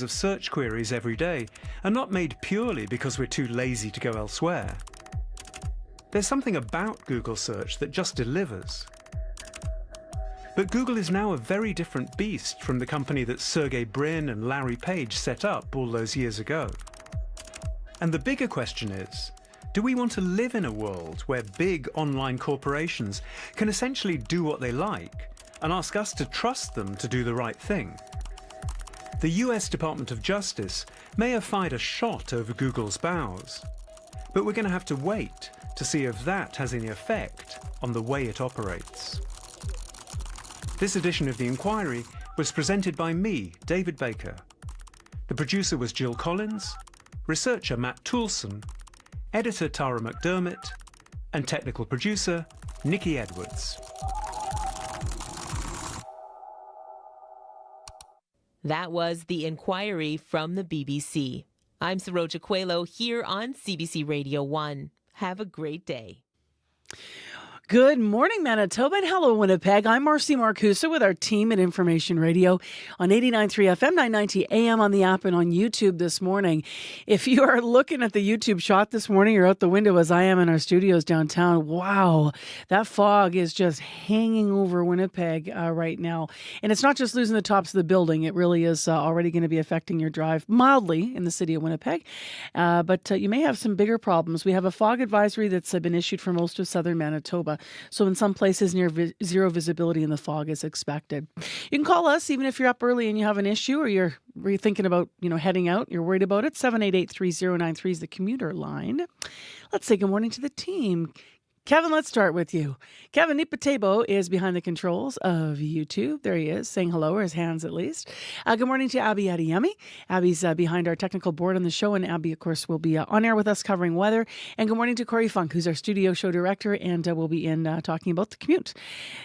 of search queries every day are not made purely because we're too lazy to go elsewhere. There's something about Google search that just delivers. But Google is now a very different beast from the company that Sergey Brin and Larry Page set up all those years ago. And the bigger question is, do we want to live in a world where big online corporations can essentially do what they like and ask us to trust them to do the right thing? The US Department of Justice may have fired a shot over Google's bows, but we're going to have to wait to see if that has any effect on the way it operates. This edition of The Inquiry was presented by me, David Baker. The producer was Jill Collins, researcher Matt Toulson, editor Tara McDermott, and technical producer Nikki Edwards. That was The Inquiry from the BBC. I'm Saroja Coelho here on CBC Radio 1. Have a great day. Good morning, Manitoba, and hello, Winnipeg. I'm Marcy Marcusa with our team at Information Radio on 89.3 FM, 990 AM on the app and on YouTube this morning. If you are looking at the YouTube shot this morning, you're out the window as I am in our studios downtown. Wow, that fog is just hanging over Winnipeg right now. And it's not just losing the tops of the building. It really is already going to be affecting your drive mildly in the city of Winnipeg. But you may have some bigger problems. We have a fog advisory that's been issued for most of southern Manitoba. So in some places near zero visibility in the fog is expected. You can call us even if you're up early and you have an issue or you're thinking about, heading out, you're worried about it. 788-3093 is the commuter line. Let's say good morning to the team. Kevin, let's start with you. Kevin Nipatebo is behind the controls of YouTube. There he is, saying hello, or his hands at least. Good morning to Abby Adiyemi. Abby's behind our technical board on the show, and Abby, of course, will be on air with us covering weather. And good morning to Corey Funk, who's our studio show director, and will be in talking about the commute.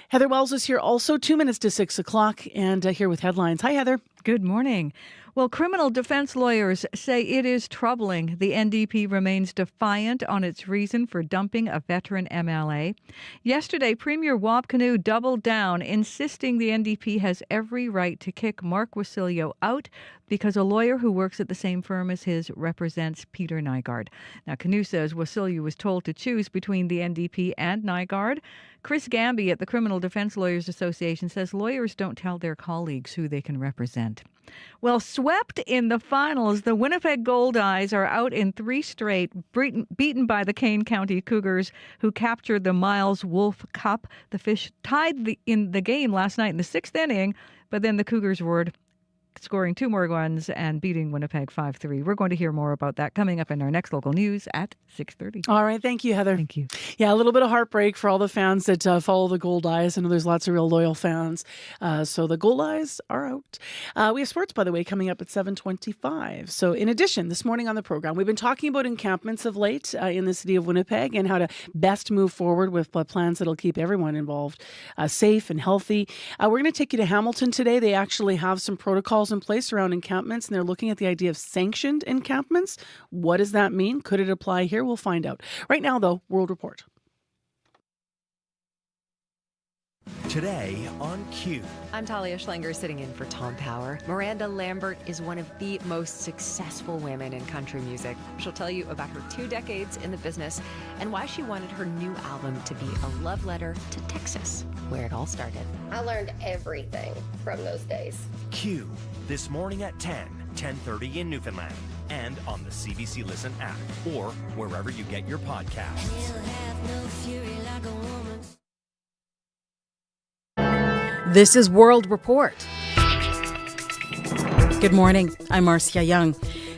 Heather Wells is here also, 2 minutes to 6 o'clock, and here with headlines. Hi, Heather. Good morning. Well, criminal defense lawyers say it is troubling the NDP remains defiant on its reason for dumping a veteran MLA. Yesterday, Premier Wab Kinew doubled down, insisting the NDP has every right to kick Mark Wasilio out because a lawyer who works at the same firm as his represents Peter Nygard. Now, Kinew says Wasilio was told to choose between the NDP and Nygard. Chris Gamby at the Criminal Defense Lawyers Association says lawyers don't tell their colleagues who they can represent. Well, swept in the finals, the Winnipeg Goldeyes are out in 3 straight, beaten by the Kane County Cougars, who captured the Miles Wolfe Cup. The Fish tied in the game last night in the 6th inning, but then the Cougars roared, scoring 2 more runs and beating Winnipeg 5-3. We're going to hear more about that coming up in our next local news at 6:30. All right. Thank you, Heather. Thank you. Yeah, a little bit of heartbreak for all the fans that follow the Goldeyes. I know there's lots of real loyal fans. So the Goldeyes are out. We have sports, by the way, coming up at 7:25. So in addition, this morning on the program, we've been talking about encampments of late in the city of Winnipeg and how to best move forward with plans that'll keep everyone involved safe and healthy. We're going to take you to Hamilton today. They actually have some protocols in place around encampments, and they're looking at the idea of sanctioned encampments. What does that mean? Could it apply here? We'll find out. Right now, though, World Report. Today on Q. I'm Talia Schlenger sitting in for Tom Power. Miranda Lambert is one of the most successful women in country music. She'll tell you about her 2 decades in the business and why she wanted her new album to be a love letter to Texas, where it all started. I learned everything from those days. Q. This morning at 10:30 in Newfoundland. And on the CBC Listen app or wherever you get your podcasts. This is World Report. Good morning. I'm Marcia Young.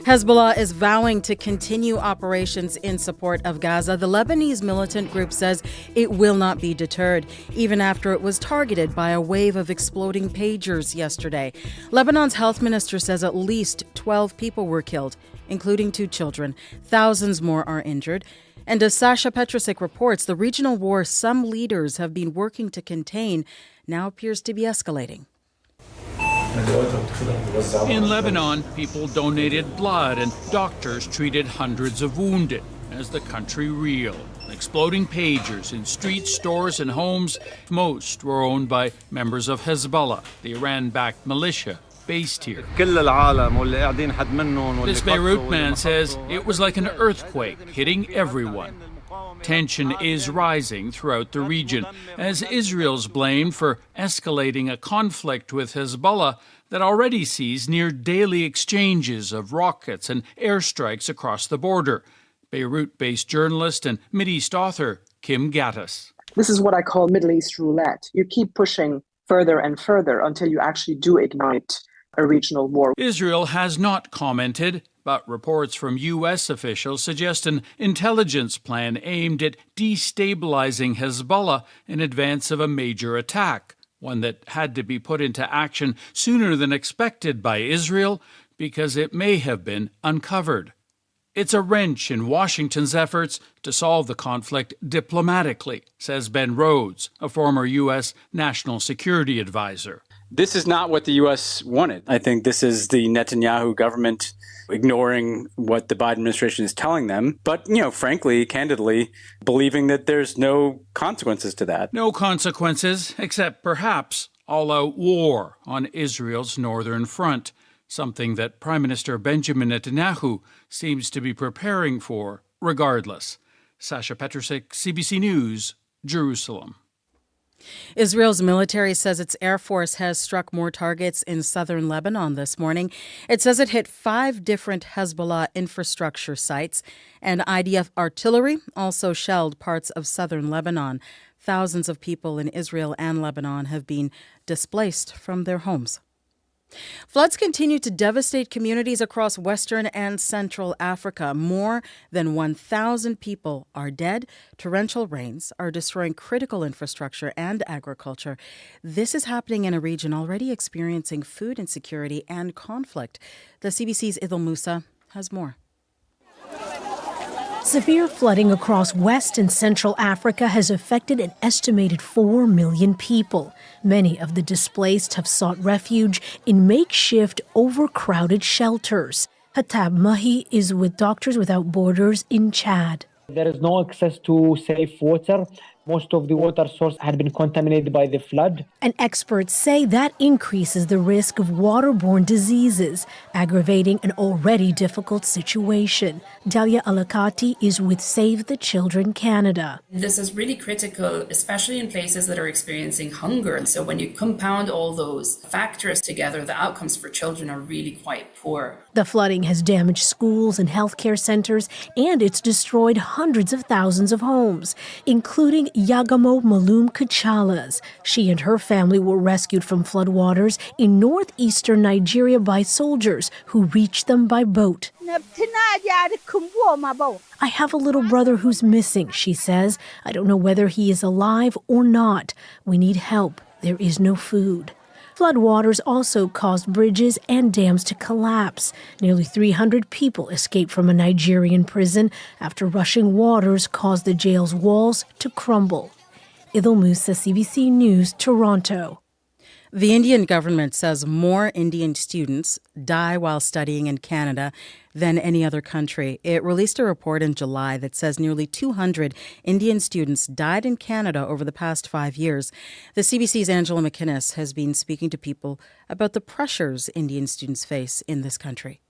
Hezbollah is vowing to continue operations in support of Gaza. The Lebanese militant group says it will not be deterred, even after it was targeted by a wave of exploding pagers yesterday. Lebanon's health minister says at least 12 people were killed, including 2 children. Thousands more are injured. And as Sasha Petrusik reports, the regional war some leaders have been working to contain now appears to be escalating. In Lebanon, people donated blood and doctors treated hundreds of wounded as the country reeled. Exploding pagers in streets, stores, and homes. Most were owned by members of Hezbollah, the Iran-backed militia based here. This Beirut man says it was like an earthquake hitting everyone. Tension is rising throughout the region as Israel's blamed for escalating a conflict with Hezbollah that already sees near daily exchanges of rockets and airstrikes across the border. Beirut-based journalist and Mideast author Kim Gattis. This is what I call Middle East roulette. You keep pushing further and further until you actually do ignite a regional war. Israel has not commented, but reports from U.S. officials suggest an intelligence plan aimed at destabilizing Hezbollah in advance of a major attack, one that had to be put into action sooner than expected by Israel because it may have been uncovered. It's a wrench in Washington's efforts to solve the conflict diplomatically, says Ben Rhodes, a former U.S. national security advisor. This is not what the U.S. wanted. I think this is the Netanyahu government ignoring what the Biden administration is telling them, but, frankly, candidly, believing that there's no consequences to that. No consequences, except perhaps all-out war on Israel's northern front, something that Prime Minister Benjamin Netanyahu seems to be preparing for regardless. Sasha Petrusik, CBC News, Jerusalem. Israel's military says its air force has struck more targets in southern Lebanon this morning. It says it hit 5 different Hezbollah infrastructure sites, and IDF artillery also shelled parts of southern Lebanon. Thousands of people in Israel and Lebanon have been displaced from their homes. Floods continue to devastate communities across Western and Central Africa. More than 1,000 people are dead. Torrential rains are destroying critical infrastructure and agriculture. This is happening in a region already experiencing food insecurity and conflict. The CBC's Idil Musa has more. Severe flooding across West and Central Africa has affected an estimated 4 million people. Many of the displaced have sought refuge in makeshift, overcrowded shelters. Hatab Mahi is with Doctors Without Borders in Chad. There is no access to safe water. Most of the water source had been contaminated by the flood. And experts say that increases the risk of waterborne diseases, aggravating an already difficult situation. Dalia Alakati is with Save the Children Canada. This is really critical, especially in places that are experiencing hunger. So when you compound all those factors together, the outcomes for children are really quite poor. The flooding has damaged schools and healthcare centers, and it's destroyed hundreds of thousands of homes, including Yagamo Malum Kachalas. She and her family were rescued from floodwaters in northeastern Nigeria by soldiers who reached them by boat. I have a little brother who's missing, she says. I don't know whether he is alive or not. We need help. There is no food. Floodwaters also caused bridges and dams to collapse. Nearly 300 people escaped from a Nigerian prison after rushing waters caused the jail's walls to crumble. Idil Musa, CBC News, Toronto. The Indian government says more Indian students die while studying in Canada than any other country. It released a report in July that says nearly 200 Indian students died in Canada over the past 5 years. The CBC's Angela McInnes has been speaking to people about the pressures Indian students face in this country.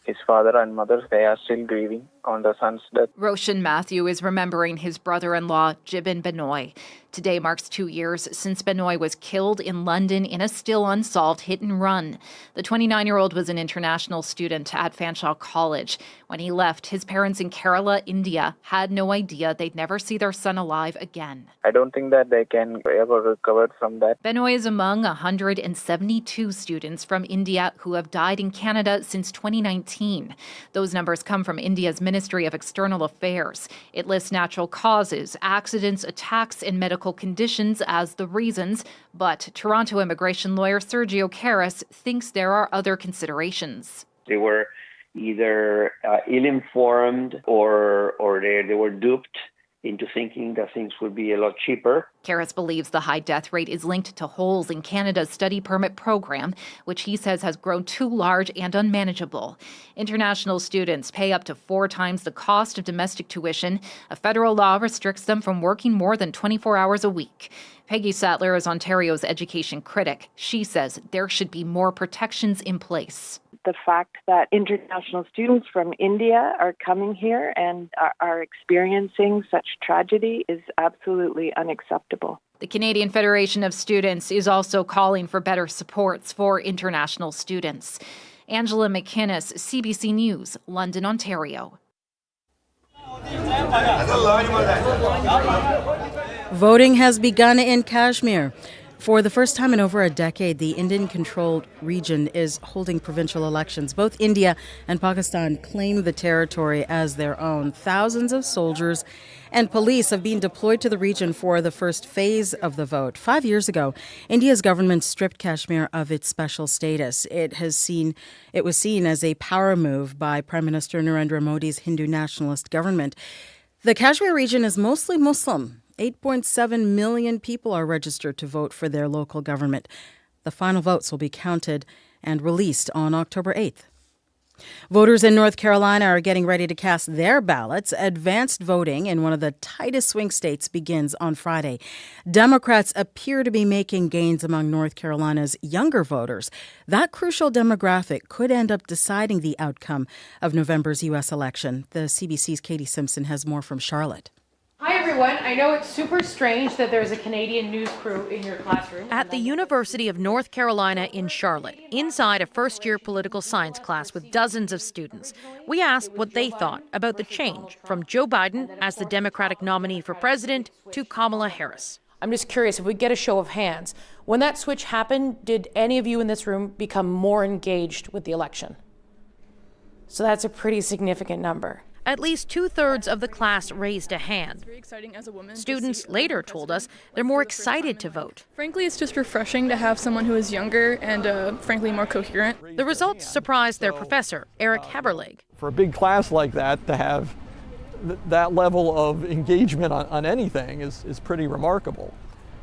His father and mother, they are still grieving on the son's death. Roshan Matthew is remembering his brother-in-law, Jibin Benoy. Today marks 2 years since Benoy was killed in London in a still unsolved hit and run. The 29-year-old was an international student at Fanshawe College. When he left, his parents in Kerala, India, had no idea they'd never see their son alive again. I don't think that they can ever recover from that. Benoy is among 172 students from India who have died in Canada since 2019. Those numbers come from India's Ministry of External Affairs. It lists natural causes, accidents, attacks, and medical conditions as the reasons, but Toronto immigration lawyer Sergio Caras thinks there are other considerations. They were either ill-informed or they were duped into thinking that things would be a lot cheaper. Karras believes the high death rate is linked to holes in Canada's study permit program, which he says has grown too large and unmanageable. International students pay up to 4 times the cost of domestic tuition. A federal law restricts them from working more than 24 hours a week. Peggy Sattler is Ontario's education critic. She says there should be more protections in place. The fact that international students from India are coming here and are experiencing such tragedy is absolutely unacceptable. The Canadian Federation of Students is also calling for better supports for international students. Angela McInnes, CBC News, London, Ontario. Voting has begun in Kashmir. For the first time in over a decade, the Indian-controlled region is holding provincial elections. Both India and Pakistan claim the territory as their own. Thousands of soldiers and police have been deployed to the region for the first phase of the vote. 5 years ago, India's government stripped Kashmir of its special status. It was seen as a power move by Prime Minister Narendra Modi's Hindu nationalist government. The Kashmir region is mostly Muslim. 8.7 million people are registered to vote for their local government. The final votes will be counted and released on October 8th. Voters in North Carolina are getting ready to cast their ballots. Advanced voting in one of the tightest swing states begins on Friday. Democrats appear to be making gains among North Carolina's younger voters. That crucial demographic could end up deciding the outcome of November's U.S. election. The CBC's Katie Simpson has more from Charlotte. Hi everyone, I know it's super strange that there's a Canadian news crew in your classroom. At the University of North Carolina in Charlotte, inside a first-year political science class with dozens of students, we asked what they thought about the change from Joe Biden as the Democratic nominee for president to Kamala Harris. I'm just curious, if we get a show of hands, when that switch happened, did any of you in this room become more engaged with the election? So that's a pretty significant number. At least 2/3 of the class raised a hand. Students later told us they're more excited to vote. Frankly, it's just refreshing to have someone who is younger and, frankly, more coherent. The results surprised their professor, Eric Heberleg. For a big class like that, to have that level of engagement on anything is pretty remarkable.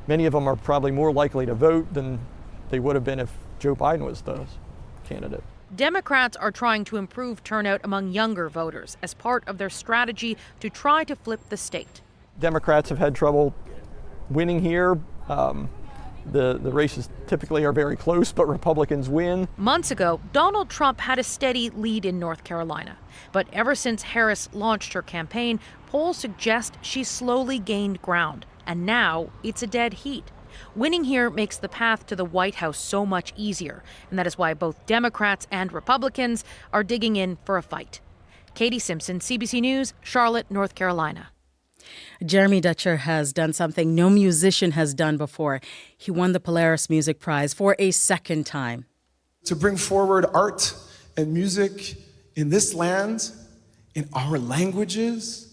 Many of them are probably more likely to vote than they would have been if Joe Biden was the candidate. Democrats are trying to improve turnout among younger voters as part of their strategy to try to flip the state. Democrats have had trouble winning here. The races typically are very close, but Republicans win. Months ago, Donald Trump had a steady lead in North Carolina. But ever since Harris launched her campaign, polls suggest she's slowly gained ground. And now it's a dead heat. Winning here makes the path to the White House so much easier, and that is why both Democrats and Republicans are digging in for a fight. Katie Simpson, CBC News, Charlotte, North Carolina. Jeremy Dutcher has done something no musician has done before. He won the Polaris Music Prize for a second time. To bring forward art and music in this land, in our languages,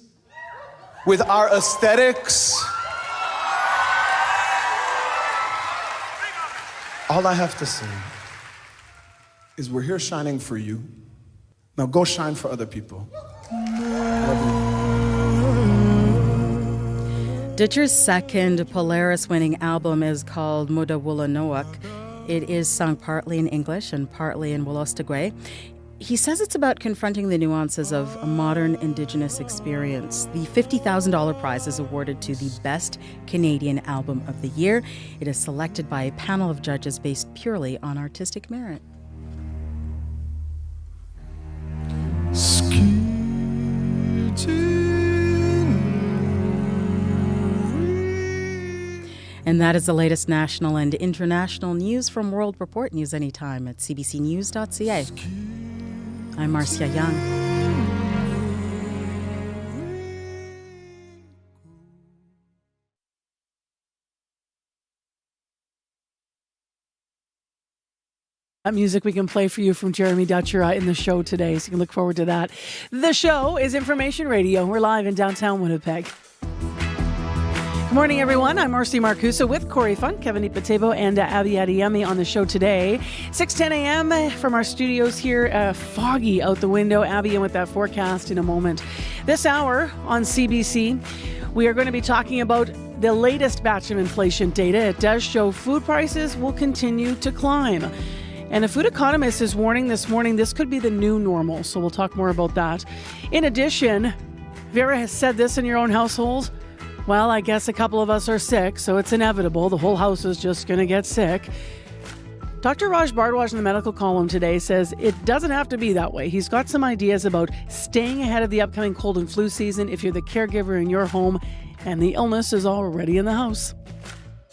with our aesthetics. All I have to say is we're here shining for you. Now go shine for other people. Dutcher's second Polaris-winning album is called Muda Wula Noak. It is sung partly in English and partly in Wolostogwe. He says it's about confronting the nuances of a modern Indigenous experience. The $50,000 prize is awarded to the Best Canadian Album of the Year. It is selected by a panel of judges based purely on artistic merit. And that is the latest national and international news from World Report. News anytime at cbcnews.ca. I'm Marcia Young. That music we can play for you from Jeremy Dutcher in the show today, so you can look forward to that. The show is Information Radio. We're live in downtown Winnipeg. Good morning, everyone. I'm Marcy Marcusa with Corey Funk, Kevin Ipatebo, and Abby Adiyemi on the show today. 6:10 a.m. from our studios here. Foggy out the window. Abby in with that forecast in a moment. This hour on CBC, we are going to be talking about the latest batch of inflation data, it does show food prices will continue to climb. And a food economist is warning this morning this could be the new normal. So we'll talk more about that. In addition, Vera has said this in your own household. Well, I guess a couple of us are sick, so it's inevitable. The whole house is just going to get sick. Dr. Raj Bhardwaj in the medical column today says it doesn't have to be that way. He's got some ideas about staying ahead of the upcoming cold and flu season if you're the caregiver in your home and the illness is already in the house.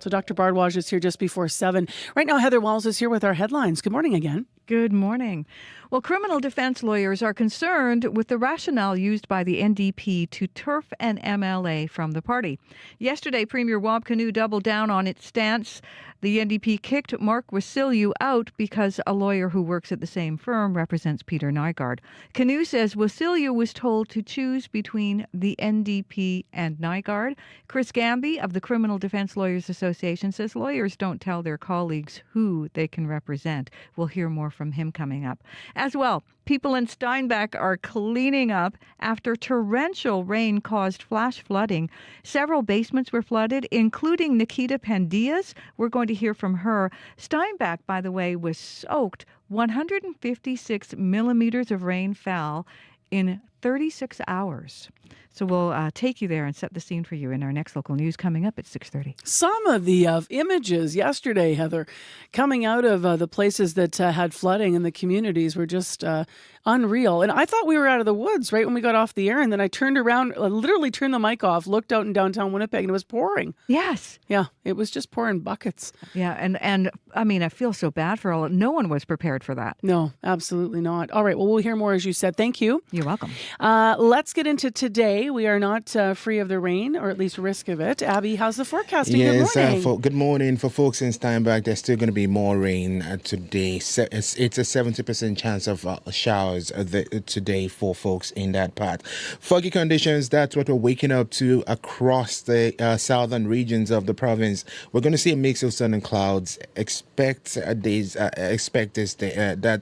So Dr. Bhardwaj is here just before 7. Right now, Heather Wells is here with our headlines. Good morning again. Good morning. Well, criminal defense lawyers are concerned with the rationale used by the NDP to turf an MLA from the party. Yesterday, Premier Wab Kinew doubled down on its stance. The NDP kicked Mark Wasilyu out because a lawyer who works at the same firm represents Peter Nygaard. Kinew says Wasilyu was told to choose between the NDP and Nygaard. Chris Gamby of the Criminal Defense Lawyers Association says lawyers don't tell their colleagues who they can represent. We'll hear more from him coming up. As well, people in Steinbach are cleaning up after torrential rain caused flash flooding. Several basements were flooded, including Nikita Pandia's. We're going to hear from her. Steinbach, by the way, was soaked. 156 millimeters of rain fell in 36 hours. So we'll take you there and set the scene for you in our next local news coming up at 6:30. Some of the images yesterday, Heather, coming out of the places that had flooding in the communities were just unreal. And I thought we were out of the woods right when we got off the air. And then I turned around, literally turned the mic off, looked out in downtown Winnipeg, and it was pouring. Yes. Yeah, it was just pouring buckets. Yeah, and I mean, I feel so bad for all. No one was prepared for that. No, absolutely not. All right, well, we'll hear more, as you said. Thank you. You're welcome. Let's get into today. We are not free of the rain, or at least risk of it. Abby, how's the forecasting? Yes, good morning. Good morning. For folks in Steinbach, there's still going to be more rain today. It's a 70% chance of showers today for folks in that part. Foggy conditions, that's what we're waking up to across the southern regions of the province. We're going to see a mix of sun and clouds. Expect that's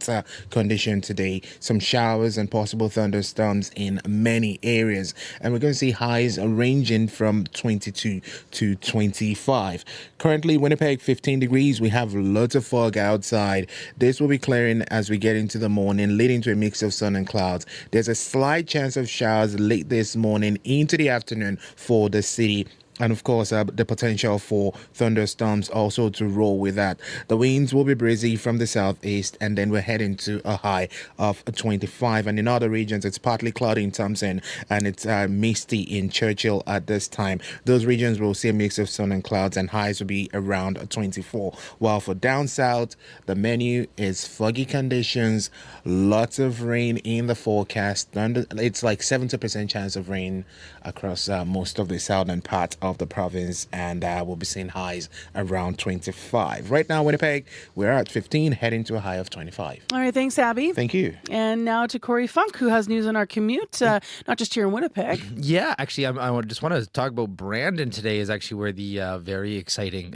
a condition today. Some showers and possible thunderstorms in many areas. And we're going to see highs ranging from 22 to 25. Currently, Winnipeg, 15 degrees. We have lots of fog outside. This will be clearing as we get into the morning, leading to a mix of sun and clouds. There's a slight chance of showers late this morning into the afternoon for the city. And of course, the potential for thunderstorms also to roll with that. The winds will be breezy from the southeast, and then we're heading to a high of 25. And in other regions, it's partly cloudy in Thompson, and it's misty in Churchill at this time. Those regions will see a mix of sun and clouds, and highs will be around 24. While for down south, the menu is foggy conditions, lots of rain in the forecast. It's like 70% chance of rain across most of the southern part of the province, and we'll be seeing highs around 25. Right now, Winnipeg, we're at 15, heading to a high of 25. All right, thanks, Abby. Thank you. And now to Corey Funk, who has news on our commute, not just here in Winnipeg. Yeah, actually, I just want to talk about Brandon today is actually where the very exciting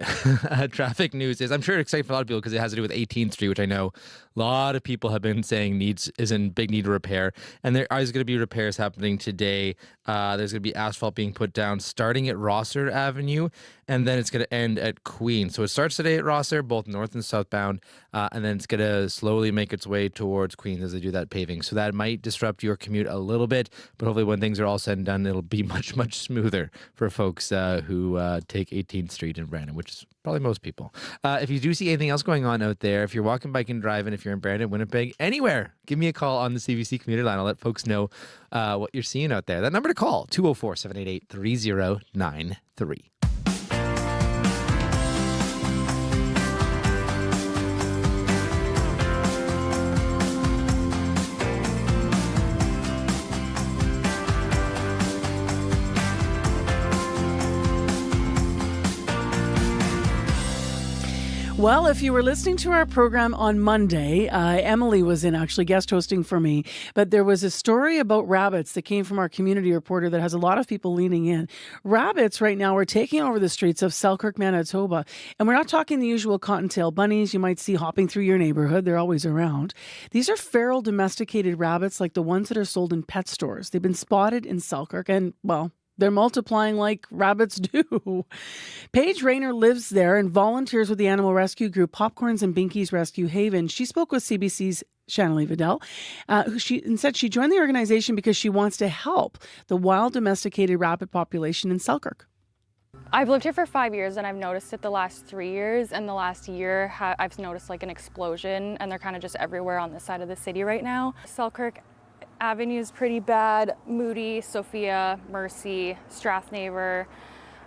traffic news is. I'm sure it's exciting for a lot of people because it has to do with 18th Street, which I know a lot of people have been saying is in big need of repair. And there is going to be repairs happening today. There's going to be asphalt being put down starting at Rosser Avenue, and then it's going to end at Queen. So it starts today at Rosser, both north and southbound, and then it's going to slowly make its way towards Queens as they do that paving. So that might disrupt your commute a little bit, but hopefully when things are all said and done, it'll be much, much smoother for folks who take 18th Street in Brandon, which is probably most people. If you do see anything else going on out there, if you're walking, biking, driving, if you're in Brandon, Winnipeg, anywhere, give me a call on the CBC commuter line. I'll let folks know what you're seeing out there. That number to call, 204-788-3093. Well, if you were listening to our program on Monday, Emily was in actually guest hosting for me, but there was a story about rabbits that came from our community reporter that has a lot of people leaning in. Rabbits right now are taking over the streets of Selkirk, Manitoba, and we're not talking the usual cottontail bunnies you might see hopping through your neighborhood. They're always around. These are feral domesticated rabbits like the ones that are sold in pet stores. They've been spotted in Selkirk and, well, They're multiplying like rabbits do. Paige Rayner lives there and volunteers with the animal rescue group Popcorns and Binkies Rescue Haven. She spoke with CBC's Shanley Vidal, who said she joined the organization because she wants to help the wild domesticated rabbit population in Selkirk. I've lived here for 5 years and I've noticed it the last 3 years, and the last year I've noticed like an explosion, and they're kind of just everywhere on this side of the city right now. Selkirk Avenue is pretty bad. Moody, Sophia, Mercy, Strathnaver,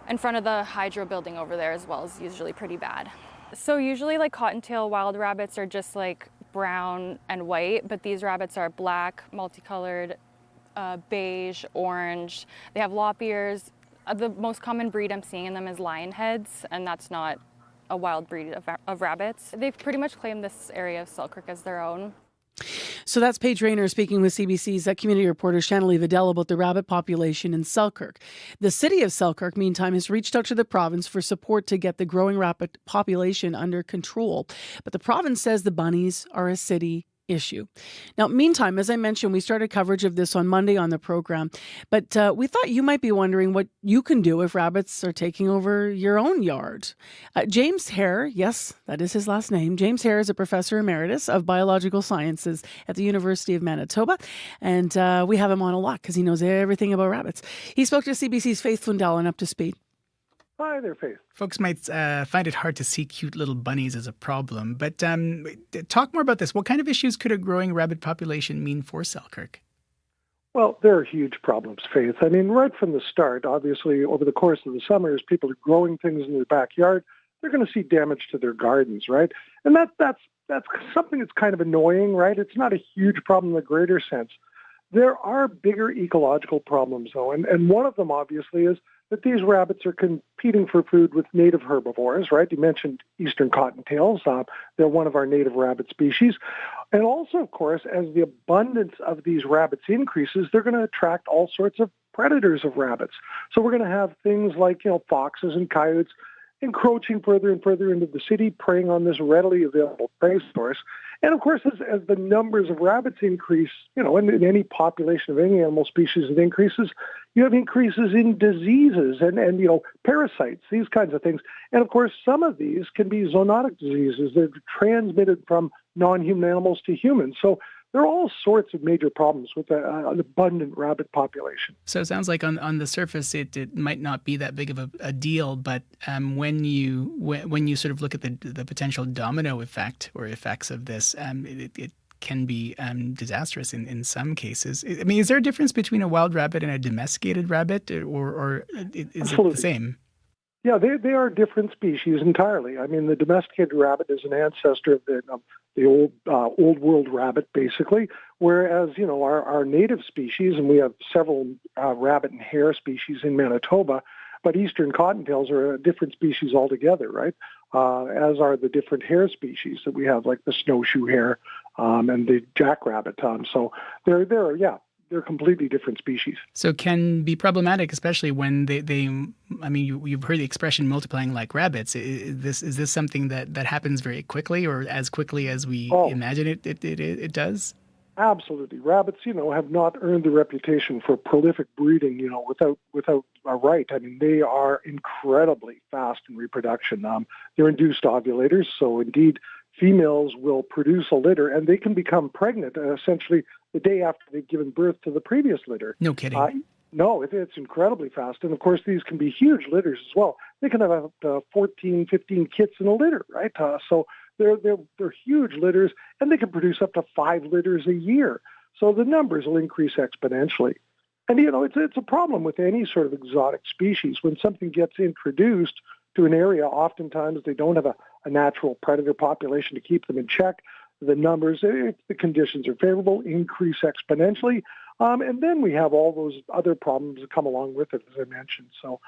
in front of the Hydro building over there as well is usually pretty bad. So usually like cottontail wild rabbits are just like brown and white, but these rabbits are black, multicolored, beige, orange. They have lop ears. The most common breed I'm seeing in them is lion heads, and that's not a wild breed of rabbits. They've pretty much claimed this area of Selkirk as their own. So that's Paige Rayner speaking with CBC's community reporter Shanley Vidal about the rabbit population in Selkirk. The city of Selkirk, meantime, has reached out to the province for support to get the growing rabbit population under control. But the province says the bunnies are a city issue. Now, meantime, as I mentioned, we started coverage of this on Monday on the program, but we thought you might be wondering what you can do if rabbits are taking over your own yard. James Hare, yes, that is his last name. James Hare is a professor emeritus of biological sciences at the University of Manitoba, and we have him on a lot because he knows everything about rabbits. He spoke to CBC's Faith Lundell on Up to Speed. Hi there, Faith. Folks might find it hard to see cute little bunnies as a problem, but talk more about this. What kind of issues could a growing rabbit population mean for Selkirk? Well, there are huge problems, Faith. I mean, right from the start, obviously, over the course of the summer, as people are growing things in their backyard, they're going to see damage to their gardens, right? And that's something that's kind of annoying, right? It's not a huge problem in the greater sense. There are bigger ecological problems, though, and one of them, obviously, is that these rabbits are competing for food with native herbivores, right? You mentioned eastern cottontails. They're one of our native rabbit species. And also, of course, as the abundance of these rabbits increases, they're going to attract all sorts of predators of rabbits. So we're going to have things like, foxes and coyotes encroaching further and further into the city, preying on this readily available prey source. And of course, as the numbers of rabbits increase, in any population of any animal species that increases, you have increases in diseases and parasites, these kinds of things. And of course, some of these can be zoonotic diseases. They're transmitted from non-human animals to humans. So there are all sorts of major problems with an abundant rabbit population. So it sounds like on the surface it might not be that big of a deal, but when you sort of look at the potential domino effect or effects of this, it can be disastrous in some cases. I mean, is there a difference between a wild rabbit and a domesticated rabbit, or is Absolutely. It the same? Yeah, they are different species entirely. I mean, the domesticated rabbit is an ancestor of the old world rabbit, basically, whereas, our native species, and we have several rabbit and hare species in Manitoba, but eastern cottontails are a different species altogether, right? As are the different hare species that we have, like the snowshoe hare and the jackrabbit. So they're completely different species. So can be problematic, especially when you've heard the expression multiplying like rabbits. Is this something that happens very quickly, or as quickly as we imagine it does? Absolutely. Rabbits, have not earned the reputation for prolific breeding, without a right. I mean, they are incredibly fast in reproduction. They're induced ovulators, so indeed females will produce a litter, and they can become pregnant essentially the day after they've given birth to the previous litter. No kidding. No, it's incredibly fast. And of course, these can be huge litters as well. They can have up to 14, 15 kits in a litter, right? So they're huge litters, and they can produce up to 5 litters a year. So the numbers will increase exponentially. And, it's a problem with any sort of exotic species. When something gets introduced to an area, oftentimes they don't have a natural predator population to keep them in check. The numbers, if the conditions are favorable, increase exponentially. And then we have all those other problems that come along with it, as I mentioned. So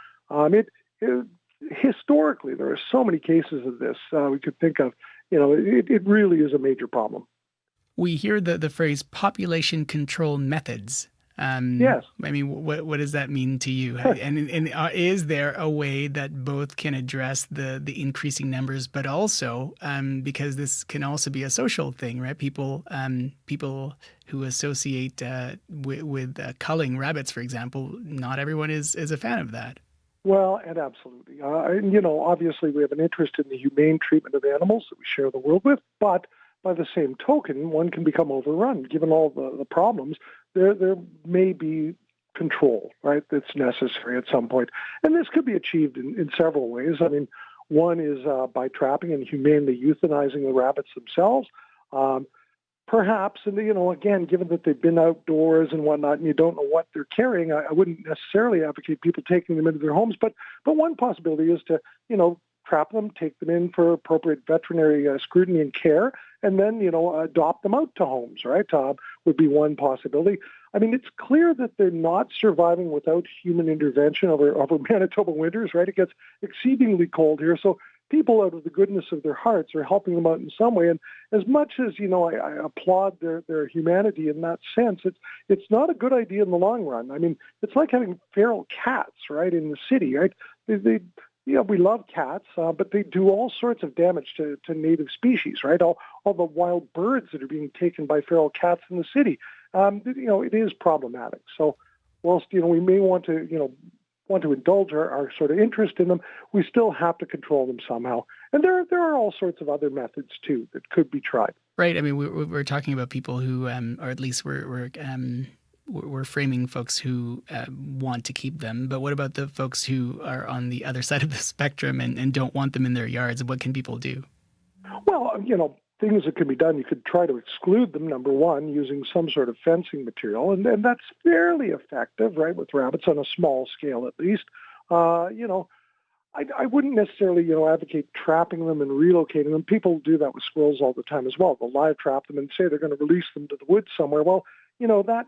historically, there are so many cases of this we could think of. It really is a major problem. We hear the phrase population control methods. Yes. I mean, what does that mean to you? And is there a way that both can address the increasing numbers, but also because this can also be a social thing, right? People who associate with culling rabbits, for example, not everyone is a fan of that. Well, and absolutely. And, obviously we have an interest in the humane treatment of animals that we share the world with, but by the same token, one can become overrun. Given all the problems, there may be control, right, that's necessary at some point. And this could be achieved in several ways. I mean, one is by trapping and humanely euthanizing the rabbits themselves. Perhaps, and again, given that they've been outdoors and whatnot, and you don't know what they're carrying, I wouldn't necessarily advocate people taking them into their homes. But one possibility is to, trap them, take them in for appropriate veterinary scrutiny and care, and then, adopt them out to homes, right? Would be one possibility. I mean, it's clear that they're not surviving without human intervention over Manitoba winters, right? It gets exceedingly cold here. So people, out of the goodness of their hearts, are helping them out in some way. And as much as, I applaud their humanity in that sense, it's not a good idea in the long run. I mean, it's like having feral cats, right, in the city, right? We love cats, but they do all sorts of damage to native species, right? All the wild birds that are being taken by feral cats in the city. It is problematic. So whilst, we may want to indulge our sort of interest in them, we still have to control them somehow. And there are all sorts of other methods, too, that could be tried. Right. I mean, we're talking about people who, or at least we're framing folks who want to keep them. But what about the folks who are on the other side of the spectrum and don't want them in their yards? What can people do? Well, things that can be done, you could try to exclude them, number one, using some sort of fencing material. And that's fairly effective, right, with rabbits on a small scale at least. I wouldn't necessarily, advocate trapping them and relocating them. People do that with squirrels all the time as well. They'll live trap them and say they're going to release them to the woods somewhere. Well,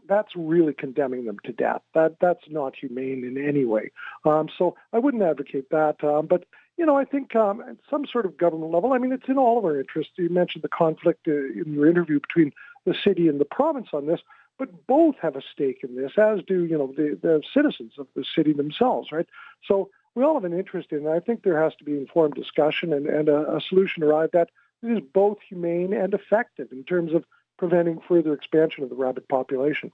that's really condemning them to death. That's not humane in any way. So I wouldn't advocate that. But I think at some sort of government level, I mean, it's in all of our interests. You mentioned the conflict in your interview between the city and the province on this, but both have a stake in this, as do, the citizens of the city themselves, right? So we all have an interest in it. I think there has to be informed discussion and a solution arrived at that is both humane and effective in terms of preventing further expansion of the rabbit population.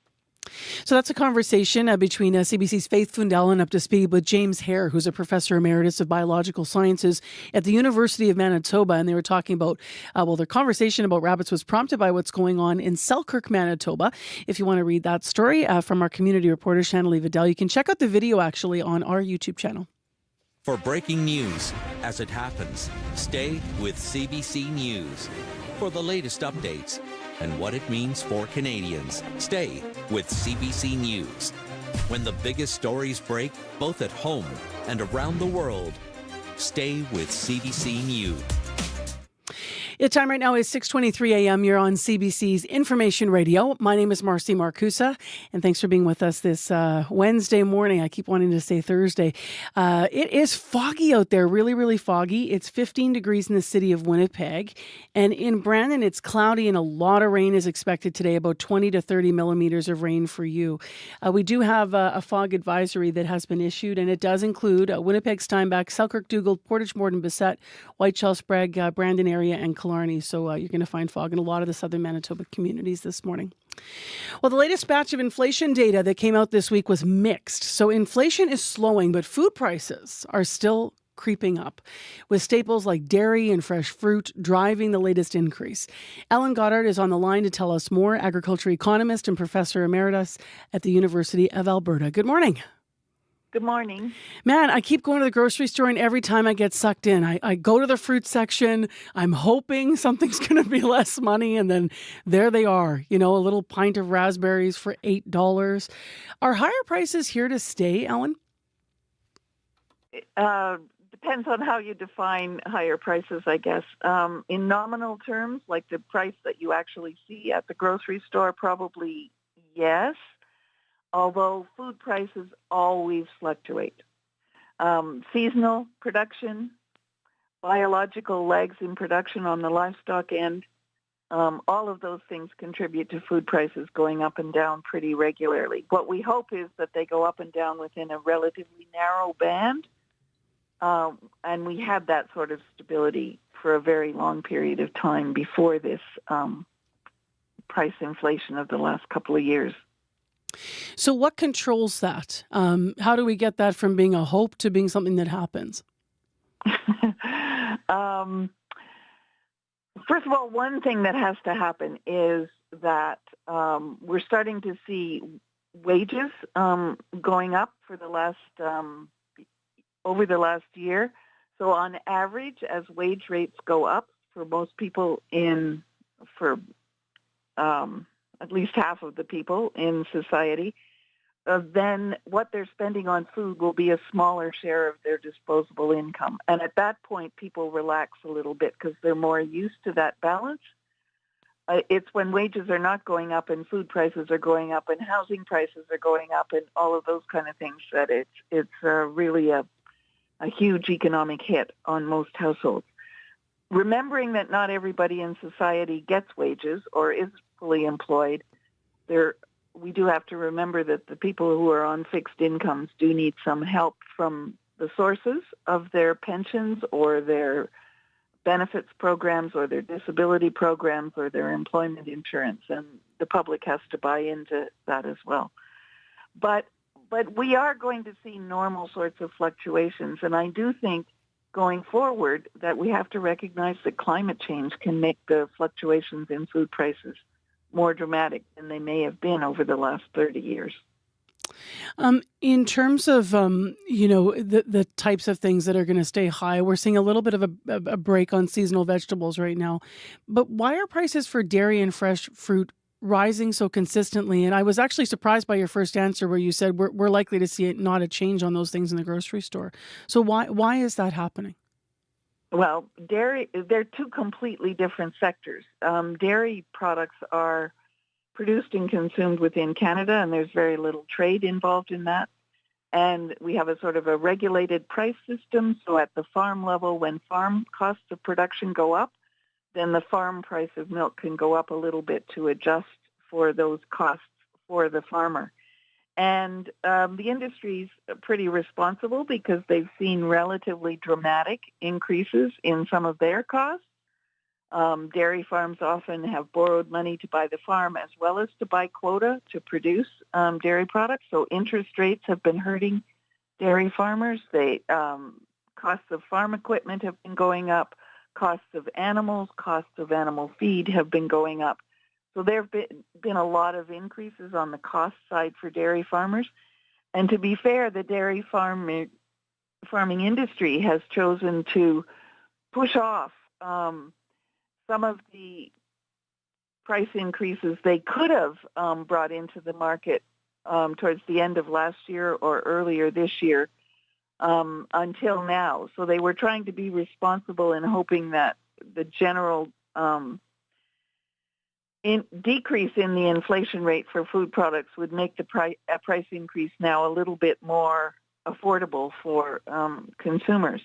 So that's a conversation between CBC's Faith Fundell and Up to Speed with James Hare, who's a professor emeritus of biological sciences at the University of Manitoba. And they were talking about, their conversation about rabbits was prompted by what's going on in Selkirk, Manitoba. If you want to read that story from our community reporter, Shanley Vidal, you can check out the video actually on our YouTube channel. For breaking news as it happens, stay with CBC News. For the latest updates and what it means for Canadians, stay with CBC News. When the biggest stories break, both at home and around the world, stay with CBC News. The time right now is 6:23 a.m. You're on CBC's Information Radio. My name is Marcy Marcusa, and thanks for being with us this Wednesday morning. I keep wanting to say Thursday. It is foggy out there, really, really foggy. It's 15 degrees in the city of Winnipeg. And in Brandon, it's cloudy and a lot of rain is expected today, about 20 to 30 millimeters of rain for you. We do have a fog advisory that has been issued, and it does include Winnipeg, Steinbach, Selkirk, Dougald, Portage, Morden, Bissett, Whiteshell, Sprague, Brandon area, and Killarney. So you're going to find fog in a lot of the southern Manitoba communities this morning. Well, the latest batch of inflation data that came out this week was mixed. So inflation is slowing, but food prices are still creeping up, with staples like dairy and fresh fruit driving the latest increase. Ellen Goddard is on the line to tell us more, agriculture economist and professor emeritus at the University of Alberta. Good morning. Good morning. Man, I keep going to the grocery store and every time I get sucked in, I go to the fruit section. I'm hoping something's going to be less money. And then there they are, a little pint of raspberries for $8. Are higher prices here to stay, Ellen? Depends on how you define higher prices, I guess. In nominal terms, like the price that you actually see at the grocery store, probably yes. Although food prices always fluctuate. Seasonal production, biological lags in production on the livestock end, All of those things contribute to food prices going up and down pretty regularly. What we hope is that they go up and down within a relatively narrow band, and we had that sort of stability for a very long period of time before this price inflation of the last couple of years. So what controls that? How do we get that from being a hope to being something that happens? First of all, one thing that has to happen is that we're starting to see wages going up for the last over the last year. So on average, as wage rates go up for most people for at least half of the people in society, then what they're spending on food will be a smaller share of their disposable income. And at that point, people relax a little bit because they're more used to that balance. It's when wages are not going up and food prices are going up and housing prices are going up and all of those kind of things that it's really a huge economic hit on most households. Remembering that not everybody in society gets wages or is fully employed, we do have to remember that the people who are on fixed incomes do need some help from the sources of their pensions or their benefits programs or their disability programs or their employment insurance, and the public has to buy into that as well. But we are going to see normal sorts of fluctuations, and I do think going forward that we have to recognize that climate change can make the fluctuations in food prices more dramatic than they may have been over the last 30 years. In terms of, the types of things that are going to stay high, we're seeing a little bit of a break on seasonal vegetables right now. But why are prices for dairy and fresh fruit rising so consistently? And I was actually surprised by your first answer where you said we're likely to see not a change on those things in the grocery store. So why is that happening? Well, dairy, they're two completely different sectors. Dairy products are produced and consumed within Canada, and there's very little trade involved in that. And we have a sort of a regulated price system. So at the farm level, when farm costs of production go up, then the farm price of milk can go up a little bit to adjust for those costs for the farmer. And the industry's pretty responsible because they've seen relatively dramatic increases in some of their costs. Dairy farms often have borrowed money to buy the farm as well as to buy quota to produce dairy products. So interest rates have been hurting dairy farmers. Costs of farm equipment have been going up. Costs of animals, costs of animal feed have been going up. So there have been a lot of increases on the cost side for dairy farmers. And to be fair, the dairy farming industry has chosen to push off some of the price increases they could have brought into the market towards the end of last year or earlier this year until now. So they were trying to be responsible and hoping that the general decrease in the inflation rate for food products would make the price increase now a little bit more affordable for consumers.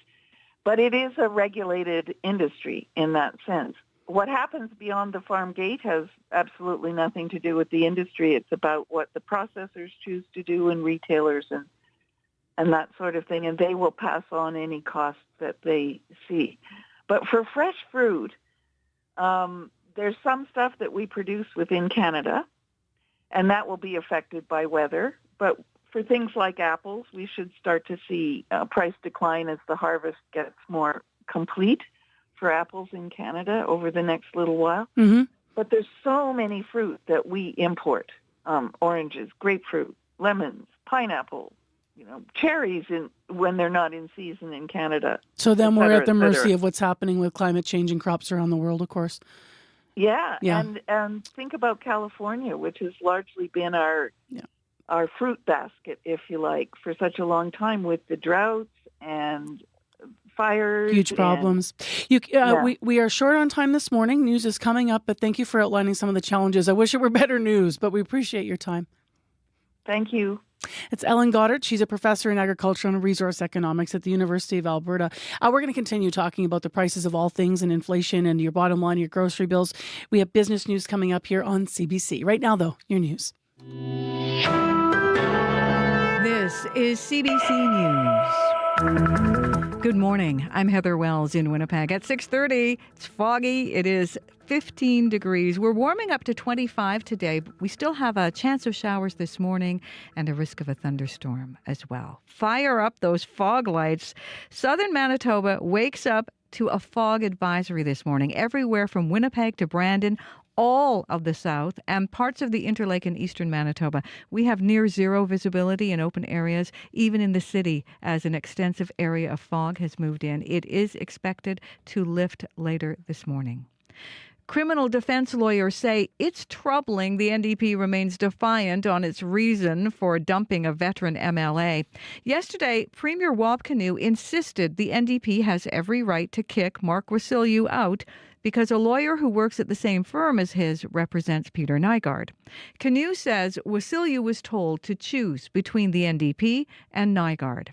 But it is a regulated industry in that sense. What happens beyond the farm gate has absolutely nothing to do with the industry. It's about what the processors choose to do and retailers and that sort of thing, and they will pass on any costs that they see. But for fresh fruit, there's some stuff that we produce within Canada, and that will be affected by weather. But for things like apples, we should start to see a price decline as the harvest gets more complete for apples in Canada over the next little while. Mm-hmm. But there's so many fruit that we import, oranges, grapefruit, lemons, pineapple, cherries when they're not in season in Canada. So then we're at the mercy of what's happening with climate change and crops around the world, of course. Yeah. And think about California, which has largely been our fruit basket, if you like, for such a long time with the droughts and fires. Huge problems. We are short on time this morning. News is coming up, but thank you for outlining some of the challenges. I wish it were better news, but we appreciate your time. Thank you. It's Ellen Goddard. She's a professor in agricultural and resource economics at the University of Alberta. We're going to continue talking about the prices of all things and inflation and your bottom line, your grocery bills. We have business news coming up here on CBC. Right now, though, your news. This is CBC News. Good morning. I'm Heather Wells in Winnipeg. At 6:30, it's foggy. It is 15 degrees. We're warming up to 25 today, but we still have a chance of showers this morning and a risk of a thunderstorm as well. Fire up those fog lights. Southern Manitoba wakes up to a fog advisory this morning. Everywhere from Winnipeg to Brandon, all of the south and parts of the Interlake and eastern Manitoba. We have near zero visibility in open areas, even in the city, as an extensive area of fog has moved in. It is expected to lift later this morning. Criminal defense lawyers say it's troubling the NDP remains defiant on its reason for dumping a veteran MLA. Yesterday, Premier Wabkanu insisted the NDP has every right to kick Mark Wasilyu out because a lawyer who works at the same firm as his represents Peter Nygaard. Kanu says Wasilyu was told to choose between the NDP and Nygaard.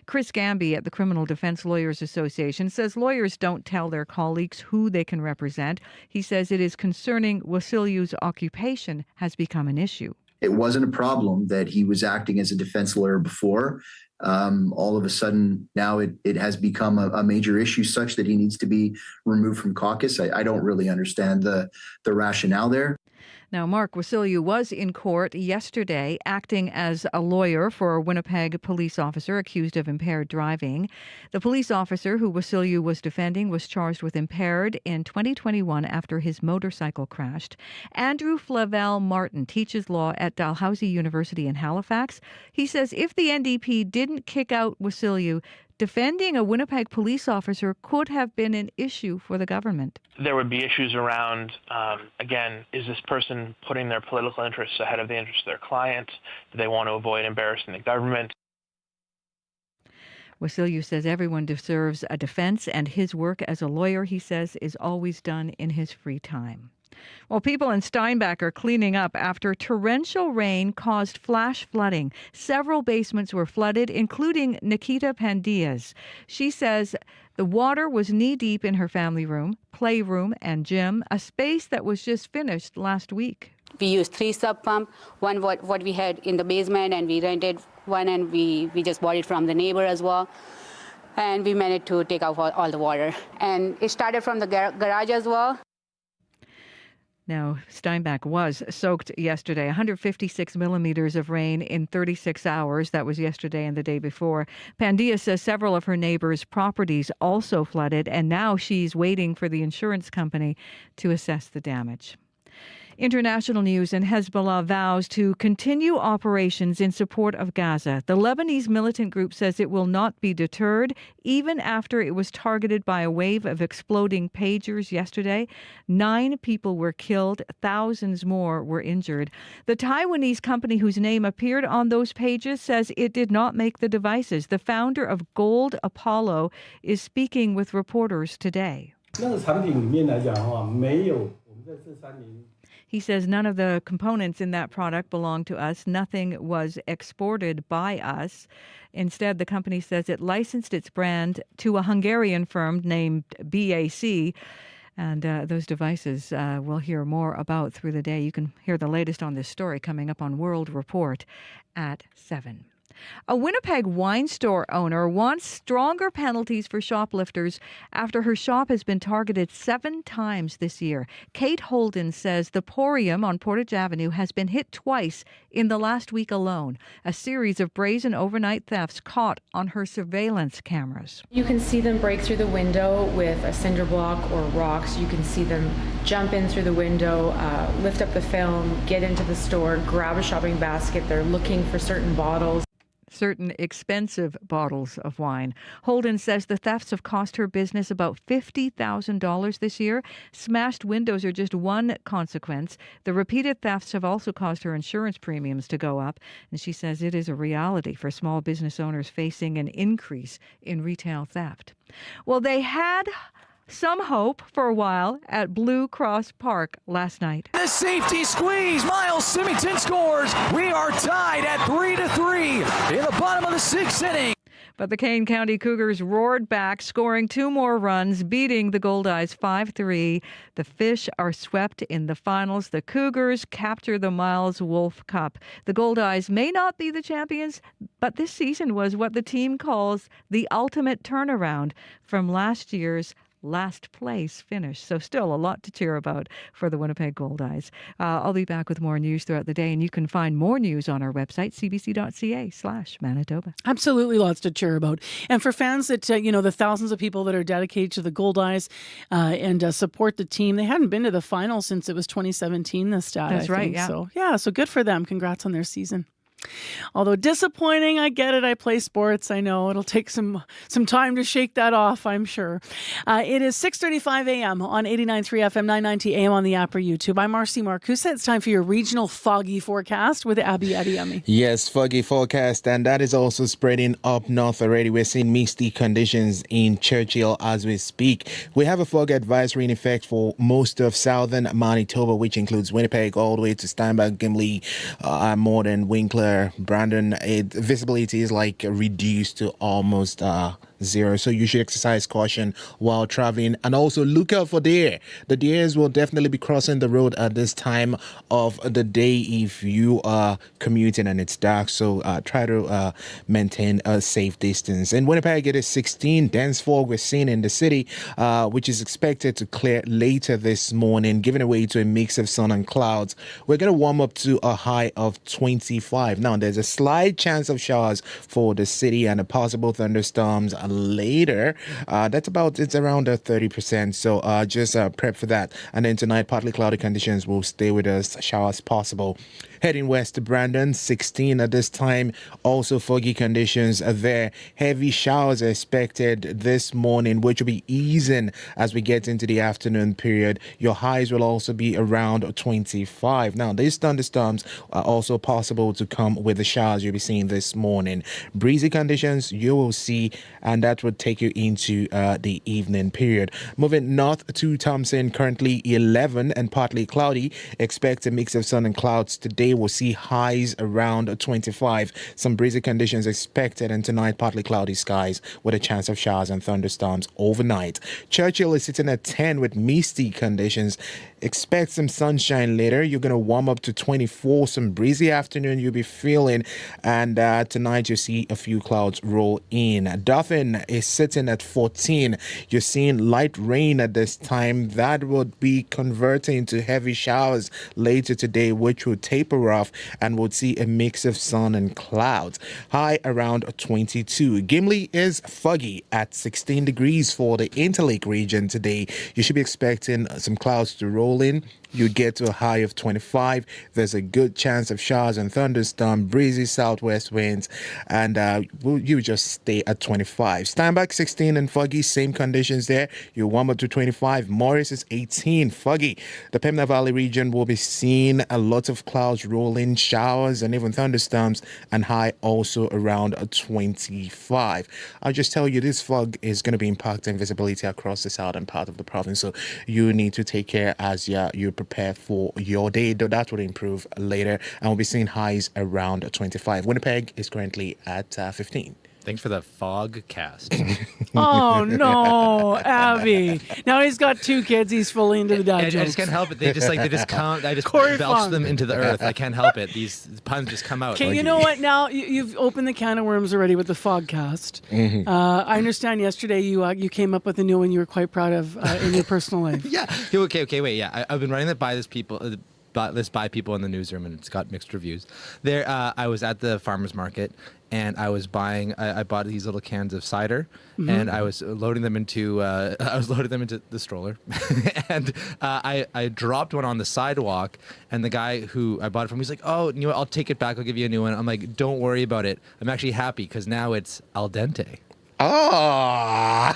Chris Gamby at the Criminal Defense Lawyers Association says lawyers don't tell their colleagues who they can represent. He says it is concerning Wasilyu's occupation has become an issue. It wasn't a problem that he was acting as a defense lawyer before. All of a sudden, now it has become a major issue such that he needs to be removed from caucus. I don't really understand the rationale there. Now, Mark Wasilyu was in court yesterday acting as a lawyer for a Winnipeg police officer accused of impaired driving. The police officer who Wasilyu was defending was charged with impaired in 2021 after his motorcycle crashed. Andrew Flavel Martin teaches law at Dalhousie University in Halifax. He says if the NDP didn't kick out Wasilyu, defending a Winnipeg police officer could have been an issue for the government. There would be issues around, again, is this person putting their political interests ahead of the interests of their client? Do they want to avoid embarrassing the government? Wasilyu says everyone deserves a defense, and his work as a lawyer, he says, is always done in his free time. Well, people in Steinbach are cleaning up after torrential rain caused flash flooding. Several basements were flooded, including Nikita Pandia's. She says the water was knee-deep in her family room, playroom, and gym, a space that was just finished last week. We used 3 sub pumps, one what we had in the basement, and we rented one, and we just bought it from the neighbor as well. And we managed to take out all the water. And it started from the garage as well. Now, Steinbach was soaked yesterday, 156 millimeters of rain in 36 hours. That was yesterday and the day before. Pandia says several of her neighbors' properties also flooded, and now she's waiting for the insurance company to assess the damage. International news, and Hezbollah vows to continue operations in support of Gaza. The Lebanese militant group says it will not be deterred, even after it was targeted by a wave of exploding pagers yesterday. 9 people were killed, thousands more were injured. The Taiwanese company whose name appeared on those pages says it did not make the devices. The founder of Gold Apollo is speaking with reporters today. He says none of the components in that product belong to us. Nothing was exported by us. Instead, the company says it licensed its brand to a Hungarian firm named BAC. And those devices we'll hear more about through the day. You can hear the latest on this story coming up on World Report at 7. A Winnipeg wine store owner wants stronger penalties for shoplifters after her shop has been targeted 7 times this year. Kate Holden says the Porium on Portage Avenue has been hit twice in the last week alone. A series of brazen overnight thefts caught on her surveillance cameras. You can see them break through the window with a cinder block or rocks. You can see them jump in through the window, lift up the film, get into the store, grab a shopping basket. They're looking for certain bottles. Certain expensive bottles of wine. Holden says the thefts have cost her business about $50,000 this year. Smashed windows are just one consequence. The repeated thefts have also caused her insurance premiums to go up, and she says it is a reality for small business owners facing an increase in retail theft. Well, they had Some hope for a while at Blue Cross Park last night. The safety squeeze. Miles Symington scores. We are tied at 3-3 in the bottom of the 6th inning. But the Kane County Cougars roared back, scoring 2 more runs, beating the Goldeyes 5-3. The Fish are swept in the finals. The Cougars capture the Miles Wolf Cup. The Goldeyes may not be the champions, but this season was what the team calls the ultimate turnaround from last year's last place finish. So still a lot to cheer about for the Winnipeg Goldeyes. I'll be back with more news throughout the day, and you can find more news on our website, cbc.ca/Manitoba. Absolutely lots to cheer about. And for fans that, the thousands of people that are dedicated to the Goldeyes and support the team, they hadn't been to the final since it was 2017, the stat. That's I right, think. yeah. So good for them. Congrats on their season. Although disappointing, I get it. I play sports. I know it'll take some time to shake that off, I'm sure. It is 6:35 a.m. on 89.3 FM, 990 AM on the app or YouTube. I'm Marcy Marcusa. It's time for your regional foggy forecast with Abby Adiemi. Yes, foggy forecast, and that is also spreading up north already. We're seeing misty conditions in Churchill as we speak. We have a fog advisory in effect for most of southern Manitoba, which includes Winnipeg all the way to Steinbach, Gimli, Morden, Winkler, Brandon. Visibility is like reduced to almost zero, so you should exercise caution while traveling, and also look out for deer. The deers will definitely be crossing the road at this time of the day if you are commuting and it's dark, so try to maintain a safe distance. In Winnipeg, it is 16. Dense fog we're seeing in the city, which is expected to clear later this morning, giving way to a mix of sun and clouds. We're going to warm up to a high of 25. Now, there's a slight chance of showers for the city and a possible thunderstorms later. It's around 30%, so just prep for that. And then tonight, partly cloudy conditions will stay with us, showers possible. Heading west to Brandon, 16 at this time. Also foggy conditions are there. Heavy showers are expected this morning, which will be easing as we get into the afternoon period. Your highs will also be around 25. Now, these thunderstorms are also possible to come with the showers you'll be seeing this morning. Breezy conditions you will see, and that would take you into the evening period. Moving north to Thompson, currently 11 and partly cloudy. Expect a mix of sun and clouds today. We'll see highs around 25. Some breezy conditions expected, and tonight partly cloudy skies with a chance of showers and thunderstorms overnight. Churchill is sitting at 10 with misty conditions. Expect some sunshine later. You're going to warm up to 24. Some breezy afternoon you'll be feeling, and tonight you'll see a few clouds roll in. Dauphin is sitting at 14. You're seeing light rain at this time. That would be converting to heavy showers later today, which will taper off, and we'll see a mix of sun and clouds. High around 22. Gimli is foggy at 16 degrees for the Interlake region today. You should be expecting some clouds to roll in. You get to a high of 25. There's a good chance of showers and thunderstorm, breezy southwest winds, and you just stay at 25. Steinbach 16 and foggy, same conditions there. You warm up to 25. Morris is 18, foggy. The Pembina Valley region will be seeing a lot of clouds rolling, showers and even thunderstorms, and high also around 25. I'll just tell you, this fog is going to be impacting visibility across the southern part of the province, so you need to take care as you prepare for your day. That will improve later, and we'll be seeing highs around 25. Winnipeg is currently at 15. Thanks for the fog cast. Oh, no, Abby. Now he's got 2 kids. He's fully into the dad I jokes. just can't help it. They just come. I just Corey belch Funk. them into the earth. I can't help it. These puns just come out. Okay, you know what? Now you've opened the can of worms already with the fogcast. Mm-hmm. I understand yesterday you came up with a new one you were quite proud of in your personal life. Yeah. Okay, wait. Yeah, I've been running that by by people in the newsroom, and it's got mixed reviews. There, I was at the farmer's market, and I was buying. I bought these little cans of cider, and I was loading them into. The stroller, and I dropped one on the sidewalk, and the guy who I bought it from, he's like, "Oh, you know what? I'll take it back. I'll give you a new one." I'm like, "Don't worry about it. I'm actually happy because now it's al dente." Oh.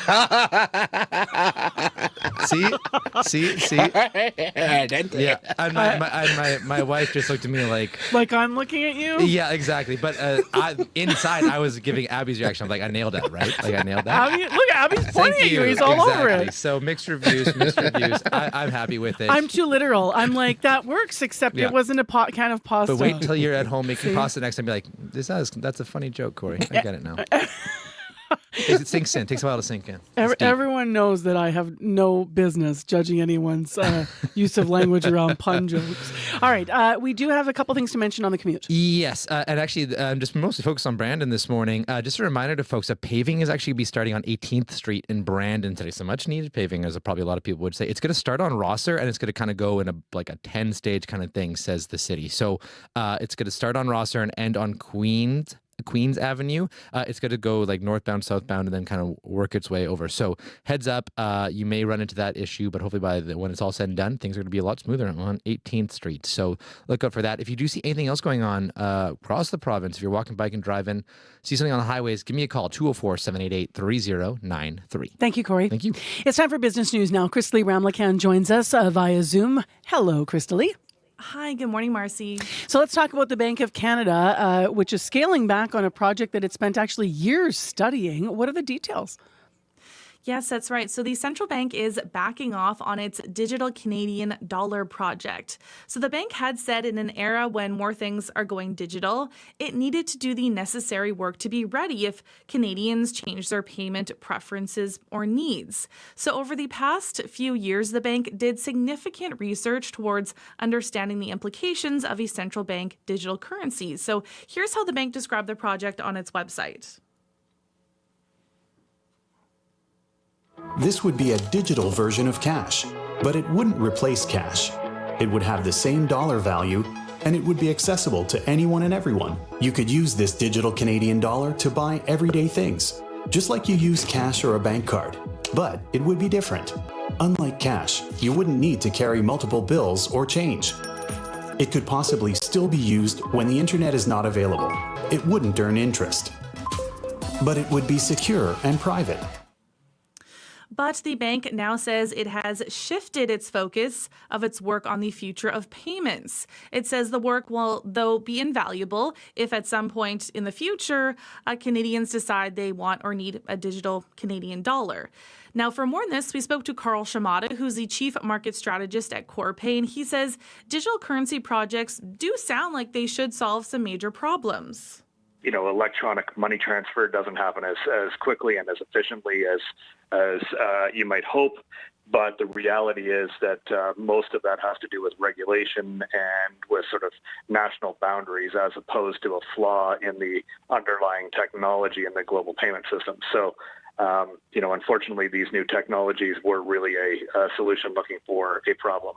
See. Yeah, and my wife just looked at me like I'm looking at you. Yeah, exactly. But inside, I was giving Abby's reaction. I'm like, I nailed it, right? Like I nailed that. Look, Abby's pointing at you. He's all over it. So mixed reviews. I'm happy with it. I'm too literal. I'm like, that works, except it wasn't a can of pasta. But wait till you're at home making pasta next time. Be like, that's a funny joke, Corey. I get it now. It sinks in. It takes a while to sink in. Everyone knows that I have no business judging anyone's use of language around pun jokes. All right. We do have a couple things to mention on the commute. Yes. And actually, I'm just mostly focused on Brandon this morning. Just a reminder to folks that paving is actually going to be starting on 18th Street in Brandon today. So much needed paving, as probably a lot of people would say. It's going to start on Rosser, and it's going to kind of go in a 10-stage kind of thing, says the city. So it's going to start on Rosser and end on Queens Avenue. It's going to go like northbound, southbound, and then kind of work its way over. So heads up, you may run into that issue, but hopefully when it's all said and done, things are going to be a lot smoother on 18th Street. So look out for that. If you do see anything else going on across the province, if you're walking, biking, driving, see something on the highways, give me a call, 204-788-3093. Thank you, Corey. Thank you. It's time for business news now. Christelle Ramlakan joins us via Zoom. Hello, Christelle. Hi, good morning, Marcy. So let's talk about the Bank of Canada, which is scaling back on a project that it spent actually years studying. What are the details? Yes, that's right. So the central bank is backing off on its digital Canadian dollar project. So the bank had said in an era when more things are going digital, it needed to do the necessary work to be ready if Canadians change their payment preferences or needs. So over the past few years, the bank did significant research towards understanding the implications of a central bank digital currency. So here's how the bank described the project on its website. This would be a digital version of cash, but it wouldn't replace cash. It would have the same dollar value, and it would be accessible to anyone and everyone. You could use this digital Canadian dollar to buy everyday things, just like you use cash or a bank card. But it would be different. Unlike cash, you wouldn't need to carry multiple bills or change. It could possibly still be used when the internet is not available. It wouldn't earn interest. But it would be secure and private. But the bank now says it has shifted its focus of its work on the future of payments. It says the work will, though, be invaluable if at some point in the future, Canadians decide they want or need a digital Canadian dollar. Now, for more on this, we spoke to Carl Shamada, who's the chief market strategist at Corpay, and he says digital currency projects do sound like they should solve some major problems. Electronic money transfer doesn't happen as quickly and as efficiently as you might hope. But the reality is that most of that has to do with regulation and with sort of national boundaries as opposed to a flaw in the underlying technology in the global payment system. So, unfortunately, these new technologies were really a solution looking for a problem.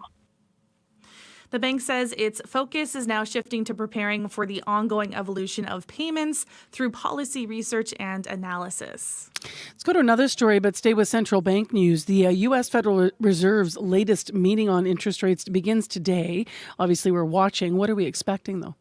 The bank says its focus is now shifting to preparing for the ongoing evolution of payments through policy research and analysis. Let's go to another story, but stay with central bank news. The U.S. Federal Reserve's latest meeting on interest rates begins today. Obviously, we're watching. What are we expecting, though?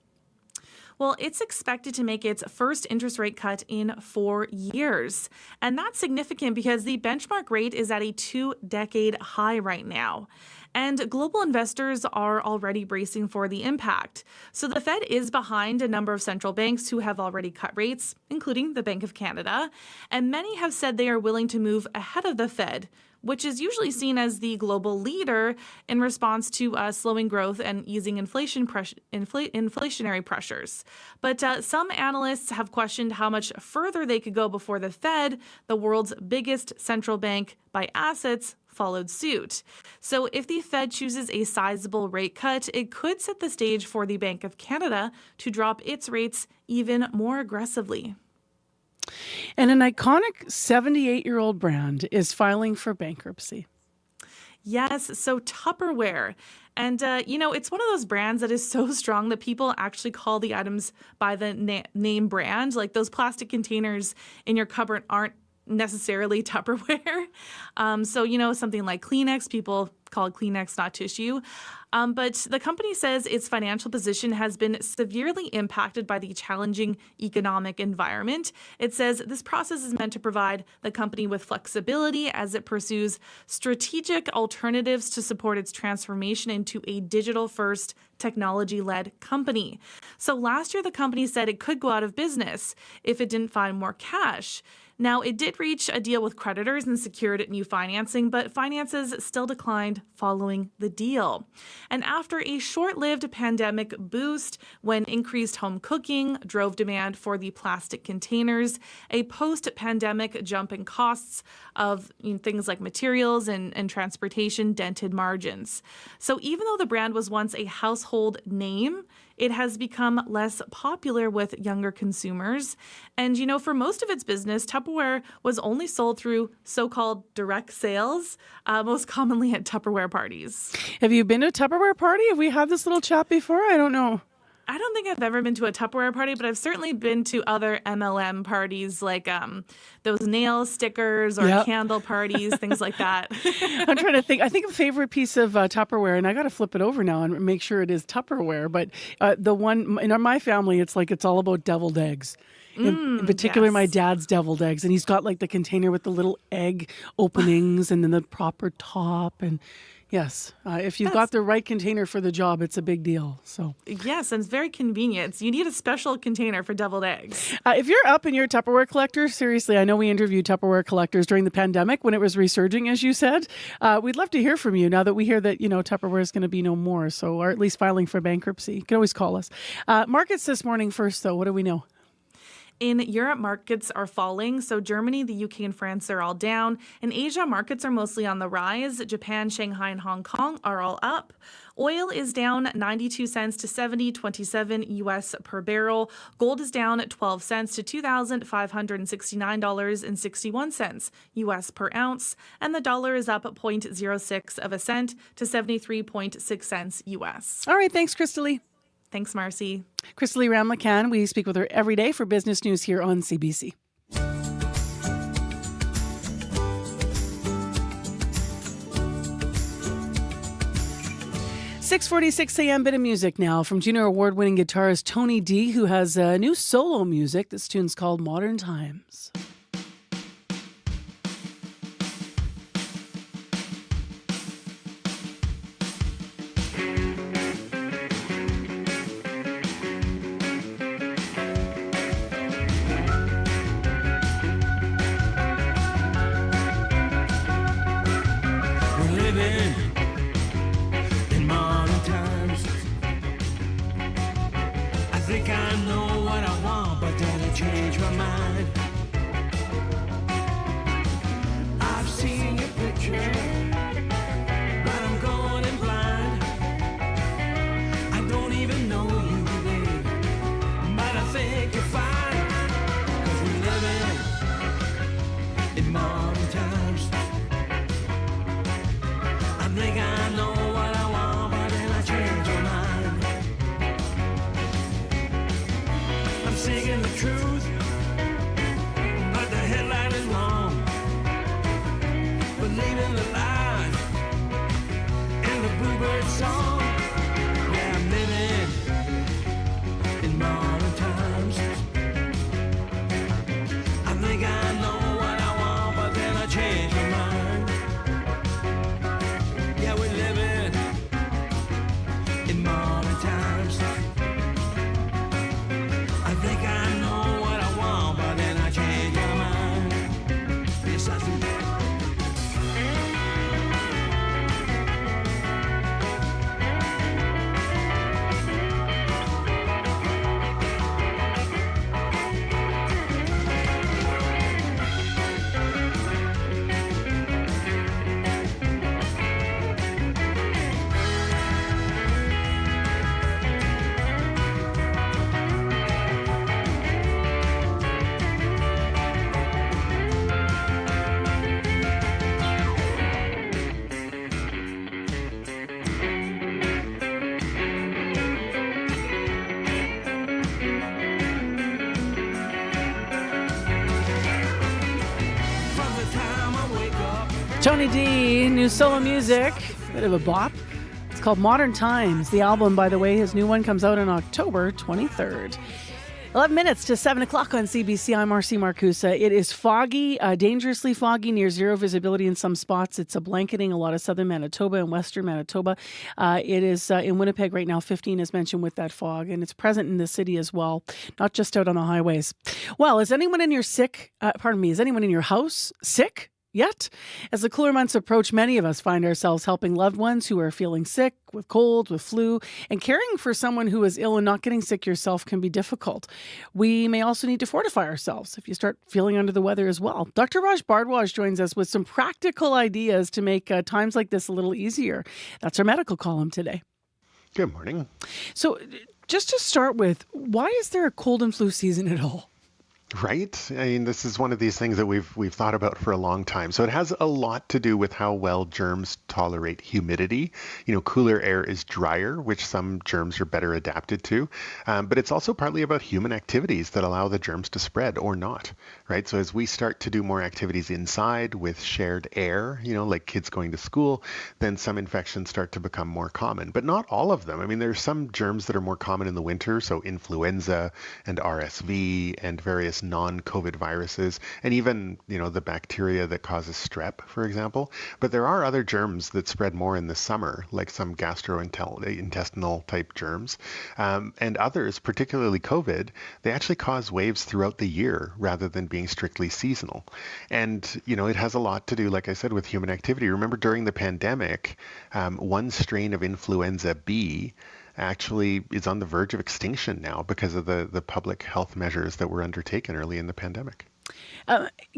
Well, it's expected to make its first interest rate cut in 4 years. And that's significant because the benchmark rate is at a 2-decade high right now. And global investors are already bracing for the impact. So the Fed is behind a number of central banks who have already cut rates, including the Bank of Canada. And many have said they are willing to move ahead of the Fed, which is usually seen as the global leader in response to slowing growth and easing inflationary pressures. But some analysts have questioned how much further they could go before the Fed, the world's biggest central bank by assets, followed suit. So if the Fed chooses a sizable rate cut, it could set the stage for the Bank of Canada to drop its rates even more aggressively. And an iconic 78-year-old brand is filing for bankruptcy. Yes, so Tupperware. And, it's one of those brands that is so strong that people actually call the items by the name brand. Like those plastic containers in your cupboard aren't necessarily Tupperware. So, something like Kleenex, people call it Kleenex, not tissue. But the company says its financial position has been severely impacted by the challenging economic environment. It says this process is meant to provide the company with flexibility as it pursues strategic alternatives to support its transformation into a digital-first, technology-led company. So last year, the company said it could go out of business if it didn't find more cash. Now, it did reach a deal with creditors and secured new financing, but finances still declined following the deal. And after a short-lived pandemic boost, when increased home cooking drove demand for the plastic containers, a post-pandemic jump in costs of things like materials and transportation dented margins. So even though the brand was once a household name, it has become less popular with younger consumers. And, for most of its business, Tupperware was only sold through so-called direct sales, most commonly at Tupperware parties. Have you been to a Tupperware party? Have we had this little chat before? I don't know. I don't think I've ever been to a Tupperware party, but I've certainly been to other MLM parties like those nail stickers or candle parties, things like that. I'm trying to think. I think a favorite piece of Tupperware, and I got to flip it over now and make sure it is Tupperware, but the one in my family, it's all about deviled eggs. In particular, my dad's deviled eggs, and he's got like the container with the little egg openings and then the proper top. And yes, if you've got the right container for the job, it's a big deal. So yes, and it's very convenient. You need a special container for deviled eggs. If you're up and you're a Tupperware collector, seriously, I know we interviewed Tupperware collectors during the pandemic when it was resurging, as you said. We'd love to hear from you now that we hear that Tupperware is going to be no more, or at least filing for bankruptcy. You can always call us. Markets this morning first, though. What do we know? In Europe, markets are falling. So Germany, the UK, and France are all down. In Asia, markets are mostly on the rise. Japan, Shanghai, and Hong Kong are all up. Oil is down 92 cents to $70.27 US per barrel. Gold is down 12 cents to $2,569.61 US per ounce. And the dollar is up 0.06 of a cent to 73.6 cents US. All right. Thanks, Crystalie. Thanks, Marcy. Crystalie Ram-McCann. We speak with her every day for business news here on CBC. 6:46 a.m. Bit of music now from Junior Award-winning guitarist Tony D, who has new solo music. This tune's called Modern Times. I think I know what I Tony D, new solo music, bit of a bop. It's called Modern Times. The album, by the way, his new one comes out on October 23rd. 11 minutes to 7 o'clock on CBC. I'm Marcy Marcusa. It is foggy, dangerously foggy, near zero visibility in some spots. It's blanketing a lot of southern Manitoba and western Manitoba. It is in Winnipeg right now, 15 as mentioned with that fog, and it's present in the city as well, not just out on the highways. Well, is anyone in your is anyone in your house sick yet? As the cooler months approach, many of us find ourselves helping loved ones who are feeling sick, with cold, with flu, and caring for someone who is ill and not getting sick yourself can be difficult. We may also need to fortify ourselves if you start feeling under the weather as well. Dr. Raj Bhardwaj joins us with some practical ideas to make times like this a little easier. That's our medical column today. Good morning. So just to start with, why is there a cold and flu season at all? Right? I mean, this is one of these things that we've thought about for a long time. So it has a lot to do with how well germs tolerate humidity. Cooler air is drier, which some germs are better adapted to. But it's also partly about human activities that allow the germs to spread or not, right? So as we start to do more activities inside with shared air, like kids going to school, then some infections start to become more common. But not all of them. I mean, there's some germs that are more common in the winter, so influenza and RSV and various non-COVID viruses, and even, the bacteria that causes strep, for example. But there are other germs that spread more in the summer, like some gastrointestinal type germs. And others, particularly COVID, they actually cause waves throughout the year rather than being strictly seasonal. And, it has a lot to do, like I said, with human activity. Remember during the pandemic, one strain of influenza B actually is on the verge of extinction now because of the public health measures that were undertaken early in the pandemic.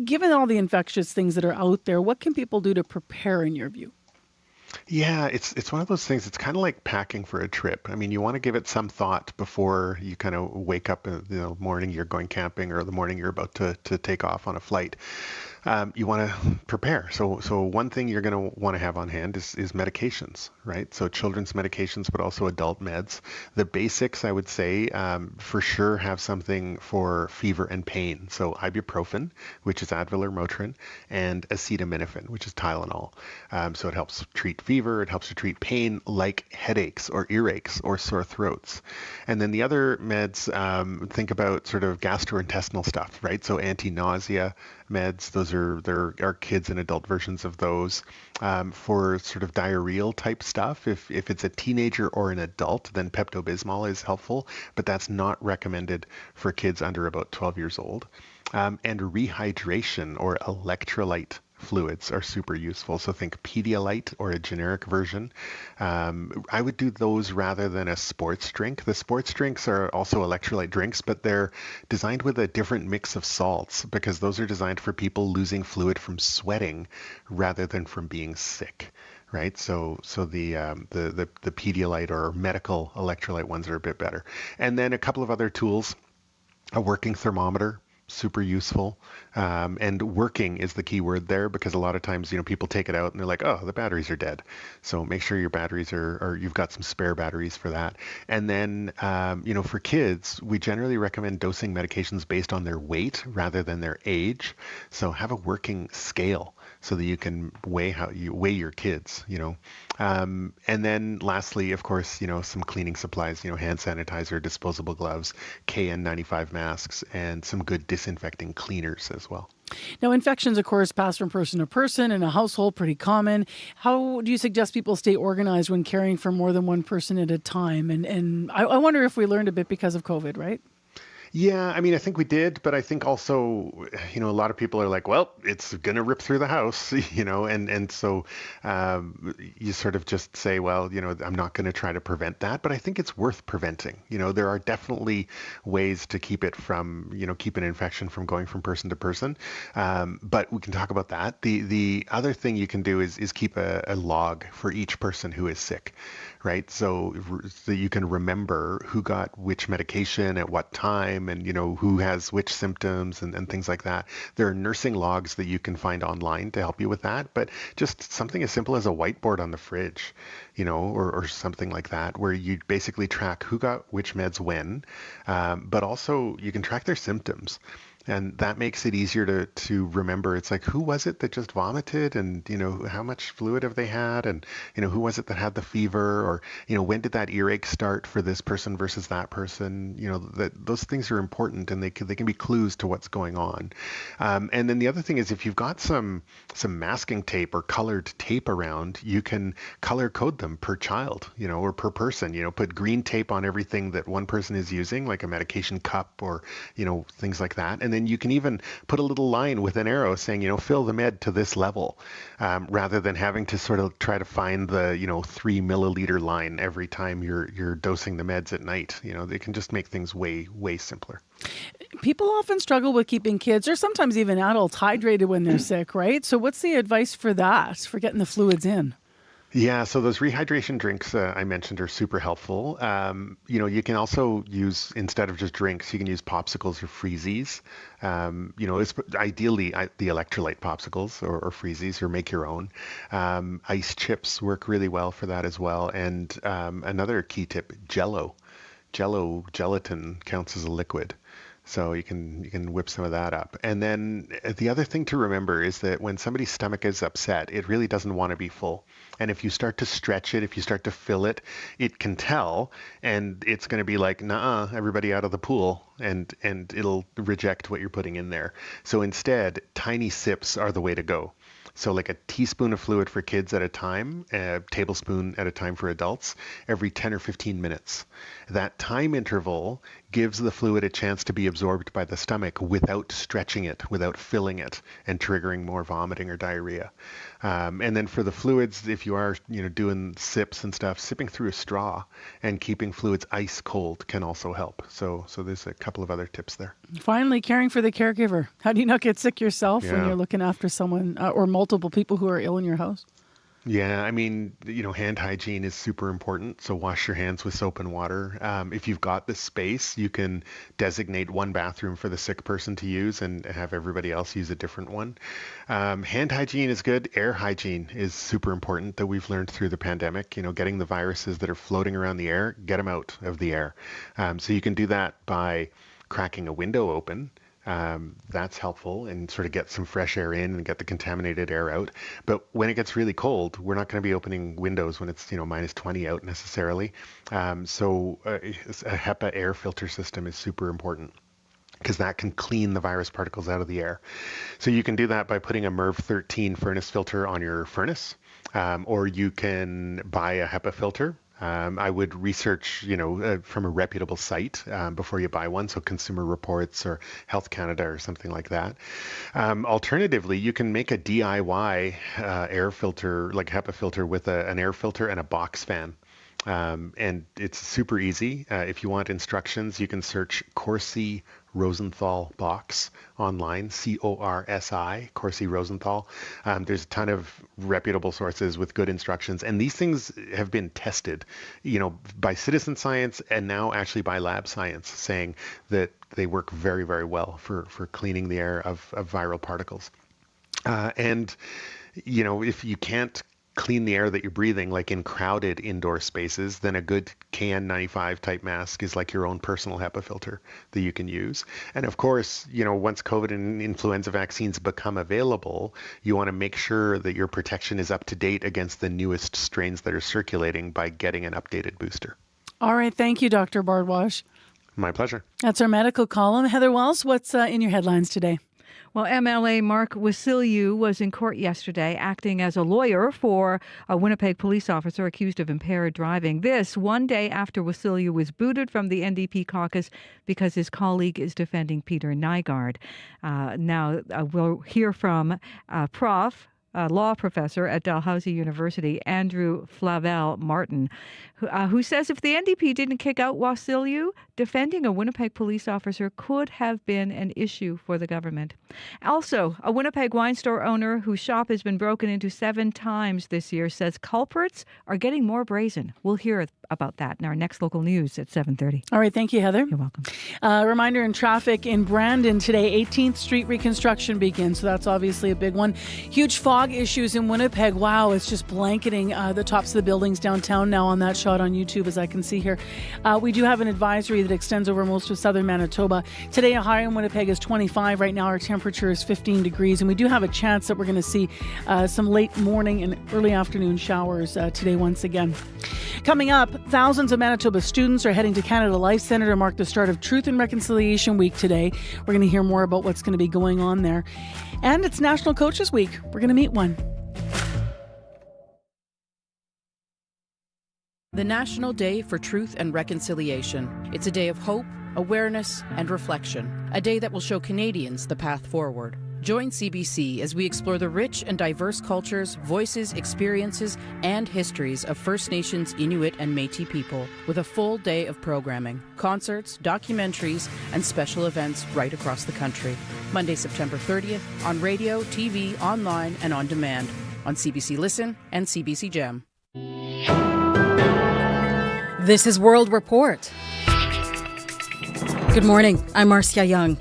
Given all the infectious things that are out there, what can people do to prepare in your view? Yeah, it's one of those things. It's kind of like packing for a trip. I mean, you want to give it some thought before you kind of wake up in the morning you're going camping or the morning you're about to take off on a flight. You want to prepare. So one thing you're going to want to have on hand is medications, right? So children's medications, but also adult meds. The basics, I would say, for sure have something for fever and pain. So ibuprofen, which is Advil or Motrin, and acetaminophen, which is Tylenol. So it helps treat fever. It helps to treat pain like headaches or earaches or sore throats. And then the other meds, think about sort of gastrointestinal stuff, right? So anti-nausea meds, there are kids and adult versions of those. For sort of diarrheal type stuff, if it's a teenager or an adult, then Pepto-Bismol is helpful, but that's not recommended for kids under about 12 years old. And rehydration or electrolyte fluids are super useful. So think Pedialyte or a generic version. I would do those rather than a sports drink. The sports drinks are also electrolyte drinks, but they're designed with a different mix of salts because those are designed for people losing fluid from sweating rather than from being sick. Right, so the Pedialyte or medical electrolyte ones are a bit better. And then a couple of other tools, a working thermometer, super useful. And working is the key word there because a lot of times, people take it out and they're like, oh, the batteries are dead. So make sure your batteries or you've got some spare batteries for that. And then, for kids, we generally recommend dosing medications based on their weight rather than their age. So have a working scale so that you can weigh your kids, And then lastly, of course, some cleaning supplies, hand sanitizer, disposable gloves, KN95 masks, and some good disinfecting cleaners as well. Now, infections, of course, pass from person to person in a household, pretty common. How do you suggest people stay organized when caring for more than one person at a time? And I wonder if we learned a bit because of COVID, right? Yeah, I mean, I think we did, but I think also, a lot of people are like, well, it's going to rip through the house, and so you sort of just say, well, I'm not going to try to prevent that, but I think it's worth preventing. There are definitely ways to keep it from, keep an infection from going from person to person, but we can talk about that. The other thing you can do is keep a log for each person who is sick, right? So you can remember who got which medication at what time, and who has which symptoms and things like that. There are nursing logs that you can find online to help you with that, but just something as simple as a whiteboard on the fridge, or something like that, where you basically track who got which meds when, but also you can track their symptoms. And that makes it easier to remember. It's like, who was it that just vomited? And, how much fluid have they had? And, who was it that had the fever? Or, when did that earache start for this person versus that person? Those things are important, and they can be clues to what's going on. And then the other thing is, if you've got some masking tape or colored tape around, you can color code them per child, or per person. Put green tape on everything that one person is using, like a medication cup or, things like that. And then you can even put a little line with an arrow saying, fill the med to this level, rather than having to sort of try to find the, 3 milliliter line every time you're dosing the meds at night. They can just make things way, way simpler. People often struggle with keeping kids or sometimes even adults hydrated when they're sick, right? So what's the advice for that, for getting the fluids in? Yeah, so those rehydration drinks I mentioned are super helpful. You can also use, instead of just drinks, you can use popsicles or freezies. It's ideally the electrolyte popsicles or freezies, or make your own. Ice chips work really well for that as well. And another key tip, gelatin counts as a liquid. So you can whip some of that up. And then the other thing to remember is that when somebody's stomach is upset, it really doesn't want to be full. And if you start to stretch it, if you start to fill it, it can tell, and it's going to be like, nah, everybody out of the pool, and it'll reject what you're putting in there. So instead, tiny sips are the way to go. So like a teaspoon of fluid for kids at a time, a tablespoon at a time for adults, every 10 or 15 minutes. That time interval gives the fluid a chance to be absorbed by the stomach without stretching it, without filling it, and triggering more vomiting or diarrhea. And then for the fluids, if you are doing sips and stuff, sipping through a straw and keeping fluids ice cold can also help. So there's a couple of other tips there. Finally, caring for the caregiver. How do you not get sick yourself when Yeah. you're looking after someone or multiple people who are ill in your house? Yeah, I mean, hand hygiene is super important. So wash your hands with soap and water. If you've got the space, you can designate one bathroom for the sick person to use and have everybody else use a different one. Hand hygiene is good. Air hygiene is super important, that we've learned through the pandemic. Getting the viruses that are floating around the air, get them out of the air. So you can do that by cracking a window open. That's helpful, and sort of get some fresh air in and get the contaminated air out. But when it gets really cold, we're not going to be opening windows when it's minus 20 out necessarily. So a HEPA air filter system is super important, because that can clean the virus particles out of the air. So you can do that by putting a MERV 13 furnace filter on your furnace, or you can buy a HEPA filter. I would research, from a reputable site before you buy one, so Consumer Reports or Health Canada or something like that. Alternatively, you can make a DIY air filter, like HEPA filter, with an air filter and a box fan. And it's super easy. If you want instructions, you can search Corsi Rosenthal box online, CORSI, Corsi Rosenthal. There's a ton of reputable sources with good instructions. And these things have been tested, by citizen science and now actually by lab science, saying that they work very, very well for cleaning the air of viral particles. And if you can't clean the air that you're breathing, like in crowded indoor spaces, then a good KN95 type mask is like your own personal HEPA filter that you can use. And of course, once COVID and influenza vaccines become available, you want to make sure that your protection is up to date against the newest strains that are circulating by getting an updated booster. All right. Thank you, Dr. Bardwash. My pleasure. That's our medical column. Heather Wells, what's in your headlines today? Well, MLA Mark Wasilyu was in court yesterday acting as a lawyer for a Winnipeg police officer accused of impaired driving. This one day after Wasilyu was booted from the NDP caucus because his colleague is defending Peter Nygaard. Now we'll hear from law professor at Dalhousie University, Andrew Flavel Martin, who says if the NDP didn't kick out Wasilyu, defending a Winnipeg police officer could have been an issue for the government. Also, a Winnipeg wine store owner whose shop has been broken into 7 times this year says culprits are getting more brazen. We'll hear about that in our next local news at 7:30. All right. Thank you, Heather. You're welcome. Reminder in traffic in Brandon today, 18th Street reconstruction begins. So that's obviously a big one. Huge fog fog issues in Winnipeg. Wow, it's just blanketing the tops of the buildings downtown now on that shot on YouTube, as I can see here. We do have an advisory that extends over most of southern Manitoba. Today, a high in Winnipeg is 25. Right now, our temperature is 15 degrees, and we do have a chance that we're going to see some late morning and early afternoon showers today once again. Coming up, thousands of Manitoba students are heading to Canada Life Centre to mark the start of Truth and Reconciliation Week today. We're going to hear more about what's going to be going on there. And it's National Coaches Week. We're going to meet one. The National Day for Truth and Reconciliation. It's a day of hope, awareness, and reflection. A day that will show Canadians the path forward. Join CBC as we explore the rich and diverse cultures, voices, experiences, and histories of First Nations, Inuit, and Métis people with a full day of programming, concerts, documentaries, and special events right across the country. Monday, September 30th on radio, TV, online, and on demand on CBC Listen and CBC Gem. This is World Report. Good morning. I'm Marcia Young.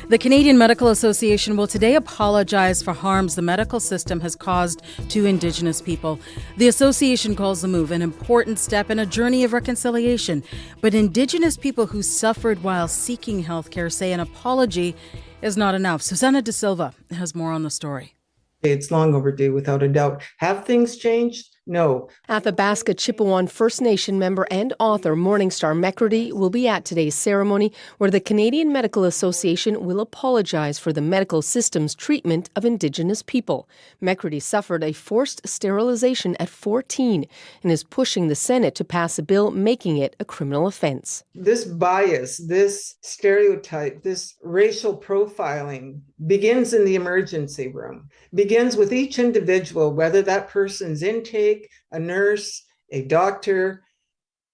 The Canadian Medical Association will today apologize for harms the medical system has caused to Indigenous people. The association calls the move an important step in a journey of reconciliation. But Indigenous people who suffered while seeking health care say an apology is not enough. Susanna De Silva has more on the story. It's long overdue, without a doubt. Have things changed? No. Athabasca Chippewan First Nation member and author Morningstar McCurdy will be at today's ceremony where the Canadian Medical Association will apologize for the medical system's treatment of Indigenous people. McCurdy suffered a forced sterilization at 14 and is pushing the Senate to pass a bill making it a criminal offense. This bias, this stereotype, this racial profiling begins in the emergency room, begins with each individual, whether that person's intake, a nurse, a doctor.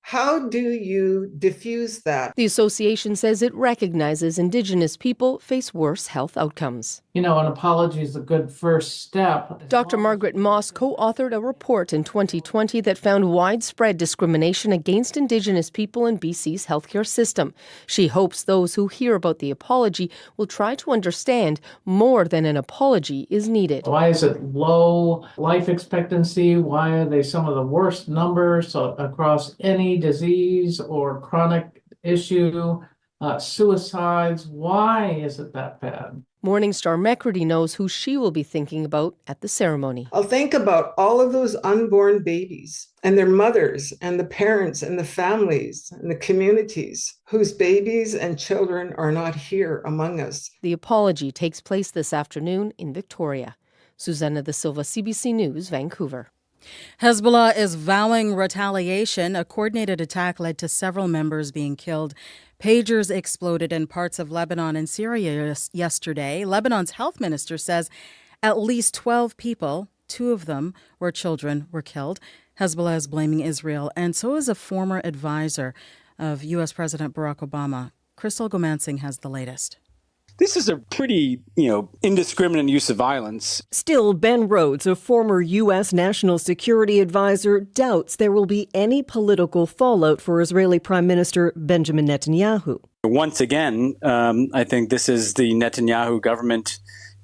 How do you diffuse that? The association says it recognizes Indigenous people face worse health outcomes. You know, an apology is a good first step. Dr. Margaret Moss co-authored a report in 2020 that found widespread discrimination against Indigenous people in BC's healthcare system. She hopes those who hear about the apology will try to understand more than an apology is needed. Why is it low life expectancy? Why are they some of the worst numbers across any disease or chronic issue? Suicides, why is it that bad? Morningstar McCurdy knows who she will be thinking about at the ceremony. I'll think about all of those unborn babies and their mothers and the parents and the families and the communities whose babies and children are not here among us. The apology takes place this afternoon in Victoria. Susanna De Silva, CBC News, Vancouver. Hezbollah is vowing retaliation. A coordinated attack led to several members being killed. Pagers exploded in parts of Lebanon and Syria yesterday. Lebanon's health minister says at least 12 people, 2 of them were children, were killed. Hezbollah is blaming Israel, and so is a former advisor of U.S. President Barack Obama. Crystal Gomansing has the latest. This is a pretty, indiscriminate use of violence. Still, Ben Rhodes, a former U.S. National Security Advisor, doubts there will be any political fallout for Israeli Prime Minister Benjamin Netanyahu. Once again, I think this is the Netanyahu government,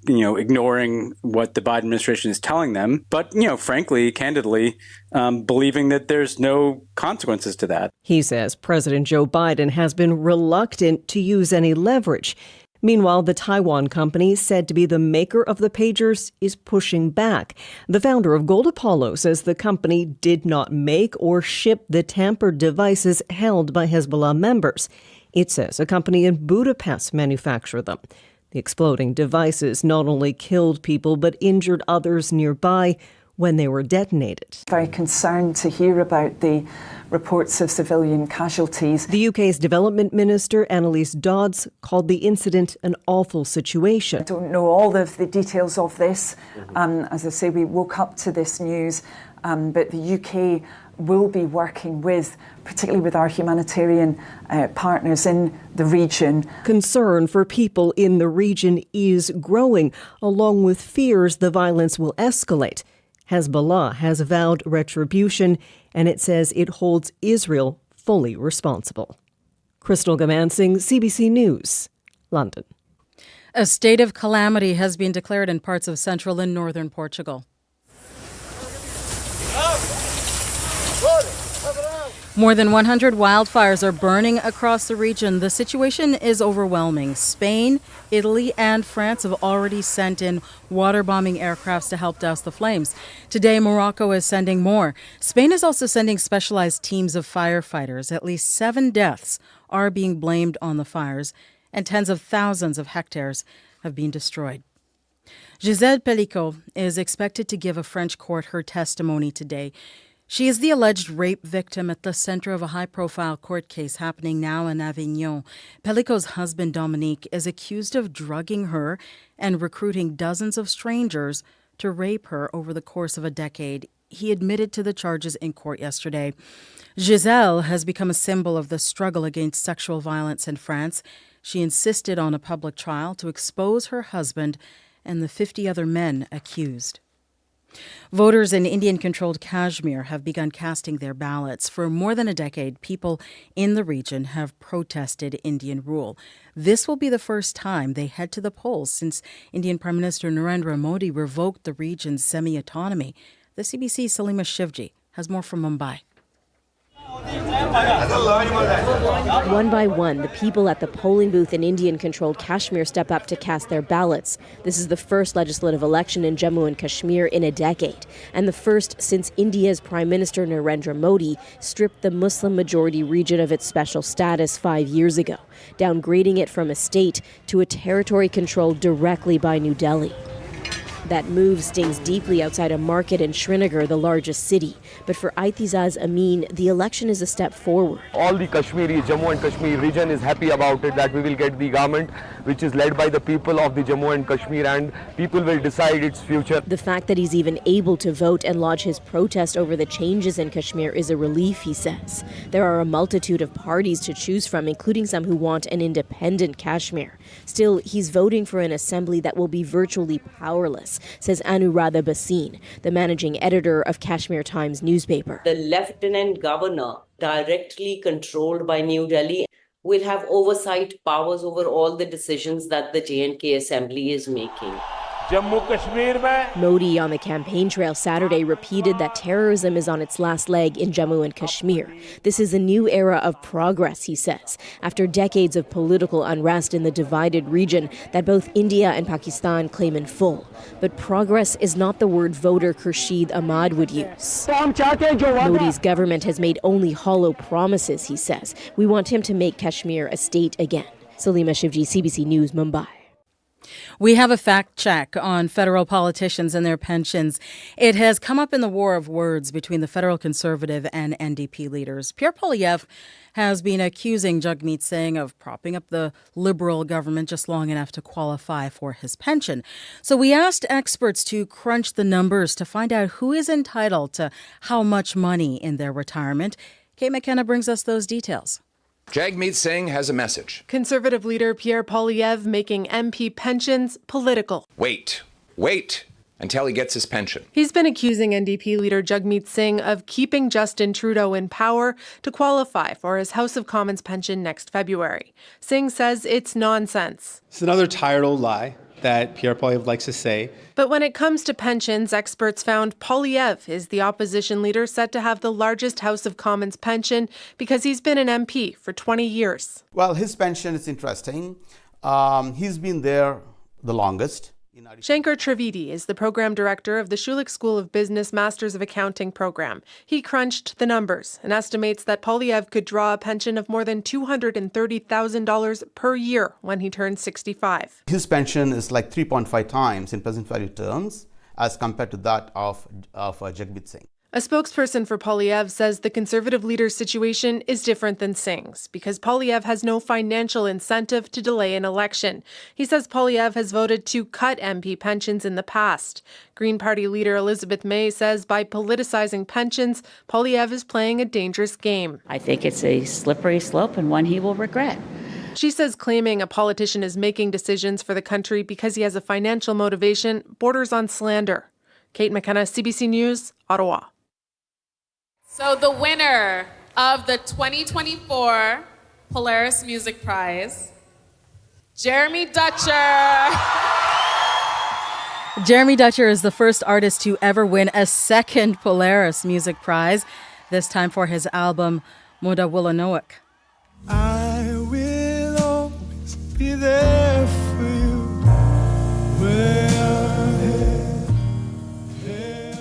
ignoring what the Biden administration is telling them. But, frankly, candidly, believing that there's no consequences to that. He says President Joe Biden has been reluctant to use any leverage. Meanwhile, the Taiwan company, said to be the maker of the pagers, is pushing back. The founder of Gold Apollo says the company did not make or ship the tampered devices held by Hezbollah members. It says a company in Budapest manufactured them. The exploding devices not only killed people but injured others nearby when they were detonated. Very concerned to hear about the reports of civilian casualties. The UK's Development Minister, Annalise Dodds, called the incident an awful situation. I don't know all of the details of this. As I say, we woke up to this news, but the UK will be working particularly with our humanitarian partners in the region. Concern for people in the region is growing, along with fears the violence will escalate. Hezbollah has vowed retribution, and it says it holds Israel fully responsible. Crystal Gomansing, CBC News, London. A state of calamity has been declared in parts of central and northern Portugal. More than 100 wildfires are burning across the region. The situation is overwhelming. Spain, Italy, and France have already sent in water-bombing aircrafts to help douse the flames. Today, Morocco is sending more. Spain is also sending specialized teams of firefighters. At least 7 deaths are being blamed on the fires, and tens of thousands of hectares have been destroyed. Gisèle Pellicot is expected to give a French court her testimony today. She is the alleged rape victim at the center of a high-profile court case happening now in Avignon. Pellicot's husband, Dominique, is accused of drugging her and recruiting dozens of strangers to rape her over the course of a decade. He admitted to the charges in court yesterday. Gisèle has become a symbol of the struggle against sexual violence in France. She insisted on a public trial to expose her husband and the 50 other men accused. Voters in Indian-controlled Kashmir have begun casting their ballots. For more than a decade, people in the region have protested Indian rule. This will be the first time they head to the polls since Indian Prime Minister Narendra Modi revoked the region's semi-autonomy. The CBC's Salima Shivji has more from Mumbai. One by one, the people at the polling booth in Indian-controlled Kashmir step up to cast their ballots. This is the first legislative election in Jammu and Kashmir in a decade, and the first since India's Prime Minister Narendra Modi stripped the Muslim-majority region of its special status 5 years ago, downgrading it from a state to a territory controlled directly by New Delhi. That move stings deeply outside a market in Srinagar, the largest city. But for Aitizaz Amin, the election is a step forward. All the Kashmiri, Jammu and Kashmir region is happy about it, that we will get the government which is led by the people of the Jammu and Kashmir, and people will decide its future. The fact that he's even able to vote and lodge his protest over the changes in Kashmir is a relief, he says. There are a multitude of parties to choose from, including some who want an independent Kashmir. Still, he's voting for an assembly that will be virtually powerless, says Anuradha Basin, the managing editor of Kashmir Times newspaper. The lieutenant governor, directly controlled by New Delhi, will have oversight powers over all the decisions that the J&K Assembly is making. Modi on the campaign trail Saturday repeated that terrorism is on its last leg in Jammu and Kashmir. This is a new era of progress, he says, after decades of political unrest in the divided region that both India and Pakistan claim in full. But progress is not the word voter Khurshid Ahmad would use. Modi's government has made only hollow promises, he says. We want him to make Kashmir a state again. Salima Shivji, CBC News, Mumbai. We have a fact check on federal politicians and their pensions. It has come up in the war of words between the federal Conservative and NDP leaders. Pierre Poilievre has been accusing Jagmeet Singh of propping up the Liberal government just long enough to qualify for his pension. So we asked experts to crunch the numbers to find out who is entitled to how much money in their retirement. Kate McKenna brings us those details. Jagmeet Singh has a message. Conservative leader Pierre Poilievre making MP pensions political. Wait until he gets his pension. He's been accusing NDP leader Jagmeet Singh of keeping Justin Trudeau in power to qualify for his House of Commons pension next February. Singh says it's nonsense. It's another tired old lie that Pierre Poilievre likes to say. But when it comes to pensions, experts found Poilievre is the opposition leader set to have the largest House of Commons pension because he's been an MP for 20 years. Well, his pension is interesting. He's been there the longest. Shankar Trivedi is the program director of the Schulich School of Business Masters of Accounting program. He crunched the numbers and estimates that Poilievre could draw a pension of more than $230,000 per year when he turns 65. His pension is like 3.5 times in present value terms as compared to that of Jagmeet Singh. A spokesperson for Poilievre says the Conservative leader's situation is different than Singh's because Poilievre has no financial incentive to delay an election. He says Poilievre has voted to cut MP pensions in the past. Green Party leader Elizabeth May says by politicizing pensions, Poilievre is playing a dangerous game. I think it's a slippery slope and one he will regret. She says claiming a politician is making decisions for the country because he has a financial motivation borders on slander. Kate McKenna, CBC News, Ottawa. So the winner of the 2024 Polaris Music Prize, Jeremy Dutcher. Jeremy Dutcher is the first artist to ever win a second Polaris Music Prize, this time for his album Muda Willanoak. I will always be there for you.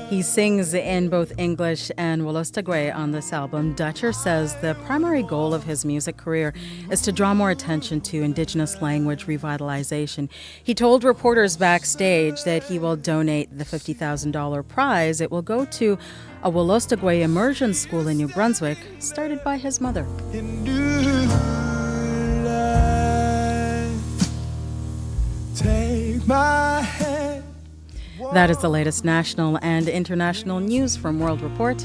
He sings in both English and Wolostagwe on this album. Dutcher says the primary goal of his music career is to draw more attention to Indigenous language revitalization. He told reporters backstage that he will donate the $50,000 prize. It will go to a Wolostagwe immersion school in New Brunswick, started by his mother. Take my hand. That is the latest national and international news from World Report.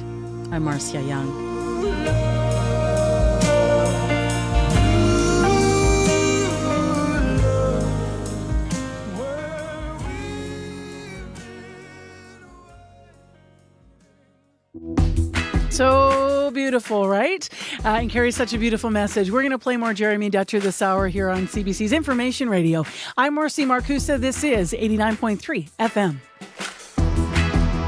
I'm Marcia Young. So beautiful, right? And carries such a beautiful message. We're going to play more Jeremy Dutcher this hour here on CBC's Information Radio. I'm Marcy Marcusa. This is 89.3 FM.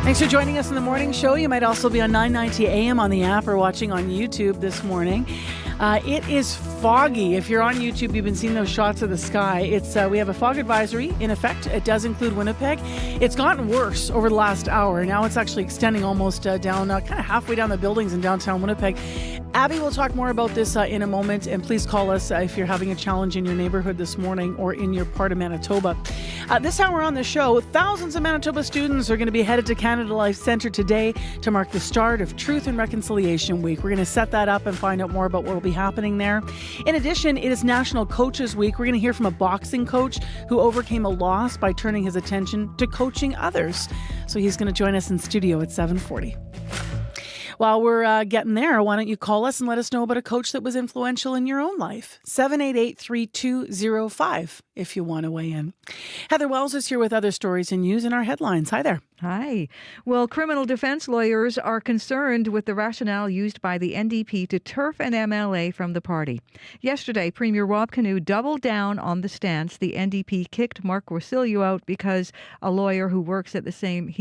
Thanks for joining us in the morning show. You might also be on 990 AM on the app or watching on YouTube this morning. It is foggy. If you're on YouTube, you've been seeing those shots of the sky. We have a fog advisory in effect. It does include Winnipeg. It's gotten worse over the last hour. Now it's actually extending almost down, kind of halfway down the buildings in downtown Winnipeg. Abby will talk more about this in a moment, and please call us if you're having a challenge in your neighborhood this morning or in your part of Manitoba. This hour on the show, thousands of Manitoba students are going to be headed to Canada Life Centre today to mark the start of Truth and Reconciliation Week. We're going to set that up and find out more about what will be happening there. In addition, it is National Coaches Week. We're going to hear from a boxing coach who overcame a loss by turning his attention to coaching others. So he's going to join us in studio at 7:40. While we're getting there, why don't you call us and let us know about a coach that was influential in your own life? 788-3205 if you want to weigh in. Heather Wells is here with other stories and news in our headlines. Hi there. Hi. Well, criminal defense lawyers are concerned with the rationale used by the NDP to turf an MLA from the party. Yesterday, Premier Rob Canoe doubled down on the stance the NDP kicked Mark Rosillo out because he's a lawyer who works at the same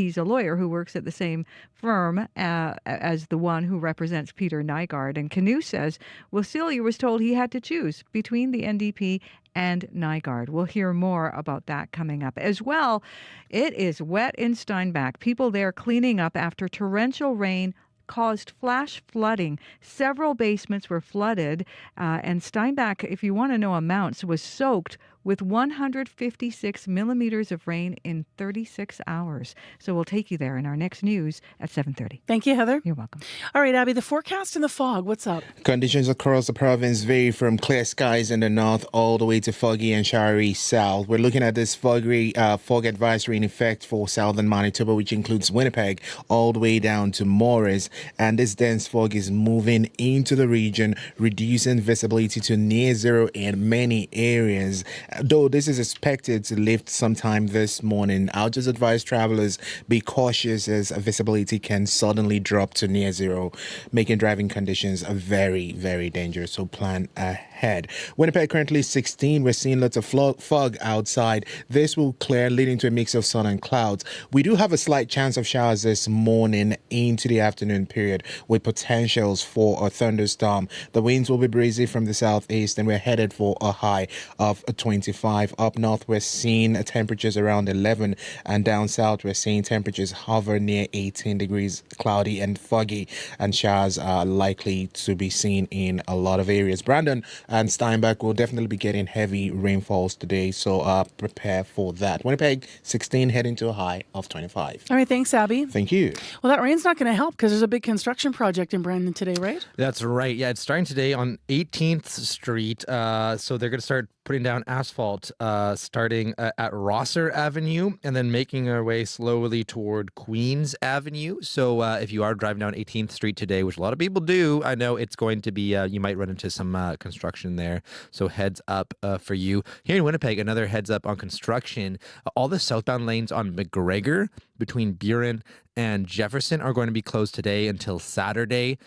firm as the one who represents Peter Nygaard. And Canoe says Rosillo was told he had to choose between the NDP and Nygaard. We'll hear more about that coming up. As well, it is wet in Steinbach. People there cleaning up after torrential rain caused flash flooding. Several basements were flooded, and Steinbach, if you want to know amounts, was soaked with 156 millimeters of rain in 36 hours. So we'll take you there in our next news at 7:30. Thank you, Heather. You're welcome. All right, Abby, the forecast in the fog. What's up? Conditions across the province vary from clear skies in the north all the way to foggy and showery south. We're looking at this fog advisory in effect for southern Manitoba, which includes Winnipeg, all the way down to Morris. And this dense fog is moving into the region, reducing visibility to near zero in many areas. Though this is expected to lift sometime this morning, I'll just advise travelers be cautious as visibility can suddenly drop to near zero, making driving conditions very, very dangerous. So plan ahead. Winnipeg currently 16. We're seeing lots of fog outside. This will clear, leading to a mix of sun and clouds. We do have a slight chance of showers this morning into the afternoon period with potentials for a thunderstorm. The winds will be breezy from the southeast, and we're headed for a high of 25. Up north, we're seeing temperatures around 11, and down south, we're seeing temperatures hover near 18 degrees, cloudy and foggy, and showers are likely to be seen in a lot of areas. Brandon and Steinbach will definitely be getting heavy rainfalls today, so prepare for that. Winnipeg 16, heading to a high of 25. All right, thanks, Abby. Thank you. Well, that rain's not going to help because there's a big construction project in Brandon today, right? That's right. Yeah, it's starting today on 18th Street. So they're going to start putting down asphalt starting at Rosser Avenue and then making our way slowly toward Queens Avenue. So if you are driving down 18th Street today, which a lot of people do, I know it's going to be, you might run into some construction there. So heads up for you. Here in Winnipeg, another heads up on construction. All the southbound lanes on McGregor between Buren and Jefferson are going to be closed today until Saturday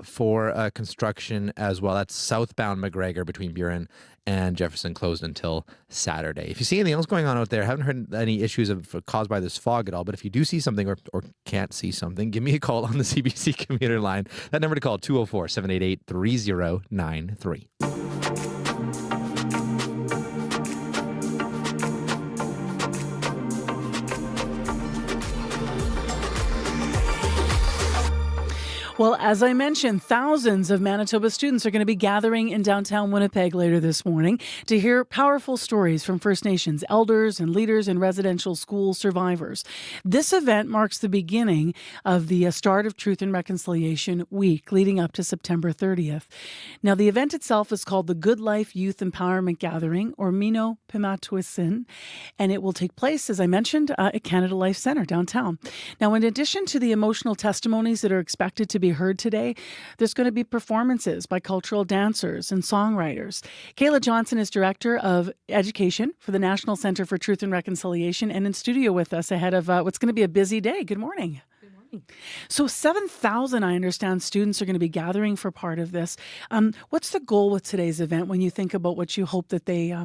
for construction as well. That's southbound McGregor between Buren and Jefferson closed until Saturday. If you see anything else going on out there, haven't heard any issues caused by this fog at all, but if you do see something or can't see something, give me a call on the CBC commuter line. That number to call, 204-788-3093. Well, as I mentioned, thousands of Manitoba students are going to be gathering in downtown Winnipeg later this morning to hear powerful stories from First Nations elders and leaders and residential school survivors. This event marks the beginning of the start of Truth and Reconciliation Week leading up to September 30th. Now, the event itself is called the Good Life Youth Empowerment Gathering, or Mino Pimatwisin, and it will take place, as I mentioned, at Canada Life Centre downtown. Now, in addition to the emotional testimonies that are expected to be heard today, there's going to be performances by cultural dancers and songwriters. Kayla Johnson is Director of Education for the National Centre for Truth and Reconciliation and in studio with us ahead of what's going to be a busy day. Good morning. Good morning. So 7,000, I understand, students are going to be gathering for part of this. What's the goal with today's event when you think about what you hope that they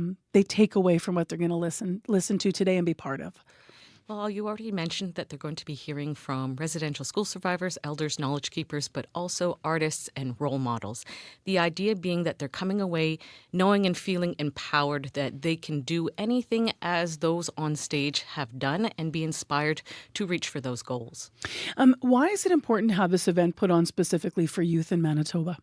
take away from what they're going to listen to today and be part of? Well, you already mentioned that they're going to be hearing from residential school survivors, elders, knowledge keepers, but also artists and role models. The idea being that they're coming away knowing and feeling empowered that they can do anything as those on stage have done and be inspired to reach for those goals. Why is it important to have this event put on specifically for youth in Manitoba?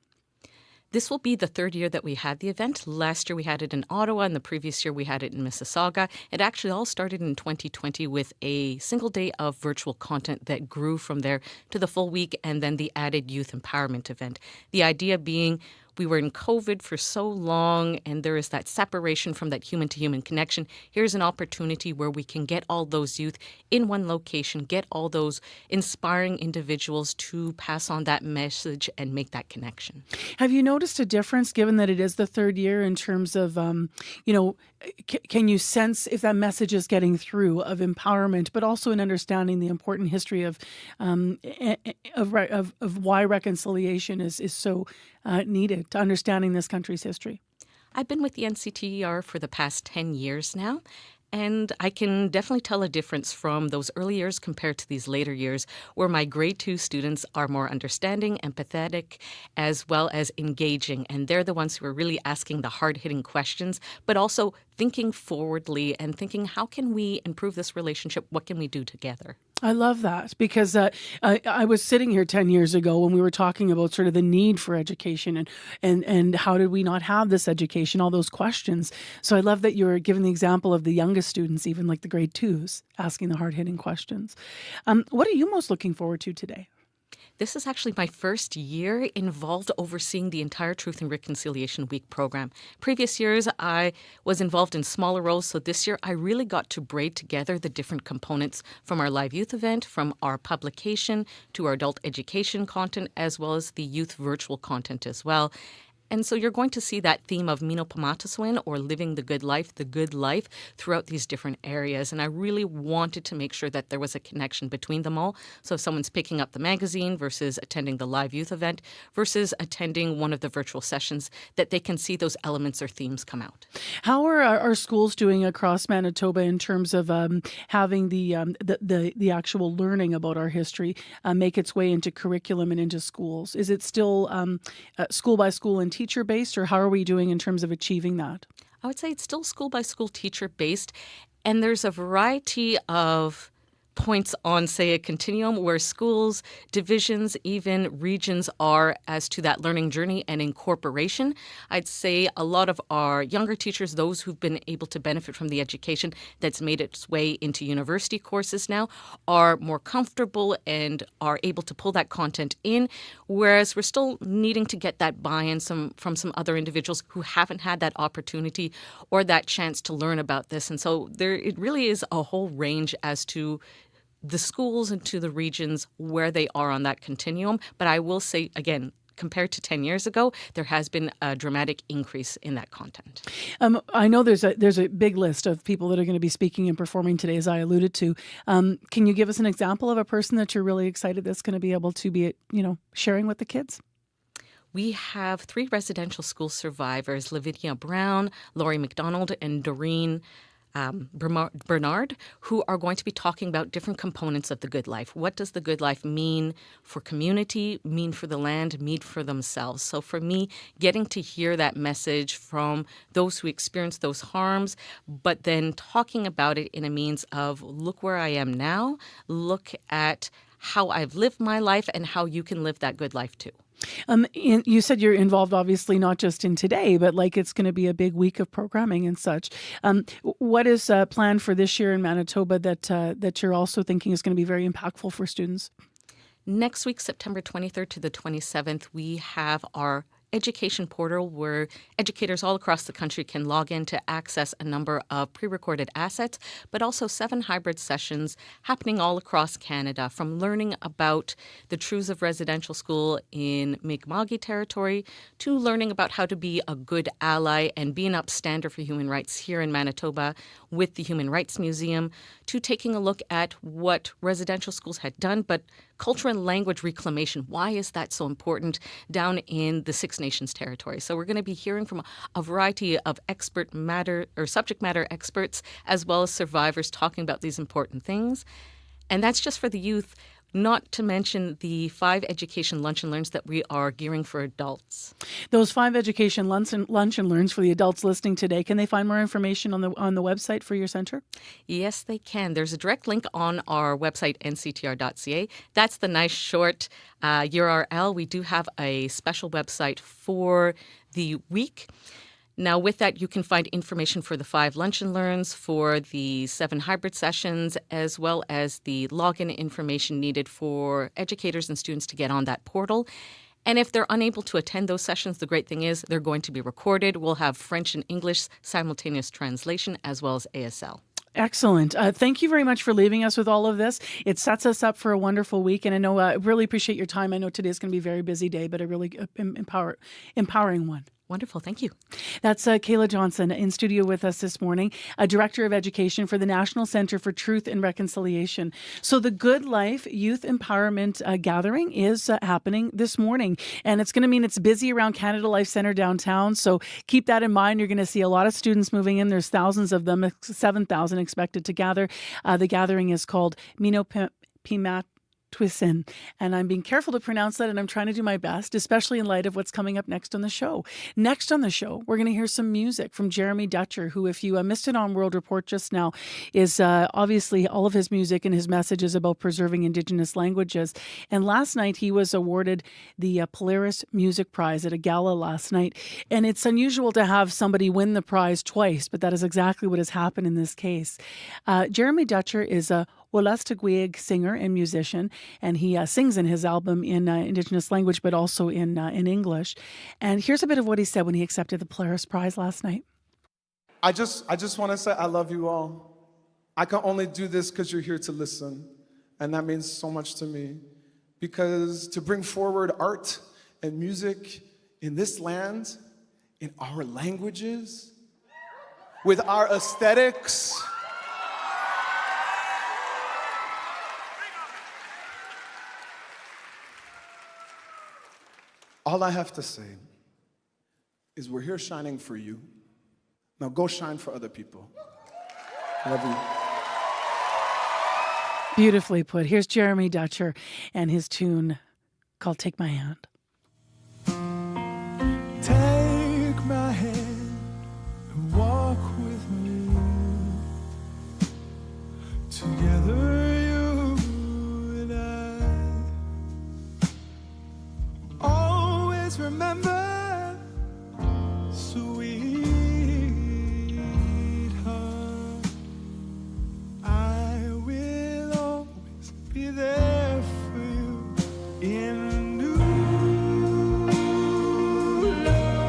This will be the third year that we had the event. Last year we had it in Ottawa, and the previous year we had it in Mississauga. It actually all started in 2020 with a single day of virtual content that grew from there to the full week and then the added youth empowerment event. The idea being we were in COVID for so long and there is that separation from that human-to-human connection. Here's an opportunity where we can get all those youth in one location, get all those inspiring individuals to pass on that message and make that connection. Have you noticed a difference, given that it is the third year, in terms of, can you sense if that message is getting through of empowerment, but also in understanding the important history of why reconciliation is so needed to understanding this country's history? I've been with the NCTER for the past 10 years now, and I can definitely tell a difference from those early years compared to these later years where my grade 2 students are more understanding, empathetic, as well as engaging. And they're the ones who are really asking the hard-hitting questions, but also thinking forwardly and thinking, how can we improve this relationship? What can we do together? I love that because I was sitting here 10 years ago when we were talking about sort of the need for education and how did we not have this education, all those questions. So I love that you're giving the example of the youngest students, even like the grade 2s, asking the hard-hitting questions. What are you most looking forward to today? This is actually my first year involved overseeing the entire Truth and Reconciliation Week program. Previous years, I was involved in smaller roles, so this year I really got to braid together the different components from our live youth event, from our publication to our adult education content, as well as the youth virtual content as well. And so you're going to see that theme of Mino Pimatwisin, or living the good life, throughout these different areas. And I really wanted to make sure that there was a connection between them all. So if someone's picking up the magazine versus attending the live youth event versus attending one of the virtual sessions, that they can see those elements or themes come out. How are our schools doing across Manitoba in terms of having the actual learning about our history make its way into curriculum and into schools? Is it still school by school and teacher-based, or how are we doing in terms of achieving that? I would say it's still school-by-school teacher-based, and there's a variety of points on, say, a continuum where schools, divisions, even regions are as to that learning journey and incorporation. I'd say a lot of our younger teachers, those who've been able to benefit from the education that's made its way into university courses now, are more comfortable and are able to pull that content in, whereas we're still needing to get that buy-in from some other individuals who haven't had that opportunity or that chance to learn about this. And so it really is a whole range as to the schools and to the regions where they are on that continuum. But I will say, again, compared to 10 years ago, there has been a dramatic increase in that content. I know there's a big list of people that are going to be speaking and performing today, as I alluded to. Can you give us an example of a person that you're really excited that's going to be able to be, sharing with the kids? We have 3 residential school survivors, Lavinia Brown, Laurie McDonald, and Doreen Bernard, who are going to be talking about different components of the good life. What does the good life mean for community, mean for the land, mean for themselves? So for me, getting to hear that message from those who experience those harms, but then talking about it in a means of look where I am now, look at how I've lived my life and how you can live that good life too. You said you're involved, obviously, not just in today, but like it's going to be a big week of programming and such. What is planned for this year in Manitoba that you're also thinking is going to be very impactful for students? Next week, September 23rd to the 27th, we have our education portal where educators all across the country can log in to access a number of pre-recorded assets, but also 7 hybrid sessions happening all across Canada, from learning about the truths of residential school in Mi'kmaq territory to learning about how to be a good ally and be an upstander for human rights here in Manitoba with the Human Rights Museum, to taking a look at what residential schools had done, but culture and language reclamation. Why is that so important down in the Six Nations territory? So we're going to be hearing from a variety of subject matter experts, as well as survivors talking about these important things. And that's just for the youth, not to mention the 5 education lunch and learns that we are gearing for adults. Those 5 education lunch and learns for the adults listening today, can they find more information on the website for your center? Yes, they can. There's a direct link on our website, nctr.ca. That's the nice short URL. We do have a special website for the week. Now, with that, you can find information for the 5 lunch and learns, for the 7 hybrid sessions, as well as the login information needed for educators and students to get on that portal. And if they're unable to attend those sessions, the great thing is they're going to be recorded. We'll have French and English simultaneous translation, as well as ASL. Excellent. Thank you very much for leaving us with all of this. It sets us up for a wonderful week. And I know I really appreciate your time. I know today's going to be a very busy day, but a really empowering one. Wonderful. Thank you. That's Kayla Johnson in studio with us this morning, a Director of Education for the National Centre for Truth and Reconciliation. So the Good Life Youth Empowerment Gathering is happening this morning, and it's going to mean it's busy around Canada Life Centre downtown. So keep that in mind. You're going to see a lot of students moving in. There's thousands of them, 7,000 expected to gather. The gathering is called Manitoba Winnipeg, and I'm being careful to pronounce that, and I'm trying to do my best, especially in light of what's coming up next on the show. Next on the show, we're going to hear some music from Jeremy Dutcher, who, if you missed it on World Report just now, is obviously all of his music and his messages about preserving Indigenous languages. And last night, he was awarded the Polaris Music Prize at a gala last night. And it's unusual to have somebody win the prize twice, but that is exactly what has happened in this case. Jeremy Dutcher is a Wolastoqiyik singer and musician, and he sings in his album in Indigenous language, but also in English. And here's a bit of what he said when he accepted the Polaris Prize last night. I just want to say I love you all. I can only do this because you're here to listen, and that means so much to me. Because to bring forward art and music in this land, in our languages, with our aesthetics, all I have to say is we're here shining for you. Now go shine for other people. Love you. Beautifully put. Here's Jeremy Dutcher and his tune called Take My Hand. Take my hand and walk with me. Together you and I. Always remember, sweetheart, I will always be there for you in new love,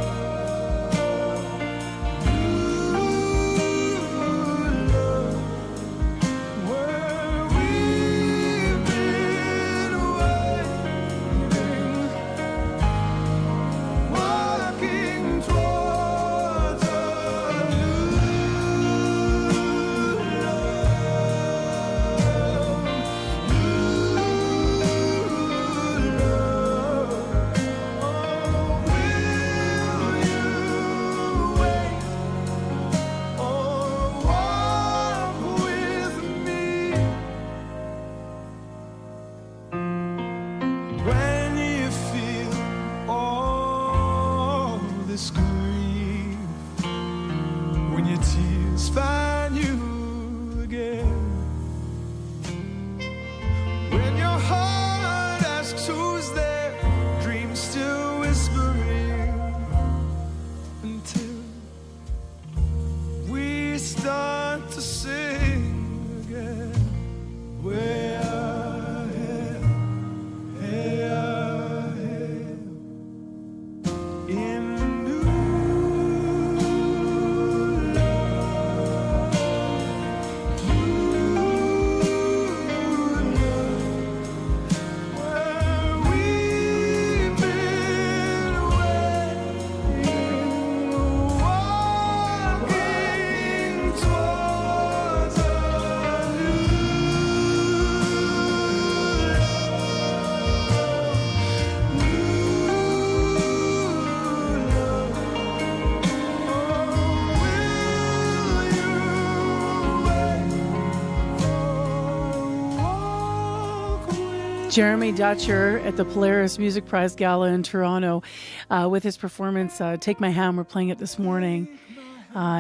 Jeremy Dutcher at the Polaris Music Prize Gala in Toronto with his performance, Take My Hand. We're playing it this morning.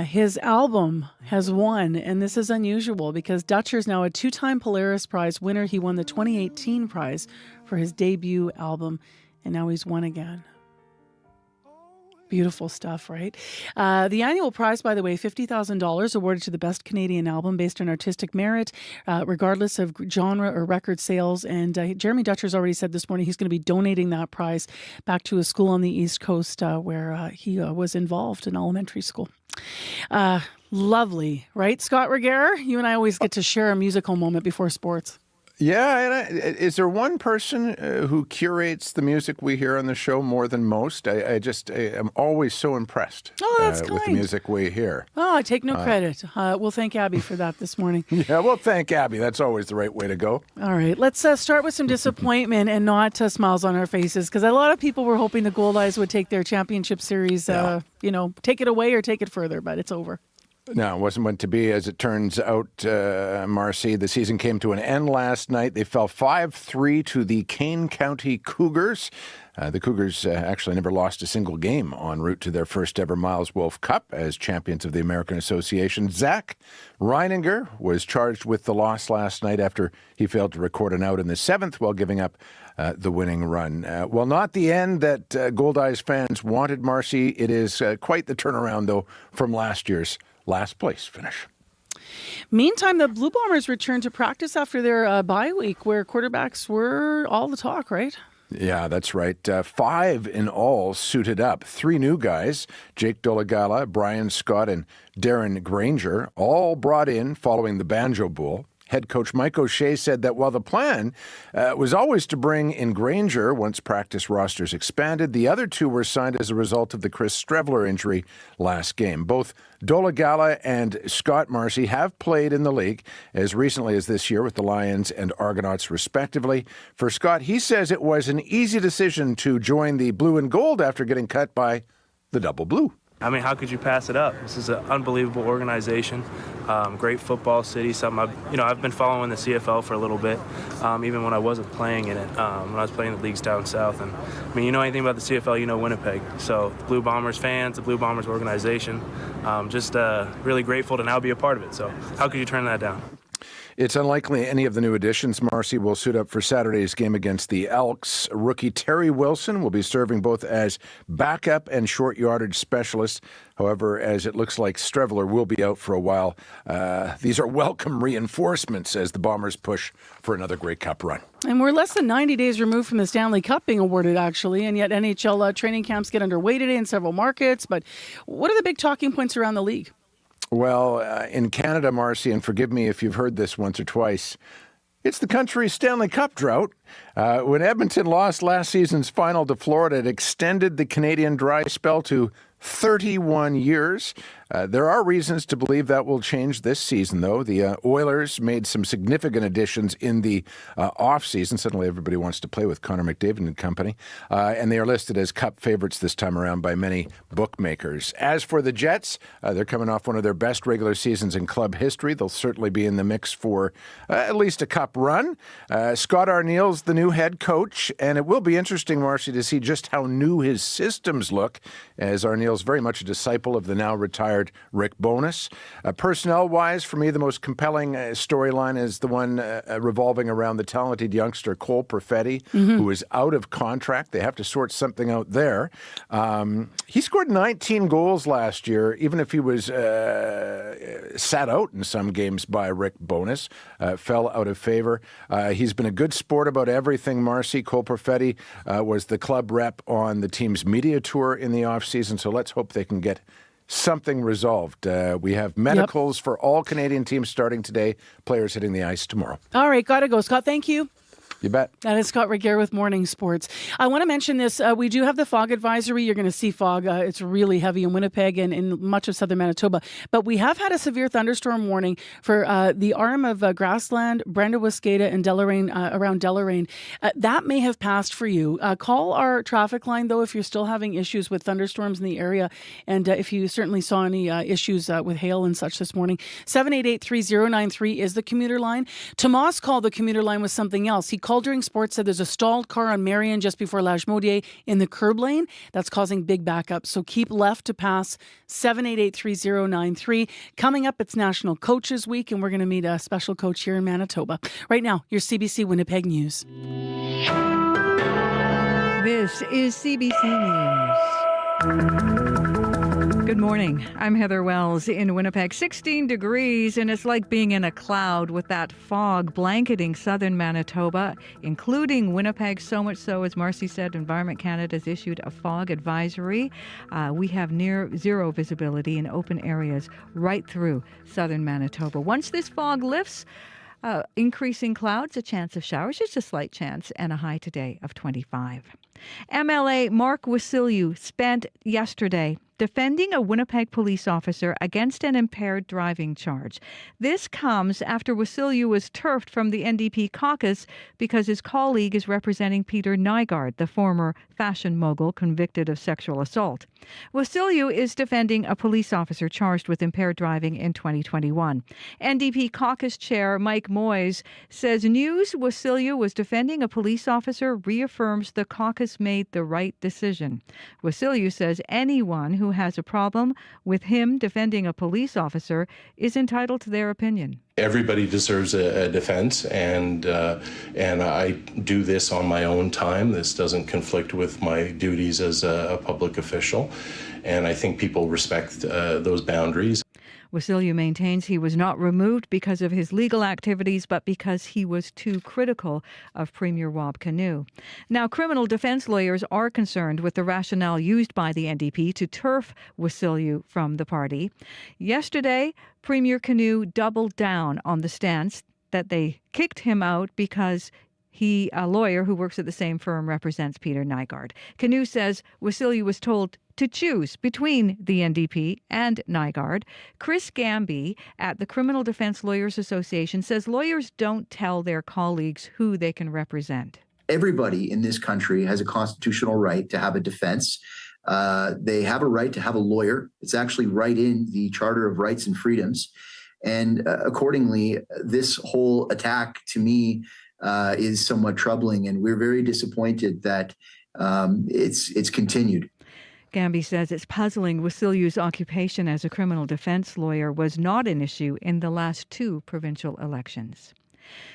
His album has won, and this is unusual because Dutcher is now a 2-time Polaris Prize winner. He won the 2018 prize for his debut album, and now he's won again. Beautiful stuff, right? The annual prize, by the way, $50,000 awarded to the best Canadian album based on artistic merit, regardless of genre or record sales. And Jeremy Dutcher's already said this morning he's going to be donating that prize back to a school on the East Coast where he was involved in elementary school. Lovely, right? Scott Regerer, you and I always get to share a musical moment before sports. Yeah, and is there one person who curates the music we hear on the show more than most? I am always so impressed that's with the kind. music we hear. Oh, I take no credit. We'll thank Abby for that this morning. Yeah, well, thank Abby. That's always the right way to go. All right, let's start with some disappointment and not smiles on our faces, because a lot of people were hoping the Gold Eyes would take their championship series, take it away or take it further, but it's over. No, it wasn't meant to be. As it turns out, Marcy, the season came to an end last night. They fell 5-3 to the Kane County Cougars. The Cougars actually never lost a single game en route to their first ever Miles Wolf Cup as champions of the American Association. Zach Reininger was charged with the loss last night after he failed to record an out in the 7th while giving up the winning run. Well, not the end that Gold Eyes fans wanted, Marcy. It is quite the turnaround, though, from last year's last place finish. Meantime, the Blue Bombers returned to practice after their bye week, where quarterbacks were all the talk, right? Yeah, that's right. 5 in all suited up. 3 new guys, Jake Dolagala, Brian Scott, and Darren Granger, all brought in following the Banjo Bowl. Head coach Mike O'Shea said that while the plan was always to bring in Granger once practice rosters expanded, the other 2 were signed as a result of the Chris Strevler injury last game. Both Dolagala and Scott Marcy have played in the league as recently as this year with the Lions and Argonauts, respectively. For Scott, he says it was an easy decision to join the Blue and Gold after getting cut by the Double Blue. I mean, how could you pass it up? This is an unbelievable organization, great football city. Something I've been following the CFL for a little bit, even when I wasn't playing in it. When I was playing the leagues down south, and I mean, you know anything about the CFL, you know Winnipeg. So the Blue Bombers fans, the Blue Bombers organization, just really grateful to now be a part of it. So how could you turn that down? It's unlikely any of the new additions, Marcy, will suit up for Saturday's game against the Elks. Rookie Terry Wilson will be serving both as backup and short yardage specialist. However, as it looks like Strevler will be out for a while, these are welcome reinforcements as the Bombers push for another Grey Cup run. And we're less than 90 days removed from the Stanley Cup being awarded, actually, and yet NHL training camps get underway today in several markets. But what are the big talking points around the league? Well, in Canada, Marcy, and forgive me if you've heard this once or twice, it's the country's Stanley Cup drought. When Edmonton lost last season's final to Florida, it extended the Canadian dry spell to 31 years. There are reasons to believe that will change this season, though. The Oilers made some significant additions in the offseason. Suddenly everybody wants to play with Connor McDavid and company. And they are listed as Cup favorites this time around by many bookmakers. As for the Jets, they're coming off one of their best regular seasons in club history. They'll certainly be in the mix for at least a Cup run. Scott Arniel's the new head coach, and it will be interesting, Marcy, to see just how new his systems look, as Arniel's very much a disciple of the now retired Rick Bowness. Personnel-wise, for me, the most compelling storyline is the one revolving around the talented youngster Cole Perfetti, who is out of contract. They have to sort something out there. He scored 19 goals last year, even if he was sat out in some games by Rick Bowness, fell out of favor. He's been a good sport about everything, Marcy. Cole Perfetti was the club rep on the team's media tour in the offseason, so let's hope they can get something resolved. We have medicals for all Canadian teams starting today, players hitting the ice tomorrow. All right, gotta go. Scott, thank you. You bet. That is Scott Regerer with Morning Sports. I want to mention this. We do have the fog advisory. You're going to see fog. It's really heavy in Winnipeg and in much of southern Manitoba. But we have had a severe thunderstorm warning for the arm of Grassland, Brenda-Wascata, and Deloraine, around Deloraine. That may have passed for you. Call our traffic line, though, if you're still having issues with thunderstorms in the area. And if you certainly saw any issues with hail and such this morning. 788-3093 is the commuter line. Tomas called the commuter line with something else. He Caldering Sports said there's a stalled car on Marion just before Lagimodiere in the curb lane. That's causing big backups. So keep left to pass 788-3093. Coming up, it's National Coaches Week, and we're going to meet a special coach here in Manitoba. Right now, your CBC Winnipeg News. This is CBC News. Good morning. I'm Heather Wells in Winnipeg. 16 degrees, and it's like being in a cloud with that fog blanketing southern Manitoba, including Winnipeg. So much so, as Marcy said, Environment Canada has issued a fog advisory. We have near zero visibility in open areas right through southern Manitoba. Once this fog lifts, increasing clouds, a chance of showers, just a slight chance, and a high today of 25. MLA Mark Wasilyu spent yesterday defending a Winnipeg police officer against an impaired driving charge. This comes after Wasilyu was turfed from the NDP caucus because his colleague is representing Peter Nygaard, the former fashion mogul convicted of sexual assault. Wasilyu is defending a police officer charged with impaired driving in 2021. NDP caucus chair Mike Moyes says news Wasilyu was defending a police officer reaffirms the caucus made the right decision. Wasilyu says anyone who has a problem with him defending a police officer is entitled to their opinion. Everybody deserves a defense, and I do this on my own time. This doesn't conflict with my duties as a public official, and I think people respect those boundaries. Wasilyu maintains he was not removed because of his legal activities, but because he was too critical of Premier Rob Canoe. Now, criminal defense lawyers are concerned with the rationale used by the NDP to turf Wasilyu from the party. Yesterday, Premier Canoe doubled down on the stance that they kicked him out because he, a lawyer who works at the same firm, represents Peter Nygaard. Canoe says Wasilyu was told to choose between the NDP and Nygaard. Chris Gamby at the Criminal Defense Lawyers Association says lawyers don't tell their colleagues who they can represent. Everybody in this country has a constitutional right to have a defense. They have a right to have a lawyer. It's actually right in the Charter of Rights and Freedoms. And accordingly, this whole attack to me is somewhat troubling, and we're very disappointed that it's continued. Gamby says it's puzzling Wasilyu's occupation as a criminal defense lawyer was not an issue in the last two provincial elections.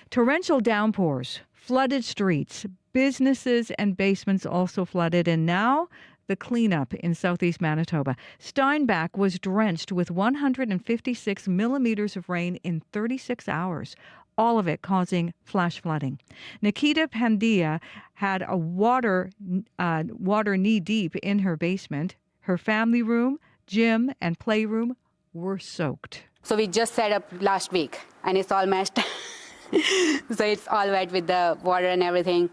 Torrential downpours, flooded streets, businesses and basements also flooded, and now the cleanup in southeast Manitoba. Steinbach was drenched with 156 millimeters of rain in 36 hours. All of it causing flash flooding. Nikita Pandya had a water knee-deep in her basement. Her family room, gym, and playroom were soaked. So we just set up last week, and it's all messed. So it's all wet with the water and everything.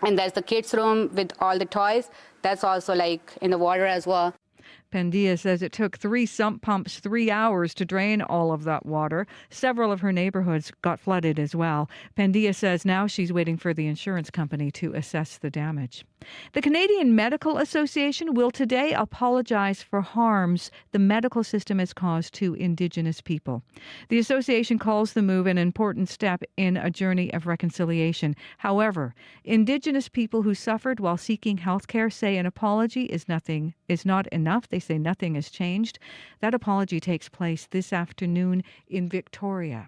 And there's the kids' room with all the toys. That's also like in the water as well. Pandya says it took 3 sump pumps 3 hours to drain all of that water. Several of her neighborhoods got flooded as well. Pandya says now she's waiting for the insurance company to assess the damage. The Canadian Medical Association will today apologize for harms the medical system has caused to Indigenous people. The association calls the move an important step in a journey of reconciliation. However, Indigenous people who suffered while seeking health care say an apology is not enough. They say nothing has changed. That apology takes place this afternoon in Victoria.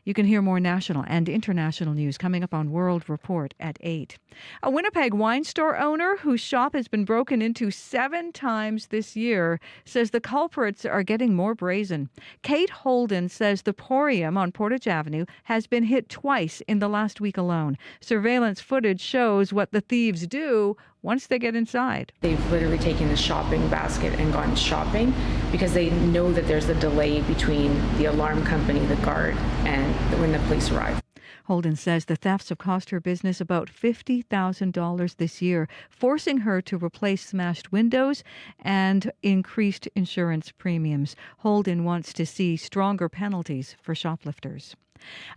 You can hear more national and international news coming up on World Report at 8. A Winnipeg wine store owner whose shop has been broken into 7 times this year says the culprits are getting more brazen. Kate Holden says the Porium on Portage Avenue has been hit twice in the last week alone. Surveillance footage shows what the thieves do once they get inside. They've literally taken the shopping basket and gone shopping because they know that there's a delay between the alarm company, the guard, and when the police arrive. Holden says the thefts have cost her business about $50,000 this year, forcing her to replace smashed windows and increased insurance premiums. Holden wants to see stronger penalties for shoplifters.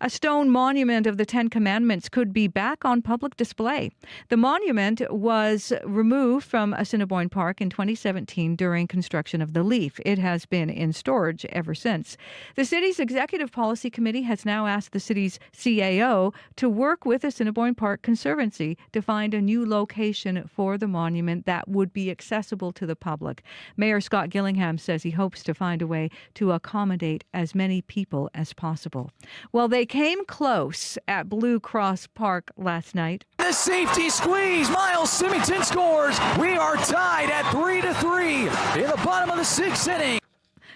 A stone monument of the Ten Commandments could be back on public display. The monument was removed from Assiniboine Park in 2017 during construction of the Leaf. It has been in storage ever since. The city's Executive Policy Committee has now asked the city's CAO to work with Assiniboine Park Conservancy to find a new location for the monument that would be accessible to the public. Mayor Scott Gillingham says he hopes to find a way to accommodate as many people as possible. Well, they came close at Blue Cross Park last night. The safety squeeze. Miles Symington scores. We are tied at 3-3 in the bottom of the sixth inning.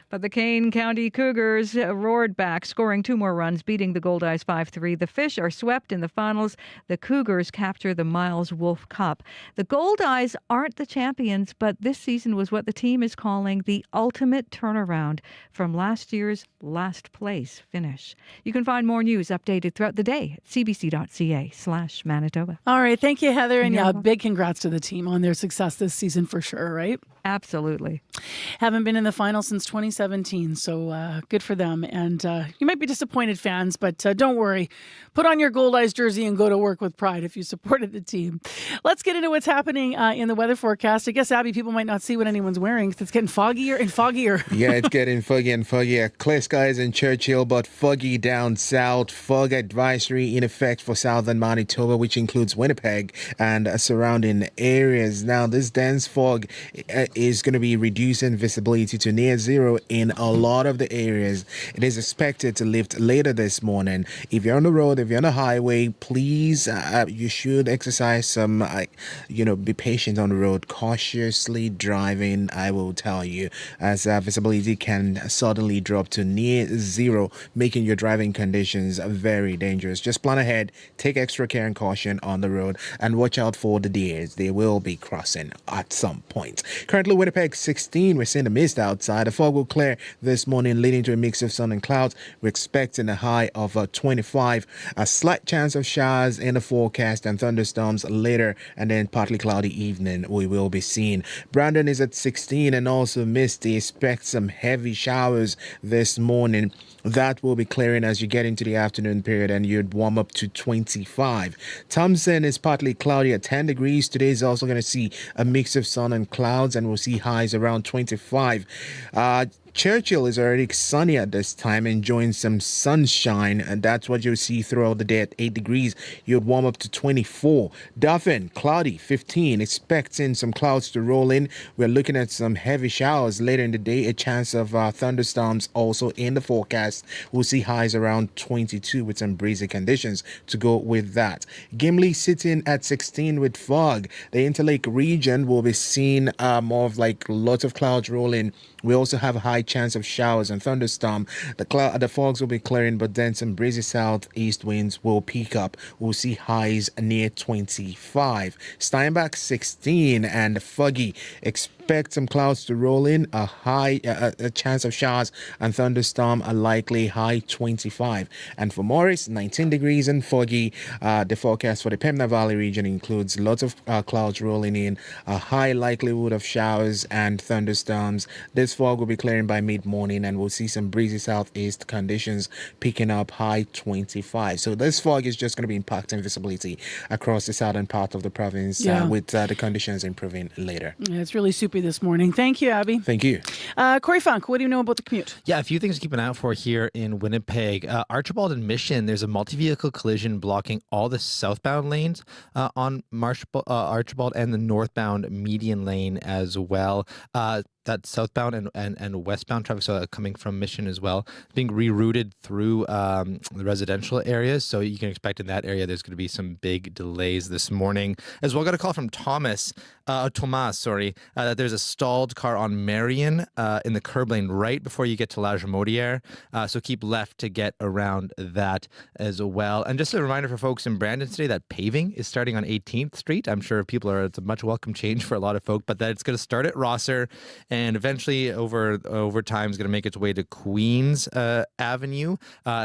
But the Kane County Cougars roared back, scoring 2 more runs, beating the Goldeyes 5-3. The Fish are swept in the finals. The Cougars capture the Miles Wolf Cup. The Goldeyes aren't the champions, but this season was what the team is calling the ultimate turnaround from last year's last place finish. You can find more news updated throughout the day at cbc.ca/Manitoba. All right. Thank you, Heather. And big congrats to the team on their success this season for sure, right? Absolutely. Haven't been in the final since 2017, so good for them. And you might be disappointed, fans, but don't worry. Put on your Goldeyes jersey and go to work with pride if you supported the team. Let's get into what's happening in the weather forecast. I guess, Abby, people might not see what anyone's wearing because it's getting foggier and foggier. Yeah, it's getting foggy and foggier. Clear skies in Churchill, but foggy down south. Fog advisory in effect for southern Manitoba, which includes Winnipeg and surrounding areas. Now, this dense fog is going to be reducing visibility to near zero in a lot of the areas. It is expected to lift later this morning. If you're on the road, if you're on the highway, please, you should exercise some, be patient on the road. Cautiously driving, I will tell you, as visibility can suddenly drop to near zero, making your driving conditions very dangerous. Just plan ahead, take extra care and caution on the road, and watch out for the deers. They will be crossing at some point. Currently, Winnipeg 16. We're seeing the mist outside. The fog will clear this morning, leading to a mix of sun and clouds. We're expecting a high of 25. A slight chance of showers in the forecast and thunderstorms later, and then partly cloudy evening we will be seeing. Brandon is at 16 and also misty. Expect some heavy showers this morning. That will be clearing as you get into the afternoon period, and you'd warm up to 25. Thompson is partly cloudy at 10 degrees. Today is also going to see a mix of sun and clouds, and we'll see highs around 25. Churchill is already sunny at this time, enjoying some sunshine, and that's what you'll see throughout the day at 8 degrees. You'd warm up to 24. Dauphin, cloudy, 15. Expecting some clouds to roll in. We're looking at some heavy showers later in the day. A chance of thunderstorms also in the forecast. We'll see highs around 22 with some breezy conditions to go with that. Gimli sitting at 16 with fog. The Interlake region will be seeing more of like lots of clouds rolling. We also have a high chance of showers and thunderstorm. The fogs will be clearing, but then some breezy southeast winds will peak up. We'll see highs near 25. Steinbach 16 and foggy. Expect some clouds to roll in. A chance of showers and thunderstorm, a likely high 25. And for Morris, 19 degrees and foggy. The forecast for the Pembina Valley region includes lots of clouds rolling in, a high likelihood of showers and thunderstorms. This fog will be clearing by mid-morning, and we'll see some breezy southeast conditions picking up, high 25. So this fog is just going to be impacting visibility across the southern part of the province, with the conditions improving later. Yeah, it's really soupy this morning. Thank you, Abby. Thank you. Corey Funk, what do you know about the commute? Yeah, a few things to keep an eye out for here in Winnipeg. Archibald and Mission, there's a multi-vehicle collision blocking all the southbound lanes on Archibald and the northbound median lane as well. That southbound and westbound traffic, so coming from Mission as well, being rerouted through the residential areas. So you can expect in that area there's going to be some big delays this morning. As well, got a call from Tomas, that there's a stalled car on Marion in the curb lane right before you get to La Jamodière. So keep left to get around that as well. And just a reminder for folks in Brandon today that paving is starting on 18th Street. I'm sure it's a much welcome change for a lot of folk, but that it's going to start at Rosser and eventually over time is going to make its way to Queens Avenue,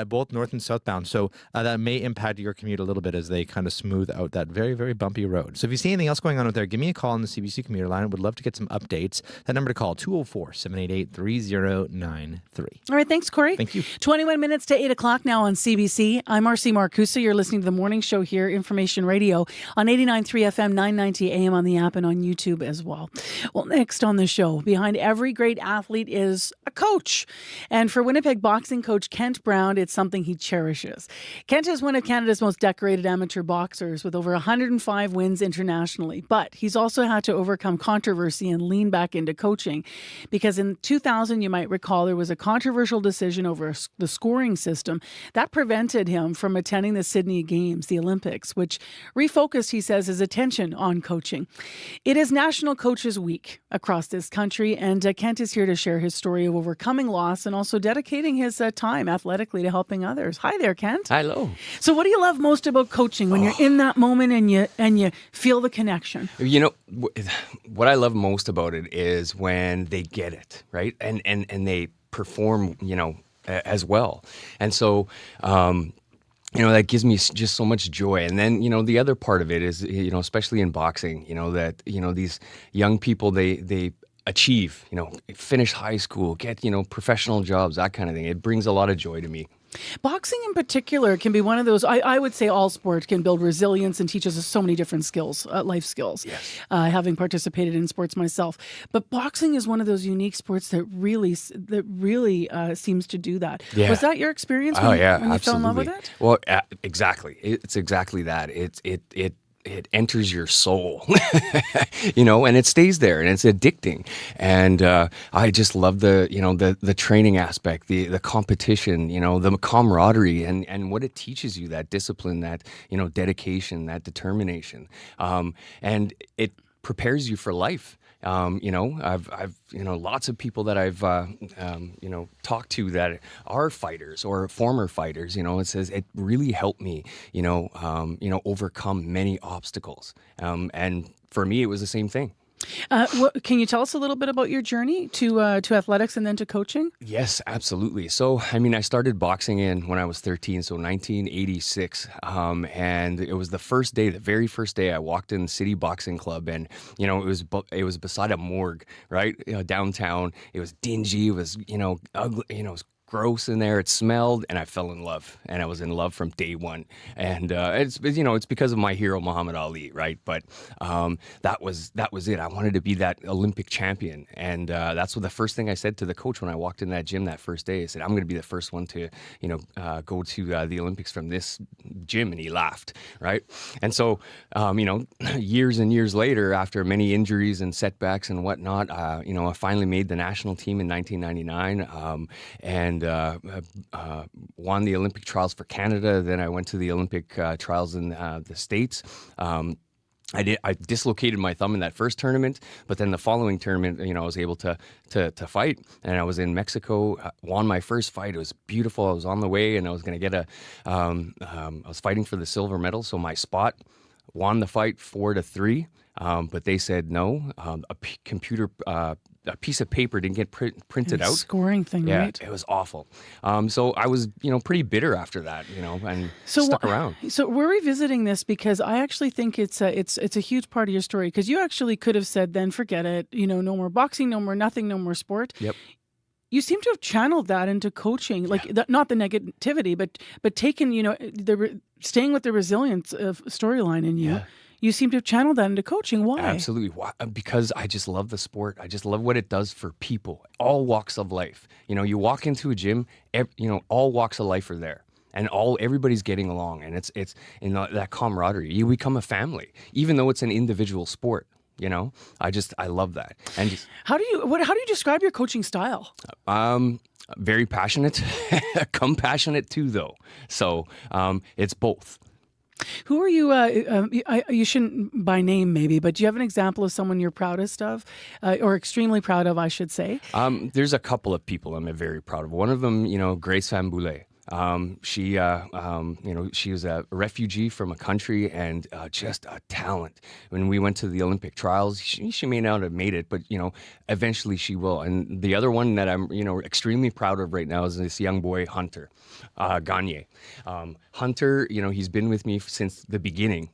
both north and southbound. So that may impact your commute a little bit as they kind of smooth out that very, very bumpy road. So if you see anything else going on out there, give me a call on the CBC commuter line. I would love to get some updates. That number to call, 204-788-3093. All right, thanks, Corey. Thank you. 21 minutes to 8 o'clock now on CBC. I'm Marcy Marcusa. You're listening to The Morning Show here, Information Radio, on 89.3 FM, 990 AM on the app and on YouTube as well. Well, next on the show, behind every great athlete is a coach. And for Winnipeg boxing coach Kent Brown, it's something he cherishes. Kent is one of Canada's most decorated amateur boxers with over 105 wins internationally. But he's also had to overcome controversy and lean back into coaching because in 2000, you might recall, there was a controversial decision over the scoring system that prevented him from attending the Sydney Games, the Olympics, which refocused, he says, his attention on coaching. It is National Coaches Week across this country, and Kent is here to share his story of overcoming loss and also dedicating his time athletically to helping others. Hi there, Kent. Hello. So what do you love most about coaching when you're in that moment and you feel the connection? You know, what I love most about it is when they get it, right? And they perform, as well. And so, that gives me just so much joy. And then, the other part of it is, especially in boxing, that, these young people, they achieve, finish high school, get, professional jobs, that kind of thing. It brings a lot of joy to me. Boxing in particular can be one of those, I would say all sport can build resilience and teaches us so many different skills, life skills, yes. Having participated in sports myself. But boxing is one of those unique sports that really seems to do that. Yeah. Was that your experience when you absolutely. fell in love with it? Well, exactly. It's exactly that. It enters your soul, and it stays there, and it's addicting. And I just love the training aspect, the competition, the camaraderie, and what it teaches you, that discipline, that dedication, that determination, and it prepares you for life. I've lots of people that I've talked to that are fighters or former fighters. It says it really helped me overcome many obstacles. And for me, it was the same thing. Can you tell us a little bit about your journey to athletics and then to coaching? Yes, absolutely. So, I started boxing when I was 13, so 1986. And it was the very first day I walked in the City Boxing Club, and, it was beside a morgue, right? Downtown. It was dingy. It was, ugly, it was gross in there. It smelled, and I fell in love, and I was in love from day one. And it's because of my hero Muhammad Ali, right? But that was it. I wanted to be that Olympic champion, and that's what the first thing I said to the coach when I walked in that gym that first day. I said, "I'm going to be the first one to go to the Olympics from this gym," and he laughed, right? And so years and years later, after many injuries and setbacks and whatnot, I finally made the national team in 1999, and won the Olympic trials for Canada. Then I went to the Olympic trials in the States. I dislocated my thumb in that first tournament, but then the following tournament, I was able to fight, and I was in Mexico, won my first fight. It was beautiful. I was on the way, and I was going to get I was fighting for the silver medal, so my spot won the fight 4-3, but they said no. A piece of paper didn't get printed out. Scoring thing, yeah, right? It was awful. So I was, pretty bitter after that, and stuck around. So we're revisiting this because I actually think it's a huge part of your story, because you actually could have said, then forget it, no more boxing, no more nothing, no more sport. Yep. You seem to have channeled that into coaching, like not the negativity, but taken, staying with the resilience of storyline in you. Yeah. You seem to have channeled that into coaching. Why? Absolutely. Because I just love the sport. I just love what it does for people, all walks of life. You walk into a gym, all walks of life are there, and everybody's getting along, and it's in that camaraderie. You become a family, even though it's an individual sport. I love that. And how do you describe your coaching style? Very passionate, compassionate too, though. So it's both. Who are you? You shouldn't by name maybe, but do you have an example of someone you're proudest of, or extremely proud of, I should say? There's a couple of people I'm very proud of. One of them, Grace Van Boulay. She was a refugee from a country and just a talent. When we went to the Olympic trials, she may not have made it, but eventually she will. And the other one that I'm extremely proud of right now is this young boy Hunter Gagne. Hunter, he's been with me since the beginning.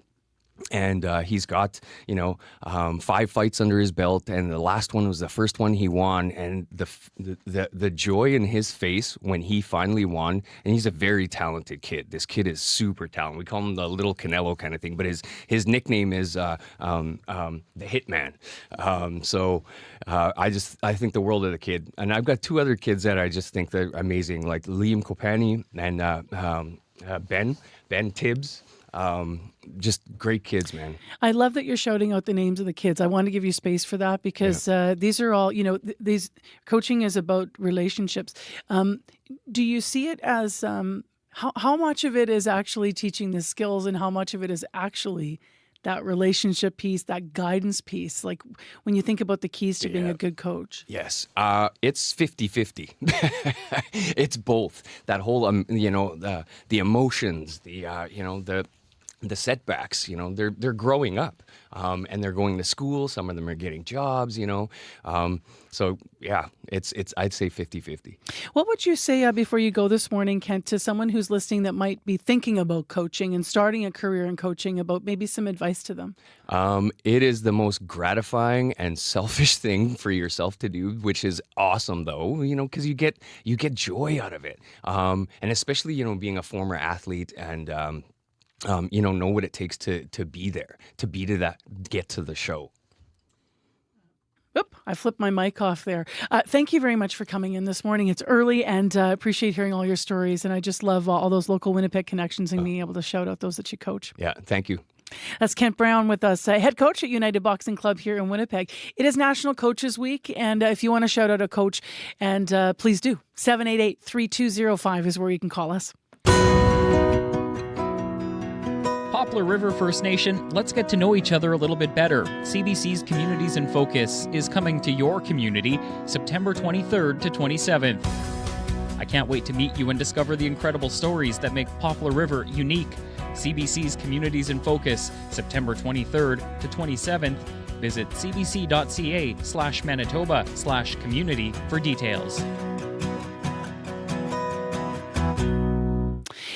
And he's got, 5 fights under his belt, and the last one was the first one he won. And the joy in his face when he finally won, and he's a very talented kid. This kid is super talented. We call him the little Canelo kind of thing, but his nickname is the Hitman. I think the world of the kid. And I've got 2 other kids that I just think they're amazing, like Liam Kopani and Ben Tibbs. Just great kids, man. I love that you're shouting out the names of the kids. I want to give you space for that because these are all, these coaching is about relationships. Do you see it as how much of it is actually teaching the skills and how much of it is actually that relationship piece, that guidance piece? Like when you think about the keys to being a good coach. Yes. It's 50-50. It's both. That whole, the emotions, the setbacks, they're growing up, and they're going to school. Some of them are getting jobs, so yeah, it's I'd say 50-50. What would you say before you go this morning, Kent, to someone who's listening that might be thinking about coaching and starting a career in coaching, about maybe some advice to them? It is the most gratifying and selfish thing for yourself to do, which is awesome though, because you get joy out of it. And especially, being a former athlete and, know what it takes to be there, get to the show. Oop, I flipped my mic off there. Thank you very much for coming in this morning. It's early and appreciate hearing all your stories. And I just love all those local Winnipeg connections and being able to shout out those that you coach. Yeah, thank you. That's Kent Brown with us, head coach at United Boxing Club here in Winnipeg. It is National Coaches Week, and if you want to shout out a coach, and please do, 788-3205 is where you can call us. Poplar River First Nation, let's get to know each other a little bit better. CBC's Communities in Focus is coming to your community September 23rd to 27th. I can't wait to meet you and discover the incredible stories that make Poplar River unique. CBC's Communities in Focus, September 23rd to 27th. Visit cbc.ca/Manitoba/community for details.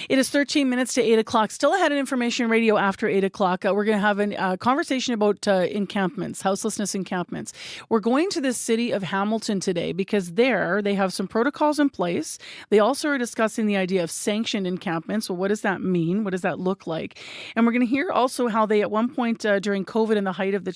It is 13 minutes to 8 o'clock. Still ahead on Information Radio after 8 o'clock. We're going to have a conversation about encampments, houselessness encampments. We're going to the city of Hamilton today because there they have some protocols in place. They also are discussing the idea of sanctioned encampments. Well, what does that mean? What does that look like? And we're going to hear also how they, at one point during COVID and the height of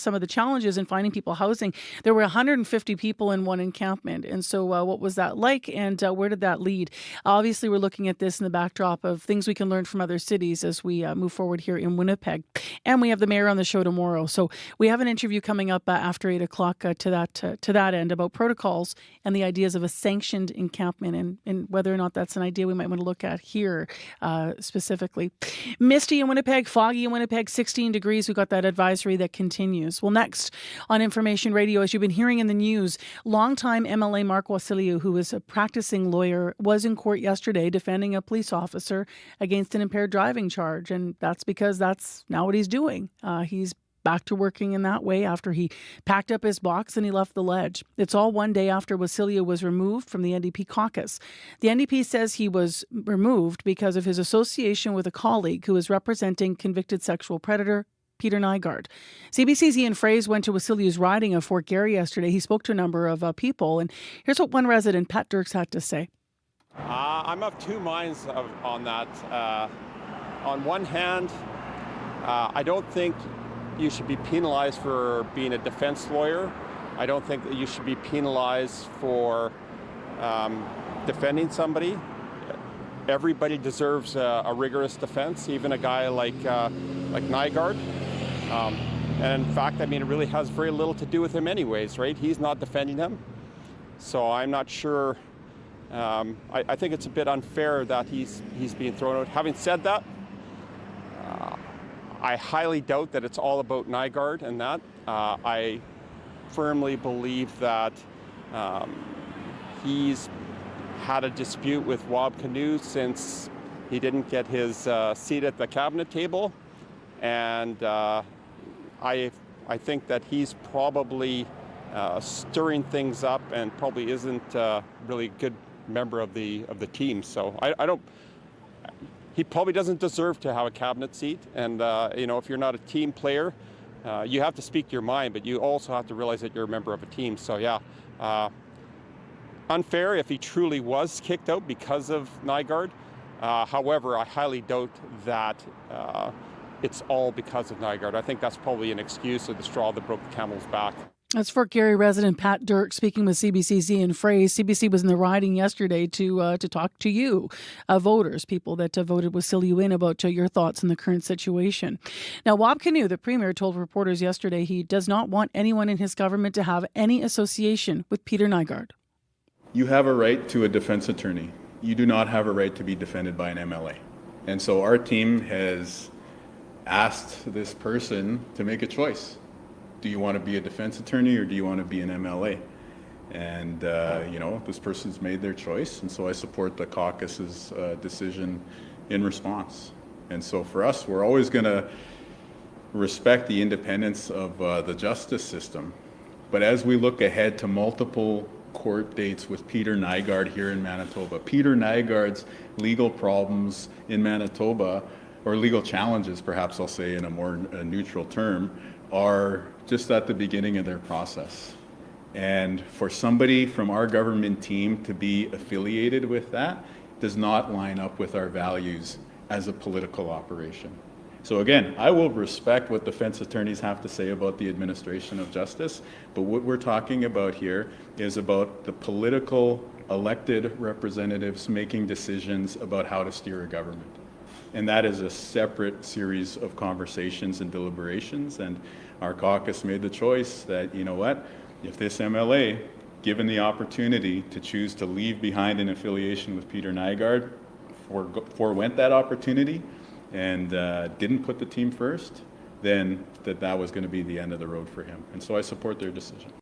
some of the challenges in finding people housing, there were 150 people in one encampment. And so what was that like, and where did that lead? Obviously, we're looking at this in the backdrop of things we can learn from other cities as we move forward here in Winnipeg. And we have the mayor on the show tomorrow. So we have an interview coming up after 8 o'clock to that end about protocols and the ideas of a sanctioned encampment and whether or not that's an idea we might want to look at here specifically. Misty in Winnipeg, foggy in Winnipeg, 16 degrees. We've got that advisory that continues. Well, next on Information Radio, as you've been hearing in the news, longtime MLA Mark Wasiliu, who is a practicing lawyer, was in court yesterday defending a police officer against an impaired driving charge. And that's because that's now what he's doing. He's back to working in that way after he packed up his box and he left the ledge. It's all one day after Wasiliu was removed from the NDP caucus. The NDP says he was removed because of his association with a colleague who is representing convicted sexual predator Peter Nygaard. CBC's Ian Fraze went to Wasiliu's riding of Fort Garry yesterday. He spoke to a number of people, and here's what one resident, Pat Dirks, had to say. I'm of two minds on that. On one hand, I don't think you should be penalized for being a defense lawyer. I don't think that you should be penalized for defending somebody. Everybody deserves a rigorous defense, even a guy like Nygaard. And in fact, I mean, it really has very little to do with him anyways, right? He's not defending him. So I'm not sure. I think it's a bit unfair that he's being thrown out. Having said that, I highly doubt that it's all about Nygaard and that. I firmly believe that he's had a dispute with Wab Kinew since he didn't get his seat at the cabinet table. And I think that he's probably stirring things up and probably isn't really a good member of the team. So I don't. He probably doesn't deserve to have a cabinet seat. And if you're not a team player, you have to speak your mind, but you also have to realize that you're a member of a team. So yeah, unfair if he truly was kicked out because of Nygaard. However, I highly doubt that it's all because of Nygaard. I think that's probably an excuse or the straw that broke the camel's back. That's Fort Garry resident Pat Dirk speaking with CBC's Ian Fraze. CBC was in the riding yesterday to talk to you, voters, people that voted with Silu in about your thoughts on the current situation. Now, Wab Kinew, the Premier, told reporters yesterday he does not want anyone in his government to have any association with Peter Nygaard. You have a right to a defense attorney. You do not have a right to be defended by an MLA. And so our team has asked this person to make a choice. Do you want to be a defense attorney or do you want to be an MLA? And, this person's made their choice. And so I support the caucus's decision in response. And so for us, we're always going to respect the independence of the justice system. But as we look ahead to multiple court dates with Peter Nygaard here in Manitoba, Peter Nygaard's legal problems in Manitoba, or legal challenges, perhaps I'll say in a more neutral term, are just at the beginning of their process. And for somebody from our government team to be affiliated with that does not line up with our values as a political operation. So again, I will respect what defense attorneys have to say about the administration of justice, but what we're talking about here is about the political elected representatives making decisions about how to steer a government. And that is a separate series of conversations and deliberations. And our caucus made the choice that, if this MLA, given the opportunity to choose to leave behind an affiliation with Peter Nygaard, forewent that opportunity and didn't put the team first, then that was going to be the end of the road for him. And so I support their decision.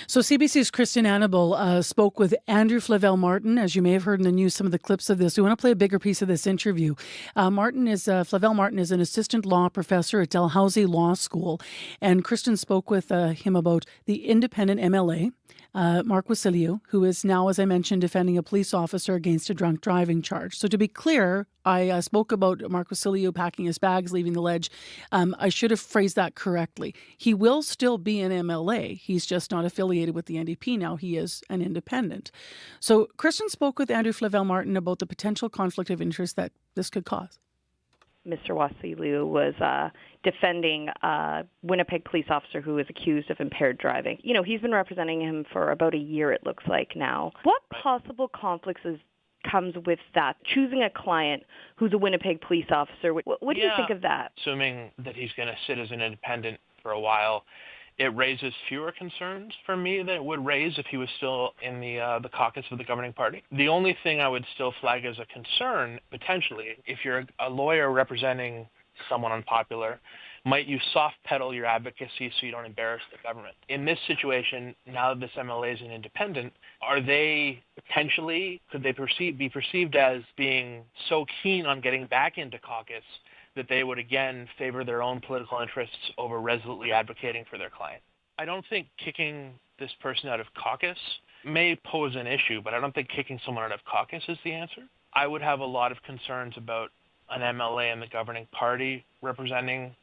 So CBC's Kristen Annabelle spoke with Andrew Flavel Martin. As you may have heard in the news, some of the clips of this. We want to play a bigger piece of this interview. Flavel Martin is an assistant law professor at Dalhousie Law School. And Kristen spoke with him about the independent MLA, Mark Wasilliu, who is now, as I mentioned, defending a police officer against a drunk driving charge. So to be clear, I spoke about Mark Wasilliu packing his bags, leaving the ledge. I should have phrased that correctly. He will still be an MLA. He's just not affiliated with the NDP now. He is an independent. So Kristen spoke with Andrew Flavel Martin about the potential conflict of interest that this could cause. Mr. Wasilliu was defending a Winnipeg police officer who was accused of impaired driving. He's been representing him for about a year, it looks like now. What possible conflicts comes with that, choosing a client who's a Winnipeg police officer? What do you think of that? Assuming that he's going to sit as an independent for a while, it raises fewer concerns for me than it would raise if he was still in the caucus of the governing party. The only thing I would still flag as a concern, potentially, if you're a lawyer representing someone unpopular, might you soft pedal your advocacy so you don't embarrass the government? In this situation, now that this MLA is an independent, are they potentially, could they be perceived as being so keen on getting back into caucus that they would again favor their own political interests over resolutely advocating for their client? I don't think kicking this person out of caucus may pose an issue, but I don't think kicking someone out of caucus is the answer. I would have a lot of concerns about an MLA in the governing party representing,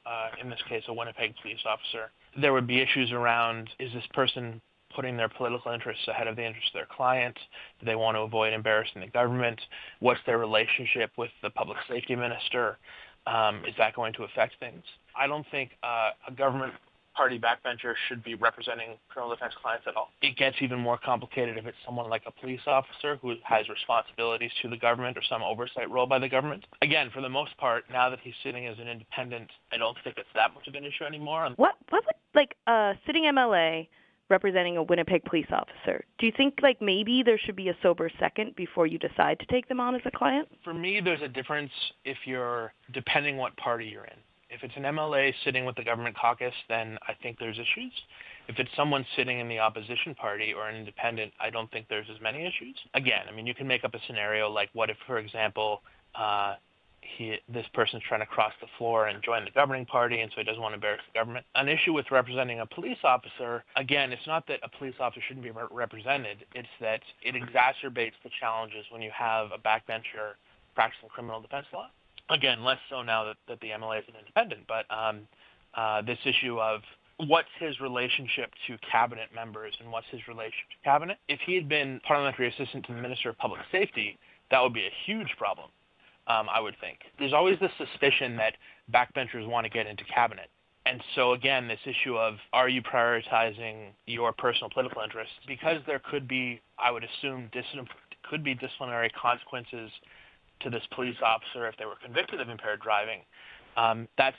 in this case, a Winnipeg police officer. There would be issues around, is this person putting their political interests ahead of the interests of their client? Do they want to avoid embarrassing the government? What's their relationship with the public safety minister? Is that going to affect things? I don't think a government party backbencher should be representing criminal defense clients at all. It gets even more complicated if it's someone like a police officer who has responsibilities to the government or some oversight role by the government. Again, for the most part, now that he's sitting as an independent, I don't think it's that much of an issue anymore. What would a sitting MLA representing a Winnipeg police officer, do you think maybe there should be a sober second before you decide to take them on as a client? For me, there's a difference if you're, depending what party you're in. If it's an MLA sitting with the government caucus, then I think there's issues. If it's someone sitting in the opposition party or an independent, I don't think there's as many issues. Again, I mean, you can make up a scenario like, what if, for example, this person's trying to cross the floor and join the governing party, and so he doesn't want to embarrass the government. An issue with representing a police officer, again, it's not that a police officer shouldn't be represented, it's that it exacerbates the challenges when you have a backbencher practicing criminal defense law. Again, less so now that the MLA is an independent, but this issue of what's his relationship to cabinet members and what's his relationship to cabinet. If he had been parliamentary assistant to the Minister of Public Safety, that would be a huge problem. I would think. There's always this suspicion that backbenchers want to get into cabinet. And so, again, this issue of, are you prioritizing your personal political interests? Because there could be, I would assume, disciplinary consequences to this police officer if they were convicted of impaired driving. That's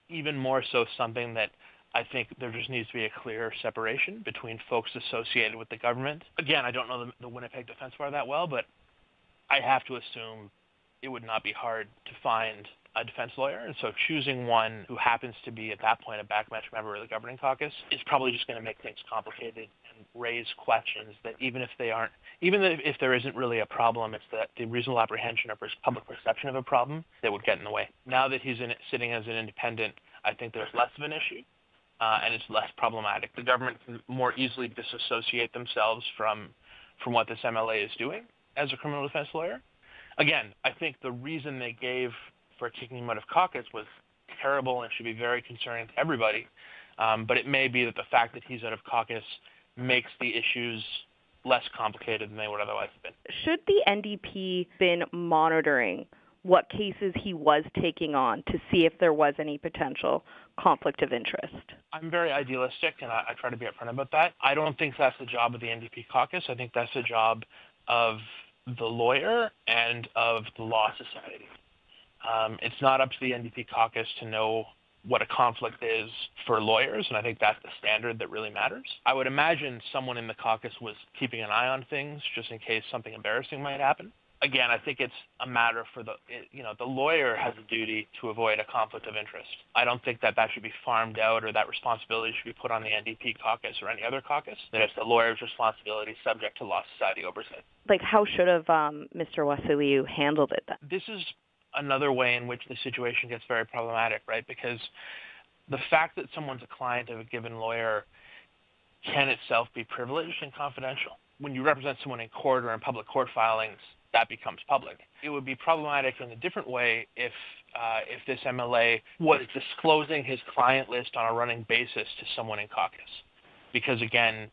even more so something that I think there just needs to be a clear separation between folks associated with the government. Again, I don't know the Winnipeg Defense Bar that well, but I have to assume it would not be hard to find a defense lawyer. And so choosing one who happens to be at that point a backbench member of the governing caucus is probably just going to make things complicated and raise questions that even if there isn't really a problem, it's that the reasonable apprehension or public perception of a problem that would get in the way. Now that he's sitting as an independent, I think there's less of an issue and it's less problematic. The government can more easily disassociate themselves from what this MLA is doing as a criminal defense lawyer. Again, I think the reason they gave for kicking him out of caucus was terrible and should be very concerning to everybody. But it may be that the fact that he's out of caucus makes the issues less complicated than they would otherwise have been. Should the NDP been monitoring what cases he was taking on to see if there was any potential conflict of interest? I'm very idealistic, and I try to be upfront about that. I don't think that's the job of the NDP caucus. I think that's the job of the lawyer and of the law society. It's not up to the NDP caucus to know what a conflict is for lawyers, and I think that's the standard that really matters. I would imagine someone in the caucus was keeping an eye on things just in case something embarrassing might happen. Again, I think it's a matter for the lawyer has a duty to avoid a conflict of interest. I don't think that should be farmed out or that responsibility should be put on the NDP caucus or any other caucus, that it's the lawyer's responsibility subject to law society oversight. Like, how should have Mr. Wasiliu handled it then? This is another way in which the situation gets very problematic, right? Because the fact that someone's a client of a given lawyer can itself be privileged and confidential. When you represent someone in court or in public court filings, that becomes public. It would be problematic in a different way if this MLA was disclosing his client list on a running basis to someone in caucus. Because again,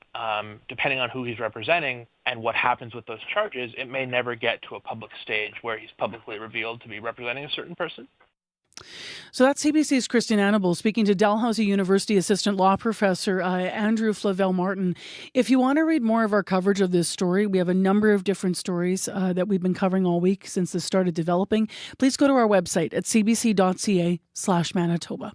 depending on who he's representing and what happens with those charges, it may never get to a public stage where he's publicly revealed to be representing a certain person. So that's CBC's Christine Annable speaking to Dalhousie University Assistant Law Professor Andrew Flavel-Martin. If you want to read more of our coverage of this story, we have a number of different stories that we've been covering all week since this started developing. Please go to our website at cbc.ca/Manitoba.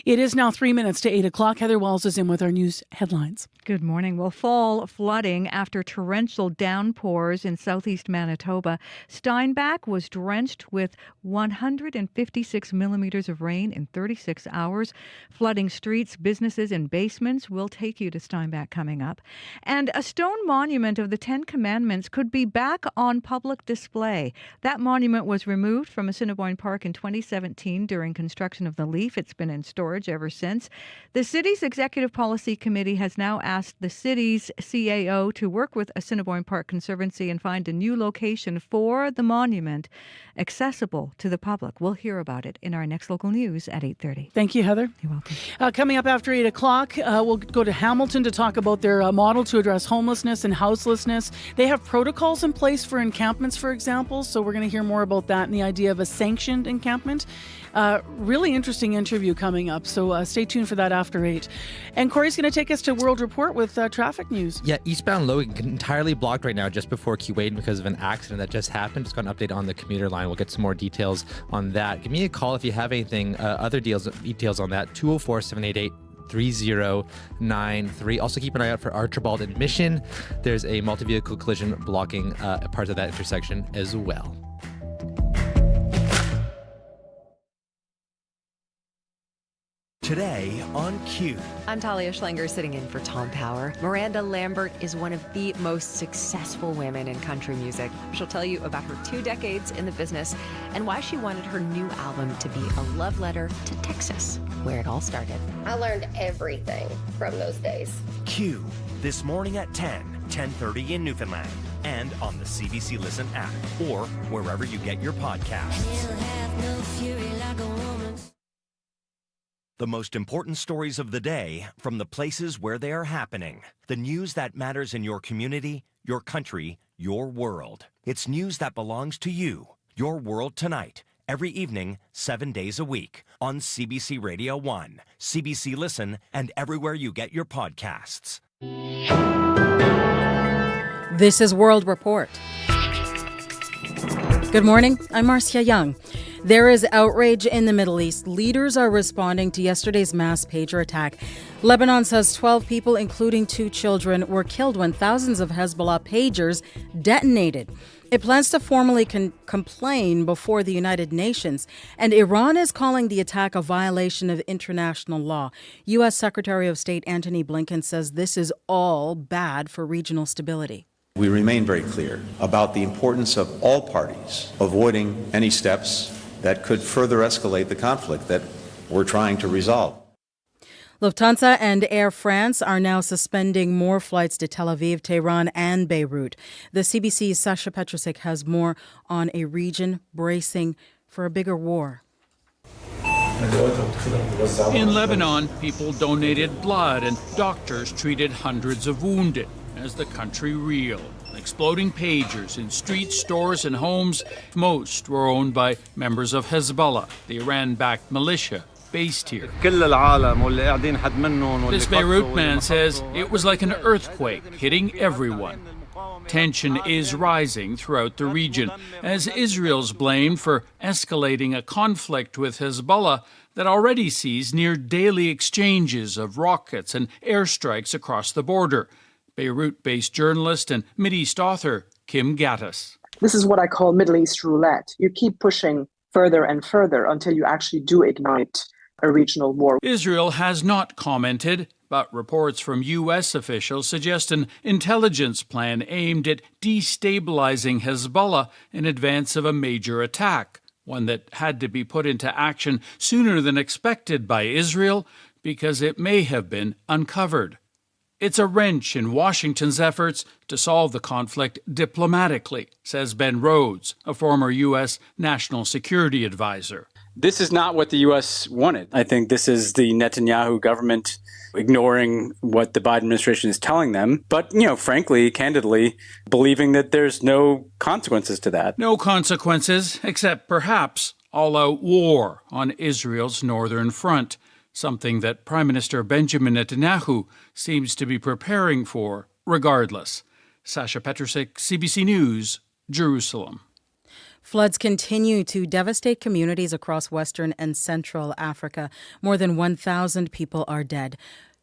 It is now 3 minutes to 8 o'clock. Heather Wells is in with our news headlines. Good morning. Well, fall flooding after torrential downpours in southeast Manitoba. Steinbach was drenched with 156 millimeters of rain in 36 hours. Flooding streets, businesses, and basements. We'll take you to Steinbach coming up. And a stone monument of the Ten Commandments could be back on public display. That monument was removed from Assiniboine Park in 2017 during construction of the Leaf. It's been in storage ever since. The city's Executive Policy Committee has now asked the city's CAO to work with Assiniboine Park Conservancy and find a new location for the monument accessible to the public. We'll hear about it in our next local news at 8:30. Thank you, Heather. You're welcome. Coming up after 8 o'clock, we'll go to Hamilton to talk about their model to address homelessness and houselessness. They have protocols in place for encampments, for example, so we're going to hear more about that and the idea of a sanctioned encampment. Really interesting interview coming up, so stay tuned for that after 8. And Corey's going to take us to World Report with traffic news. Yeah, eastbound Logan entirely blocked right now just before Keewaydin because of an accident that just happened. Just got an update on the commuter line. We'll get some more details on that. Give me a call if you have anything, other details on that, 204-788-3093. Also keep an eye out for Archibald and Mission. There's a multi-vehicle collision blocking parts of that intersection as well. Today on Q. I'm Talia Schlanger sitting in for Tom Power. Miranda Lambert is one of the most successful women in country music. She'll tell you about her 2 decades in the business and why she wanted her new album to be a love letter to Texas, where it all started. I learned everything from those days. Q, this morning at 10:30 in Newfoundland, and on the CBC Listen app, or wherever you get your podcasts. The most important stories of the day from the places where they are happening. The news that matters in your community, your country, your world. It's news that belongs to you. Your World Tonight, every evening, 7 days a week, on CBC Radio 1, CBC Listen, and everywhere you get your podcasts. This is World Report. Good morning. I'm Marcia Young. There is outrage in the Middle East. Leaders are responding to yesterday's mass pager attack. Lebanon says 12 people, including 2 children, were killed when thousands of Hezbollah pagers detonated. It plans to formally complain before the United Nations. And Iran is calling the attack a violation of international law. U.S. Secretary of State Antony Blinken says this is all bad for regional stability. We remain very clear about the importance of all parties avoiding any steps that could further escalate the conflict that we're trying to resolve. Lufthansa and Air France are now suspending more flights to Tel Aviv, Tehran, and Beirut. The CBC's Sasha Petrusik has more on a region bracing for a bigger war. In Lebanon, people donated blood and doctors treated hundreds of wounded as the country reeled. Exploding pagers in streets, stores, and homes. Most were owned by members of Hezbollah, the Iran-backed militia based here. This Beirut man says it was like an earthquake hitting everyone. Tension is rising throughout the region as Israel's blamed for escalating a conflict with Hezbollah that already sees near daily exchanges of rockets and airstrikes across the border. Beirut-based journalist and Mideast author Kim Gattis. This is what I call Middle East roulette. You keep pushing further and further until you actually do ignite a regional war. Israel has not commented, but reports from U.S. officials suggest an intelligence plan aimed at destabilizing Hezbollah in advance of a major attack, one that had to be put into action sooner than expected by Israel because it may have been uncovered. It's a wrench in Washington's efforts to solve the conflict diplomatically, says Ben Rhodes, a former U.S. national security advisor. This is not what the U.S. wanted. I think this is the Netanyahu government ignoring what the Biden administration is telling them, but, frankly, candidly, believing that there's no consequences to that. No consequences, except perhaps all-out war on Israel's northern front. Something that Prime Minister Benjamin Netanyahu seems to be preparing for, regardless. Sasha Petrusik, CBC News, Jerusalem. Floods continue to devastate communities across Western and Central Africa. More than 1,000 people are dead.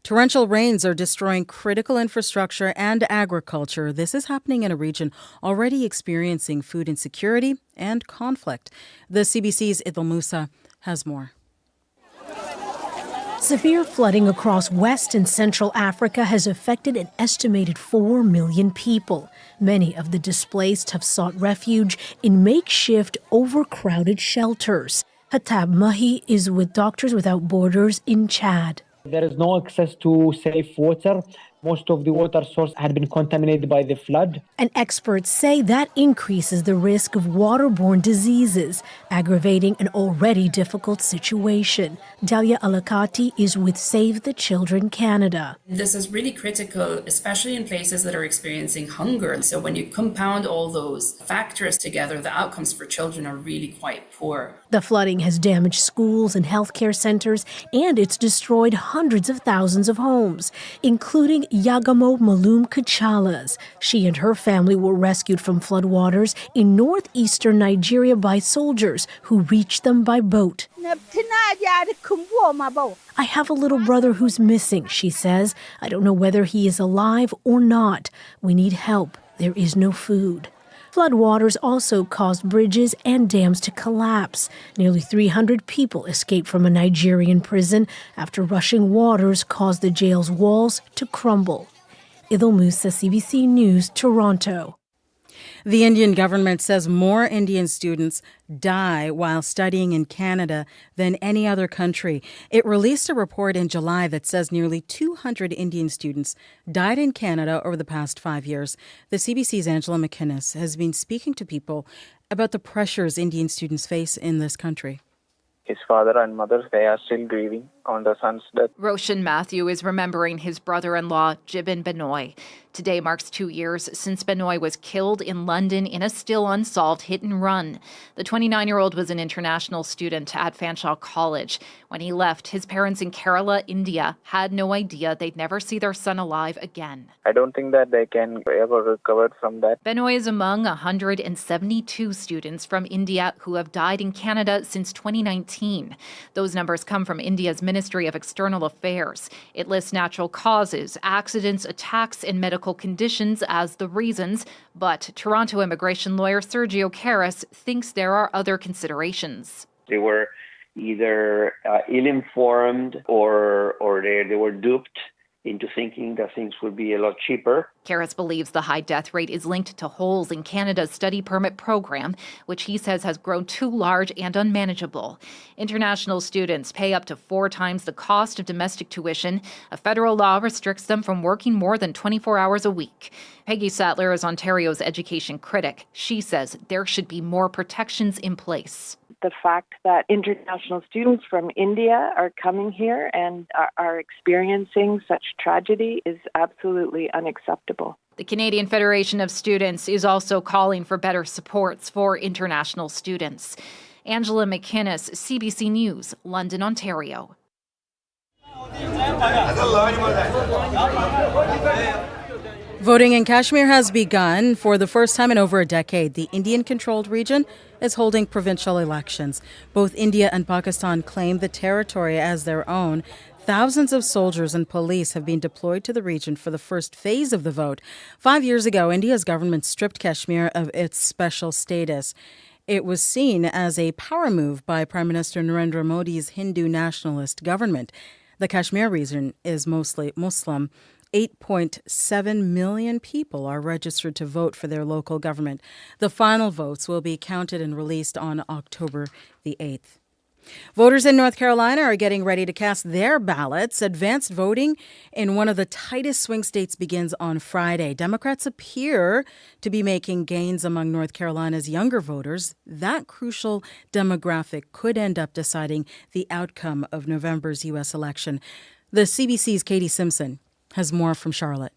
Torrential rains are destroying critical infrastructure and agriculture. This is happening in a region already experiencing food insecurity and conflict. The CBC's Idil Musa has more. Severe flooding across West and Central Africa has affected an estimated 4 million people. Many of the displaced have sought refuge in makeshift, overcrowded shelters. Hatab Mahi is with Doctors Without Borders in Chad. There is no access to safe water. Most of the water source had been contaminated by the flood. And experts say that increases the risk of waterborne diseases, aggravating an already difficult situation. Dalia Alakati is with Save the Children Canada. This is really critical, especially in places that are experiencing hunger. So when you compound all those factors together, the outcomes for children are really quite poor. The flooding has damaged schools and healthcare centers, and it's destroyed hundreds of thousands of homes, including Yagamo Malum Kachalas. She and her family were rescued from floodwaters in northeastern Nigeria by soldiers who reached them by boat. I have a little brother who's missing, she says. I don't know whether he is alive or not. We need help. There is no food. Floodwaters also caused bridges and dams to collapse. Nearly 300 people escaped from a Nigerian prison after rushing waters caused the jail's walls to crumble. Idil Musa, CBC News, Toronto. The Indian government says more Indian students die while studying in Canada than any other country. It released a report in July that says nearly 200 Indian students died in Canada over the past 5 years. The CBC's Angela McInnes has been speaking to people about the pressures Indian students face in this country. His father and mother, they are still grieving on the son's death. Roshan Matthew is remembering his brother-in-law, Jibin Benoy. Today marks 2 years since Benoy was killed in London in a still unsolved hit-and-run. The 29-year-old was an international student at Fanshawe College. When he left, his parents in Kerala, India, had no idea they'd never see their son alive again. I don't think that they can ever recover from that. Benoy is among 172 students from India who have died in Canada since 2019. Those numbers come from India's Ministry of External Affairs. It lists natural causes, accidents, attacks, and medical conditions as the reasons, but Toronto immigration lawyer Sergio Karras thinks there are other considerations. They were either ill-informed or they were duped into thinking that things would be a lot cheaper. Karras believes the high death rate is linked to holes in Canada's study permit program, which he says has grown too large and unmanageable. International students pay up to 4 times the cost of domestic tuition. A federal law restricts them from working more than 24 hours a week. Peggy Sattler is Ontario's education critic. She says there should be more protections in place. The fact that international students from India are coming here and are experiencing such tragedy is absolutely unacceptable. The Canadian Federation of Students is also calling for better supports for international students. Angela McInnes, CBC News, London, Ontario. Voting in Kashmir has begun. For the first time in over a decade, the Indian-controlled region is holding provincial elections. Both India and Pakistan claim the territory as their own. Thousands of soldiers and police have been deployed to the region for the first phase of the vote. 5 years ago, India's government stripped Kashmir of its special status. It was seen as a power move by Prime Minister Narendra Modi's Hindu nationalist government. The Kashmir region is mostly Muslim. 8.7 million people are registered to vote for their local government. The final votes will be counted and released on October the 8th. Voters in North Carolina are getting ready to cast their ballots. Advanced voting in one of the tightest swing states begins on Friday. Democrats appear to be making gains among North Carolina's younger voters. That crucial demographic could end up deciding the outcome of November's U.S. election. The CBC's Katie Simpson has more from Charlotte.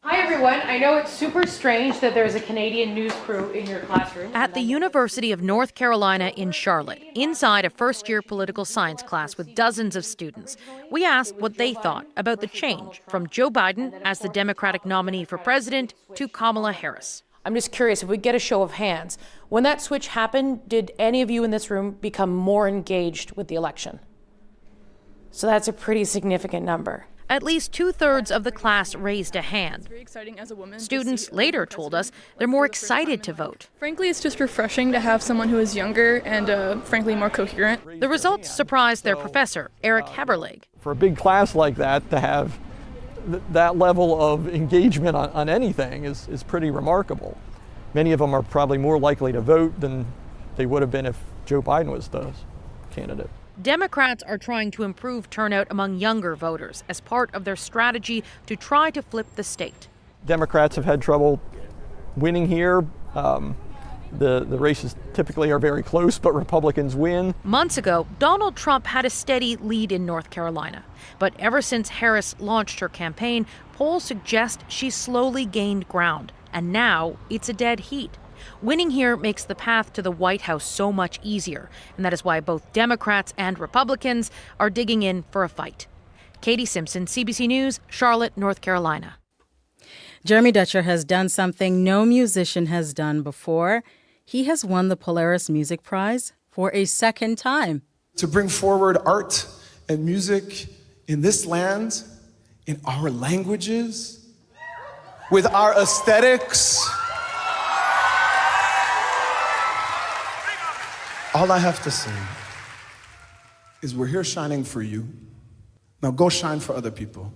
Hi everyone, I know it's super strange that there's a Canadian news crew in your classroom. At the University of North Carolina in Charlotte, inside a first-year political science class with dozens of students, we asked what they thought about the change from Joe Biden as the Democratic nominee for president to Kamala Harris. I'm just curious, if we get a show of hands, when that switch happened, did any of you in this room become more engaged with the election? So that's a pretty significant number. At least 2/3 of the class raised a hand. Very exciting as a woman. Students later told us they're more excited to vote. Frankly, it's just refreshing to have someone who is younger and, frankly, more coherent. The results surprised their professor, Eric Haberleg. For a big class like that, to have that level of engagement on anything is pretty remarkable. Many of them are probably more likely to vote than they would have been if Joe Biden was the candidate. Democrats are trying to improve turnout among younger voters as part of their strategy to try to flip the state. Democrats have had trouble winning here. The races typically are very close, but Republicans win. Months ago, Donald Trump had a steady lead in North Carolina. But ever since Harris launched her campaign, polls suggest she's slowly gained ground. And now it's a dead heat. Winning here makes the path to the White House so much easier, and that is why both Democrats and Republicans are digging in for a fight. Katie Simpson, CBC News, Charlotte, North Carolina. Jeremy Dutcher has done something no musician has done before. He has won the Polaris Music Prize for a second time. To bring forward art and music in this land, in our languages, with our aesthetics, All I have to say is we're here shining for you. Now go shine for other people.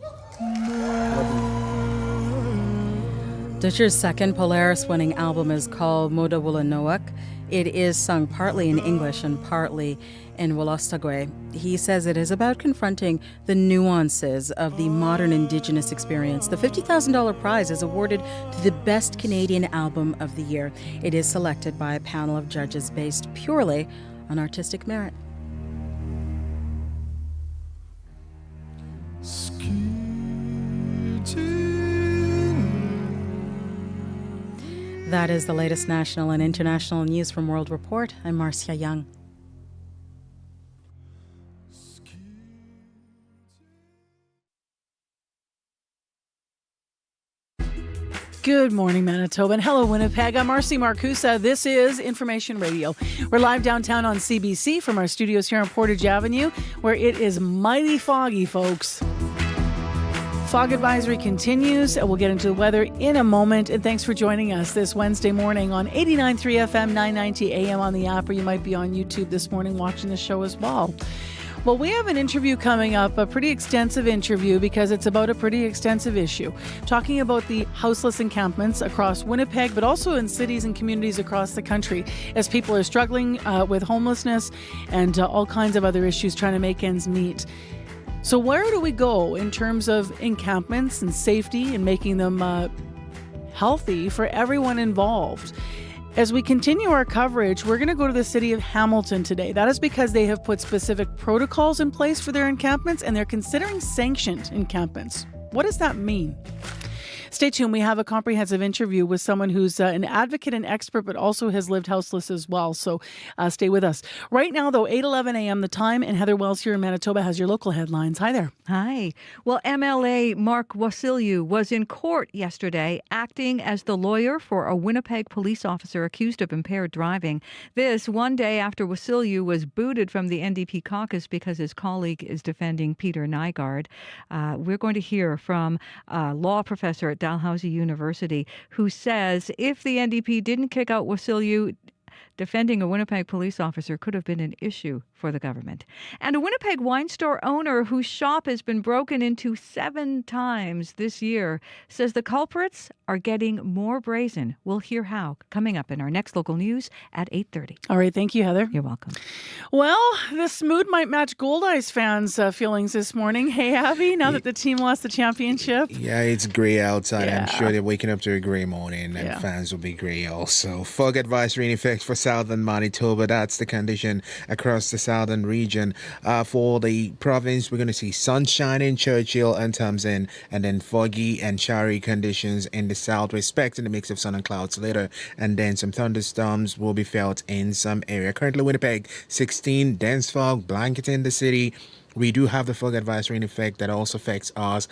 Dutcher's second Polaris-winning album is called Moda Wula Noak. It is sung partly in English and partly in Wolostagwe. He says it is about confronting the nuances of the modern Indigenous experience. The $50,000 prize is awarded to the best Canadian album of the year. It is selected by a panel of judges based purely on artistic merit. That is the latest national and international news from World Report. I'm Marcia Young. Good morning, Manitoba, and hello, Winnipeg. I'm Marcy Marcusa. This is Information Radio. We're live downtown on CBC from our studios here on Portage Avenue, where it is mighty foggy, folks. Fog advisory continues. We'll get into the weather in a moment. And thanks for joining us this Wednesday morning on 89.3 FM, 990 AM on the app, or you might be on YouTube this morning watching the show as well. Well, we have an interview coming up, a pretty extensive interview because it's about a pretty extensive issue. Talking about the houseless encampments across Winnipeg, but also in cities and communities across the country as people are struggling with homelessness and all kinds of other issues trying to make ends meet. So where do we go in terms of encampments and safety and making them healthy for everyone involved? As we continue our coverage, we're going to go to the city of Hamilton today. That is because they have put specific protocols in place for their encampments, and they're considering sanctioned encampments. What does that mean? Stay tuned. We have a comprehensive interview with someone who's an advocate and expert, but also has lived houseless as well. So stay with us. Right now, though, 8:11 a.m. the time, and Heather Wells here in Manitoba has your local headlines. Hi there. Hi. Well, MLA Mark Wasilyu was in court yesterday acting as the lawyer for a Winnipeg police officer accused of impaired driving. This one day after Wasilyu was booted from the NDP caucus because his colleague is defending Peter Nygaard. We're going to hear from a law professor at Dalhousie University who says if the NDP didn't kick out Wasilyu, defending a Winnipeg police officer could have been an issue for the government. And a Winnipeg wine store owner whose shop has been broken into 7 times this year says the culprits are getting more brazen. We'll hear how coming up in our next local news at 8:30. All right. Thank you, Heather. You're welcome. Well, this mood might match Gold Eyes fans' feelings this morning. Hey, Abby, now that the team lost the championship. Yeah, it's grey outside. Yeah. I'm sure they're waking up to a grey morning, and fans will be grey also. Fog advisory in effect for southern Manitoba. That's the condition across the southern region. For the province, we're going to see sunshine in Churchill and Thompson, and then foggy and showery conditions in the south. We're expecting a mix of sun and clouds later, and then some thunderstorms will be felt in some area. Currently, Winnipeg, 16, dense fog blanketing the city. We do have the fog advisory in effect that also affects us.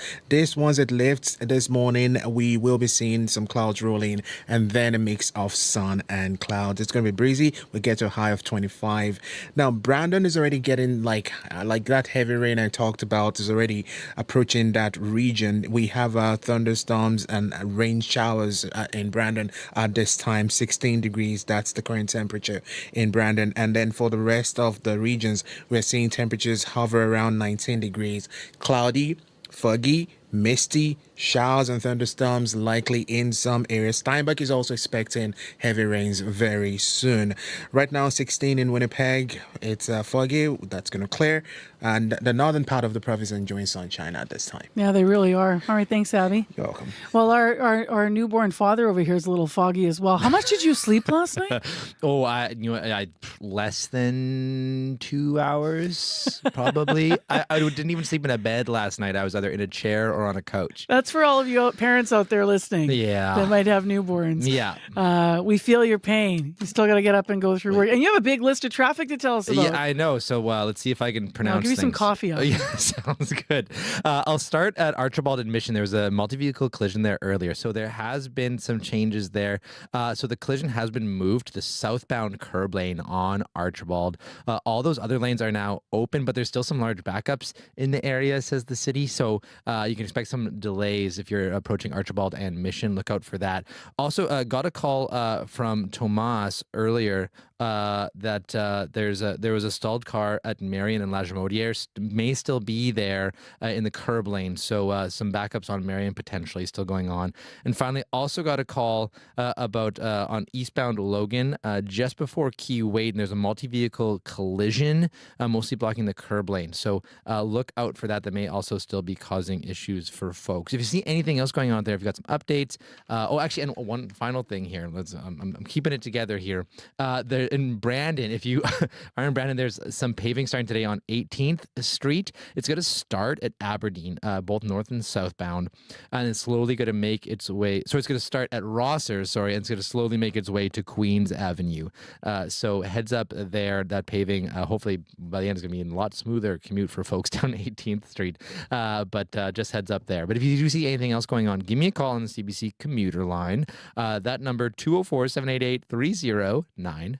Once it lifts this morning, we will be seeing some clouds rolling and then a mix of sun and clouds. It's going to be breezy. We get to a high of 25. Now, Brandon is already getting like that heavy rain I talked about is already approaching that region. We have thunderstorms and rain showers in Brandon at this time, 16 degrees. That's the current temperature in Brandon. And then for the rest of the regions, we're seeing temperatures hover around 19 degrees. Cloudy, foggy, misty, showers and thunderstorms likely in some areas. Steinbach is also expecting heavy rains very soon. Right now, 16 in Winnipeg. It's foggy. That's going to clear. And the northern part of the province is enjoying sunshine at this time. Yeah, they really are. All right, thanks, Abby. You're welcome. Well, our newborn father over here is a little foggy as well. How much did you sleep last night? I less than 2 hours, probably. I didn't even sleep in a bed last night. I was either in a chair or on a couch. That's for all of you parents out there listening. Yeah. That might have newborns. Yeah. We feel your pain. You still got to get up and go through work. And you have a big list of traffic to tell us about. Yeah, I know. So let's see if I can pronounce Give me some coffee. Yeah, sounds good. I'll start at Archibald and Mission. There was a multi-vehicle collision there earlier. So there has been some changes there. So the collision has been moved to the southbound curb lane on Archibald. All those other lanes are now open, but there's still some large backups in the area, says the city. So you can expect some delay delays if you're approaching Archibald and Mission. Look out for that. Also, got a call from Tomas earlier that there was a stalled car at Marion and La Jamaudière, may still be there in the curb lane. So some backups on Marion potentially still going on. And finally, also got a call about on eastbound Logan just before Key Wade, and there's a multi-vehicle collision, mostly blocking the curb lane. So look out for that. That may also still be causing issues for folks. If you see anything else going on there, if you've got some updates. Actually, and one final thing here. I'm keeping it together here. There in Brandon, if you are in Brandon, there's some paving starting today on 18th Street. It's going to start at Aberdeen, both north and southbound, and it's slowly going to make its way. So it's going to start at Rosser, and it's going to slowly make its way to Queens Avenue. So heads up there, that paving, hopefully by the end, is going to be a lot smoother commute for folks down 18th Street. But just heads up there. But if you do see anything else going on, give me a call on the CBC commuter line. That number, 204-788-3093.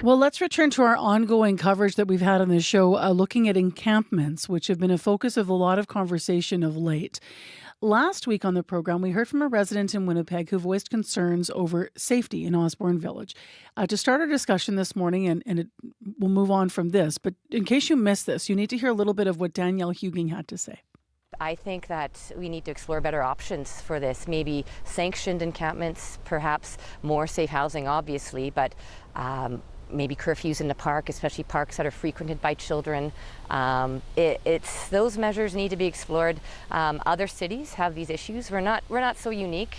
Well, let's return to our ongoing coverage that we've had on this show, looking at encampments, which have been a focus of a lot of conversation of late. Last week on the program, we heard from a resident in Winnipeg who voiced concerns over safety in Osborne Village. To start our discussion this morning, and we'll move on from this, but in case you missed this, you need to hear a little bit of what Danielle Huging had to say. I think that we need to explore better options for this, maybe sanctioned encampments, perhaps more safe housing, obviously, but maybe curfews in the park, especially parks that are frequented by children. It's those measures need to be explored. Other cities have these issues. We're not so unique.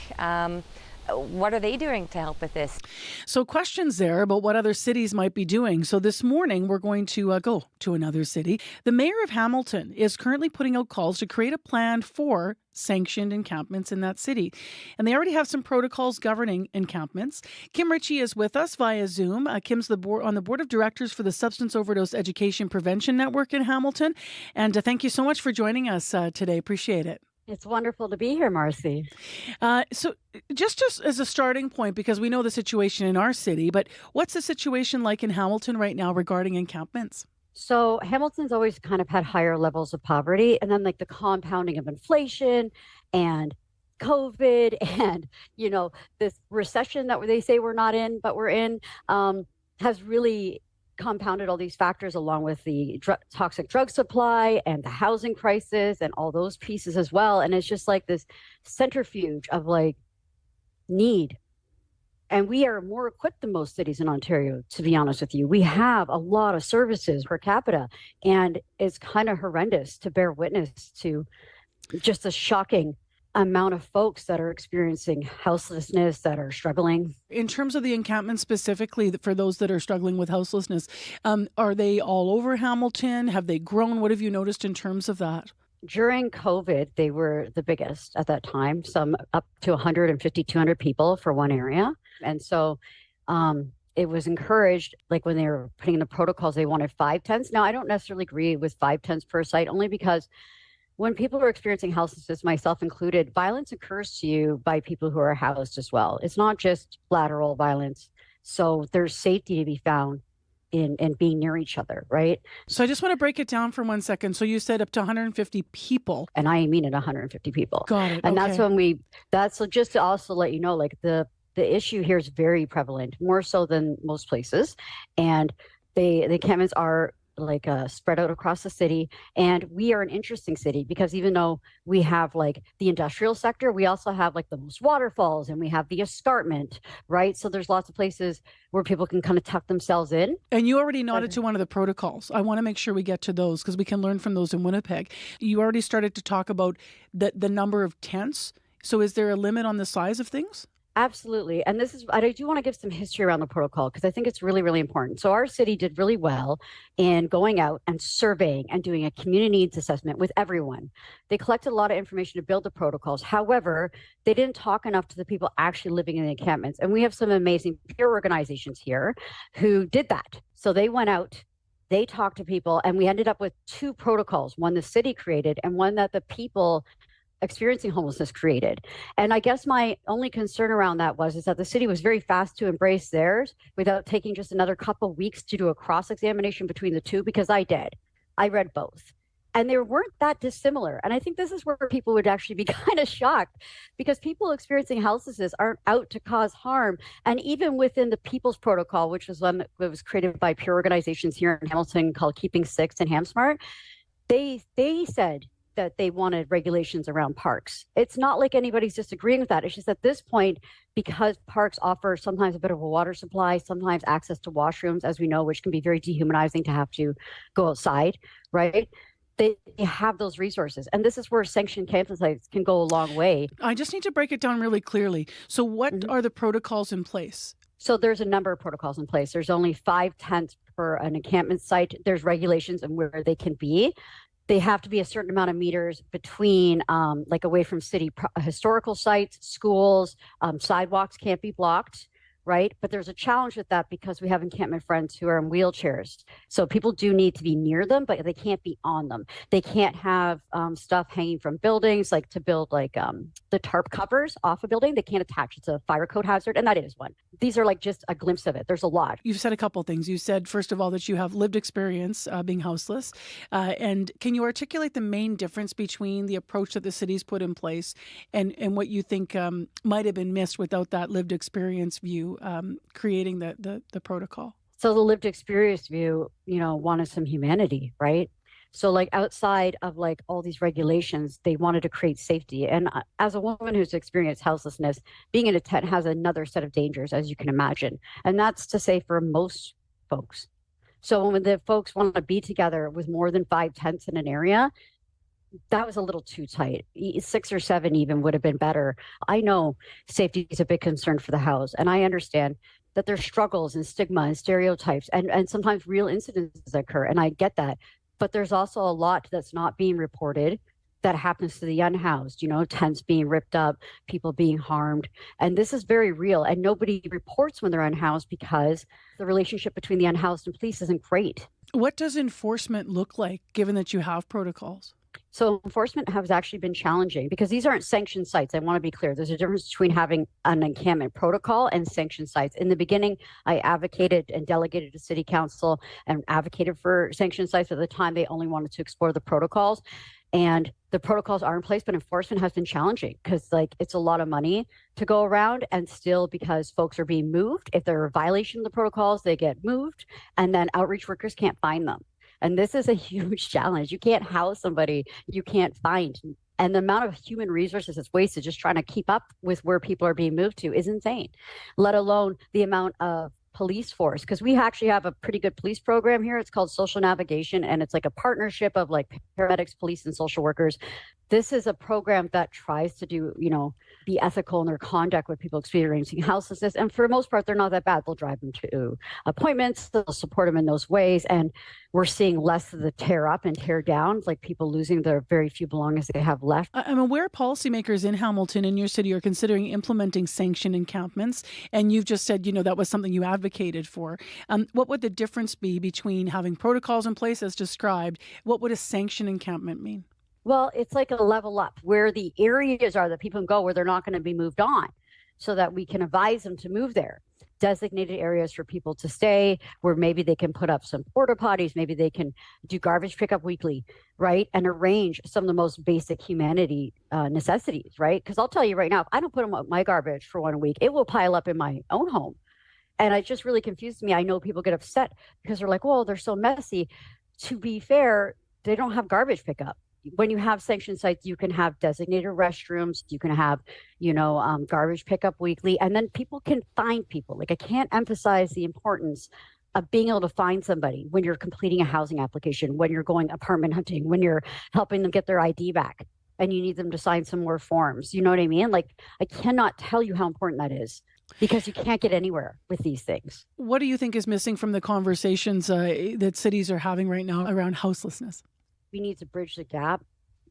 What are they doing to help with this? So questions there about what other cities might be doing. So this morning, we're going to go to another city. The mayor of Hamilton is currently putting out calls to create a plan for sanctioned encampments in that city. And they already have some protocols governing encampments. Kim Ritchie is with us via Zoom. Kim's on the board of directors for the Substance Overdose Education Prevention Network in Hamilton. And thank you so much for joining us today. Appreciate it. It's wonderful to be here, Marcy. So just as a starting point, because we know the situation in our city, but what's the situation like in Hamilton right now regarding encampments? So Hamilton's always kind of had higher levels of poverty, and then like the compounding of inflation and COVID and, this recession that they say we're not in, but we're in, has really compounded all these factors, along with the toxic drug supply and the housing crisis and all those pieces as well. And it's just like this centrifuge of like need. And we are more equipped than most cities in Ontario, to be honest with you. We have a lot of services per capita, and it's kind of horrendous to bear witness to just the shocking amount of folks that are experiencing houselessness, that are struggling. In terms of the encampment specifically, for those that are struggling with houselessness, are they all over Hamilton? Have they grown? What have you noticed in terms of that? During COVID, they were the biggest at that time, some up to 150, 200 people for one area. And so it was encouraged, like when they were putting in the protocols, they wanted 5 tents. Now, I don't necessarily agree with 5 tents per site, only because when people are experiencing houselessness, myself included, violence occurs to you by people who are housed as well. It's not just lateral violence. So there's safety to be found in being near each other, right? So I just want to break it down for 1 second. So you said up to 150 people. And I mean it, 150 people. Got it. And okay. that's just to also let you know, like the issue here is very prevalent, more so than most places. And the encampments are like spread out across the city. And we are an interesting city because even though we have like the industrial sector, we also have like the most waterfalls and we have the escarpment, right? So there's lots of places where people can kind of tuck themselves in. And you already nodded to one of the protocols. I want to make sure we get to those because we can learn from those in Winnipeg. You already started to talk about the number of tents. So is there a limit on the size of things? Absolutely. And I do want to give some history around the protocol because I think it's really, really important. So our city did really well in going out and surveying and doing a community needs assessment with everyone. They collected a lot of information to build the protocols. However, they didn't talk enough to the people actually living in the encampments. And we have some amazing peer organizations here who did that. So they went out, they talked to people, and we ended up with 2 protocols, one the city created and one that the people experiencing homelessness created. And I guess my only concern around that is that the city was very fast to embrace theirs without taking just another couple of weeks to do a cross-examination between the two, because I did. I read both. And they weren't that dissimilar. And I think this is where people would actually be kind of shocked, because people experiencing houselessness aren't out to cause harm. And even within the People's Protocol, which was one that was created by peer organizations here in Hamilton called Keeping Six and HamSmart, they said that they wanted regulations around parks. It's not like anybody's disagreeing with that. It's just at this point, because parks offer sometimes a bit of a water supply, sometimes access to washrooms, as we know, which can be very dehumanizing to have to go outside, right? They have those resources. And this is where sanctioned campsites can go a long way. I just need to break it down really clearly. So what are the protocols in place? So there's a number of protocols in place. There's only 5 tents per an encampment site. There's regulations on where they can be. They have to be a certain amount of meters between, like away from city historical sites, schools, sidewalks can't be blocked. Right. But there's a challenge with that because we have encampment friends who are in wheelchairs. So people do need to be near them, but they can't be on them. They can't have stuff hanging from buildings, like to build like the tarp covers off a building. They can't attach. It's a fire code hazard. And that is one. These are like just a glimpse of it. There's a lot. You've said a couple of things. You said, first of all, that you have lived experience being houseless. And can you articulate the main difference between the approach that the city's put in place and what you think might have been missed without that lived experience view? Creating the protocol? So the lived experience view, wanted some humanity, right? So like outside of like all these regulations, they wanted to create safety. And as a woman who's experienced houselessness, being in a tent has another set of dangers, as you can imagine. And that's to say for most folks. So when the folks want to be together with more than 5 tents in an area, that was a little too tight. 6 or 7 even would have been better. I know safety is a big concern for the house, and I understand that there's struggles and stigma and stereotypes and sometimes real incidents occur, and I get that. But there's also a lot that's not being reported that happens to the unhoused, tents being ripped up, people being harmed. And this is very real, and nobody reports when they're unhoused because the relationship between the unhoused and police isn't great. What does enforcement look like, given that you have protocols? So enforcement has actually been challenging because these aren't sanctioned sites. I want to be clear. There's a difference between having an encampment protocol and sanctioned sites. In the beginning, I advocated and delegated to city council and advocated for sanctioned sites. At the time, they only wanted to explore the protocols. And the protocols are in place, but enforcement has been challenging because it's a lot of money to go around, and still because folks are being moved. If they're a violation of the protocols, they get moved, and then outreach workers can't find them. And this is a huge challenge. You can't house somebody you can't find. And the amount of human resources that's wasted just trying to keep up with where people are being moved to is insane, let alone the amount of police force. Because we actually have a pretty good police program here. It's called Social Navigation, and it's like a partnership of like paramedics, police, and social workers. This is a program that tries to do, be ethical in their conduct with people experiencing houselessness. And for the most part, they're not that bad. They'll drive them to appointments. They'll support them in those ways. And we're seeing less of the tear up and tear down, like people losing their very few belongings they have left. I'm aware policymakers in Hamilton, in your city, are considering implementing sanctioned encampments. And you've just said, that was something you advocated for. What would the difference be between having protocols in place as described? What would a sanctioned encampment mean? Well, it's like a level up where the areas are that people can go where they're not going to be moved on, so that we can advise them to move there. Designated areas for people to stay, where maybe they can put up some porta potties, maybe they can do garbage pickup weekly, right? And arrange some of the most basic humanity necessities, right? Because I'll tell you right now, if I don't put up my garbage for 1 week, it will pile up in my own home. And it just really confuses me. I know people get upset because they're like, well, they're so messy. To be fair, they don't have garbage pickup. When you have sanctioned sites, you can have designated restrooms, you can have, garbage pickup weekly, and then people can find people. Like, I can't emphasize the importance of being able to find somebody when you're completing a housing application, when you're going apartment hunting, when you're helping them get their ID back and you need them to sign some more forms. You know what I mean? Like, I cannot tell you how important that is, because you can't get anywhere with these things. What do you think is missing from the conversations that cities are having right now around houselessness? We need to bridge the gap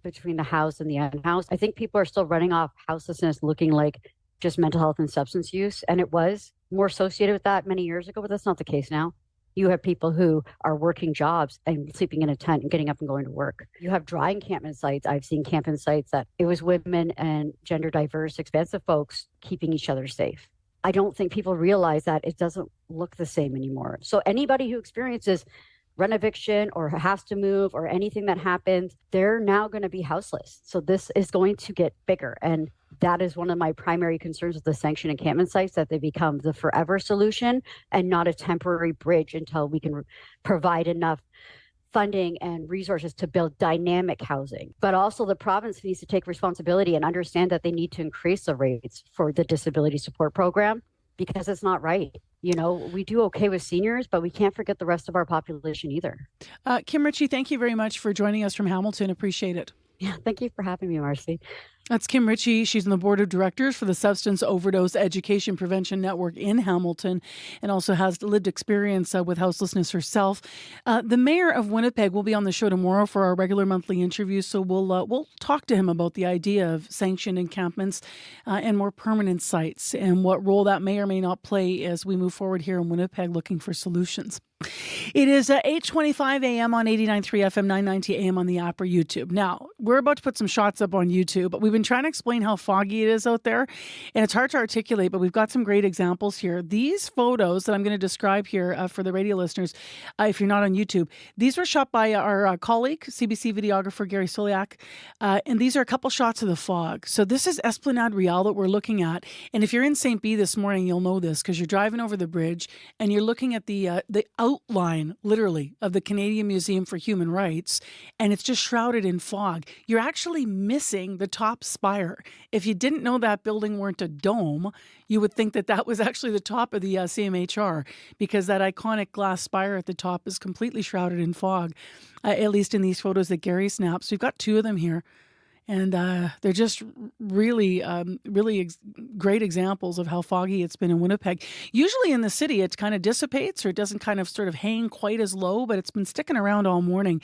between the housed and the unhoused. I think people are still running off houselessness looking like just mental health and substance use. And it was more associated with that many years ago, but that's not the case now. You have people who are working jobs and sleeping in a tent and getting up and going to work. You have dry encampment sites. I've seen camping sites that it was women and gender diverse, expansive folks keeping each other safe. I don't think people realize that it doesn't look the same anymore. So anybody who experiences rent eviction or has to move or anything that happens, they're now going to be houseless. So this is going to get bigger. And that is one of my primary concerns with the sanctioned encampment sites, that they become the forever solution and not a temporary bridge until we can provide enough funding and resources to build dynamic housing. But also the province needs to take responsibility and understand that they need to increase the rates for the disability support program, because it's not right. You know, we do okay with seniors, but we can't forget the rest of our population either. Kim Ritchie, thank you very much for joining us from Hamilton. Appreciate it. Yeah, thank you for having me, Marcy. That's Kim Ritchie. She's on the board of directors for the Substance Overdose Education Prevention Network in Hamilton, and also has lived experience with houselessness herself. The mayor of Winnipeg will be on the show tomorrow for our regular monthly interview, so we'll talk to him about the idea of sanctioned encampments and more permanent sites, and what role that may or may not play as we move forward here in Winnipeg looking for solutions. It is 8:25 a.m. on 89.3 FM, 990 a.m. on the app or YouTube. Now, we're about to put some shots up on YouTube, but we've been trying to explain how foggy it is out there, and it's hard to articulate, but we've got some great examples here. These photos that I'm going to describe here for the radio listeners, if you're not on YouTube, these were shot by our colleague, CBC videographer Gary Soliak, and these are a couple shots of the fog. So this is Esplanade Real that we're looking at, and if you're in St. B this morning, you'll know this because you're driving over the bridge and you're looking at the outline, literally, of the Canadian Museum for Human Rights, and it's just shrouded in fog. You're actually missing the top spire. If you didn't know that building weren't a dome, you would think that that was actually the top of the CMHR, because that iconic glass spire at the top is completely shrouded in fog, at least in these photos that Gary snaps. We've got two of them here. And they're just really great examples of how foggy it's been in Winnipeg. Usually in the city, it kind of dissipates, or it doesn't kind of sort of hang quite as low, but it's been sticking around all morning.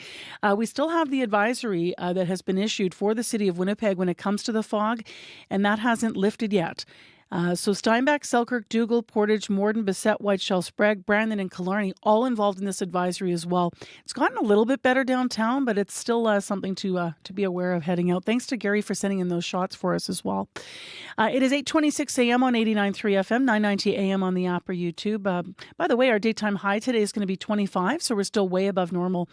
We still have the advisory that has been issued for the city of Winnipeg when it comes to the fog, and that hasn't lifted yet. So Steinbach, Selkirk, Dougal, Portage, Morden, Bessette, Whiteshell, Sprague, Brandon, and Killarney all involved in this advisory as well. It's gotten a little bit better downtown, but it's still something to be aware of heading out. Thanks to Gary for sending in those shots for us as well. It is 8:26 a.m. on 89.3 FM, 990 a.m. on the app or YouTube. By the way, our daytime high today is going to be 25, so we're still way above normal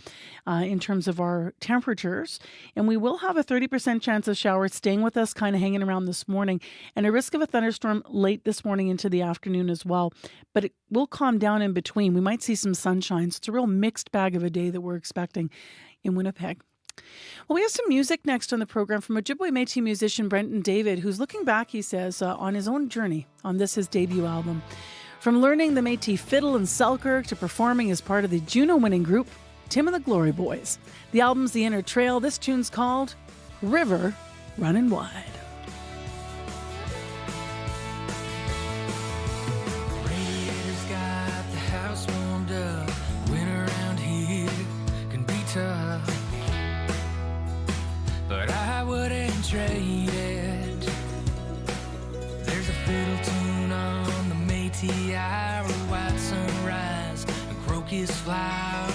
in terms of our temperatures. And we will have a 30% chance of showers staying with us, kind of hanging around this morning, and a risk of a thunderstorm late this morning into the afternoon as well, but it will calm down in between. We might see some sunshine. So it's a real mixed bag of a day that we're expecting in Winnipeg. Well, we have some music next on the program from Ojibwe Métis musician Brenton David, who's looking back, he says, on his own journey on his debut album. From learning the Métis fiddle in Selkirk to performing as part of the Juno-winning group Tim and the Glory Boys. The album's The Inner Trail. This tune's called River Running Wide. But I wouldn't trade it. There's a fiddle tune on the Métis hour, white sunrise and crocus flowers.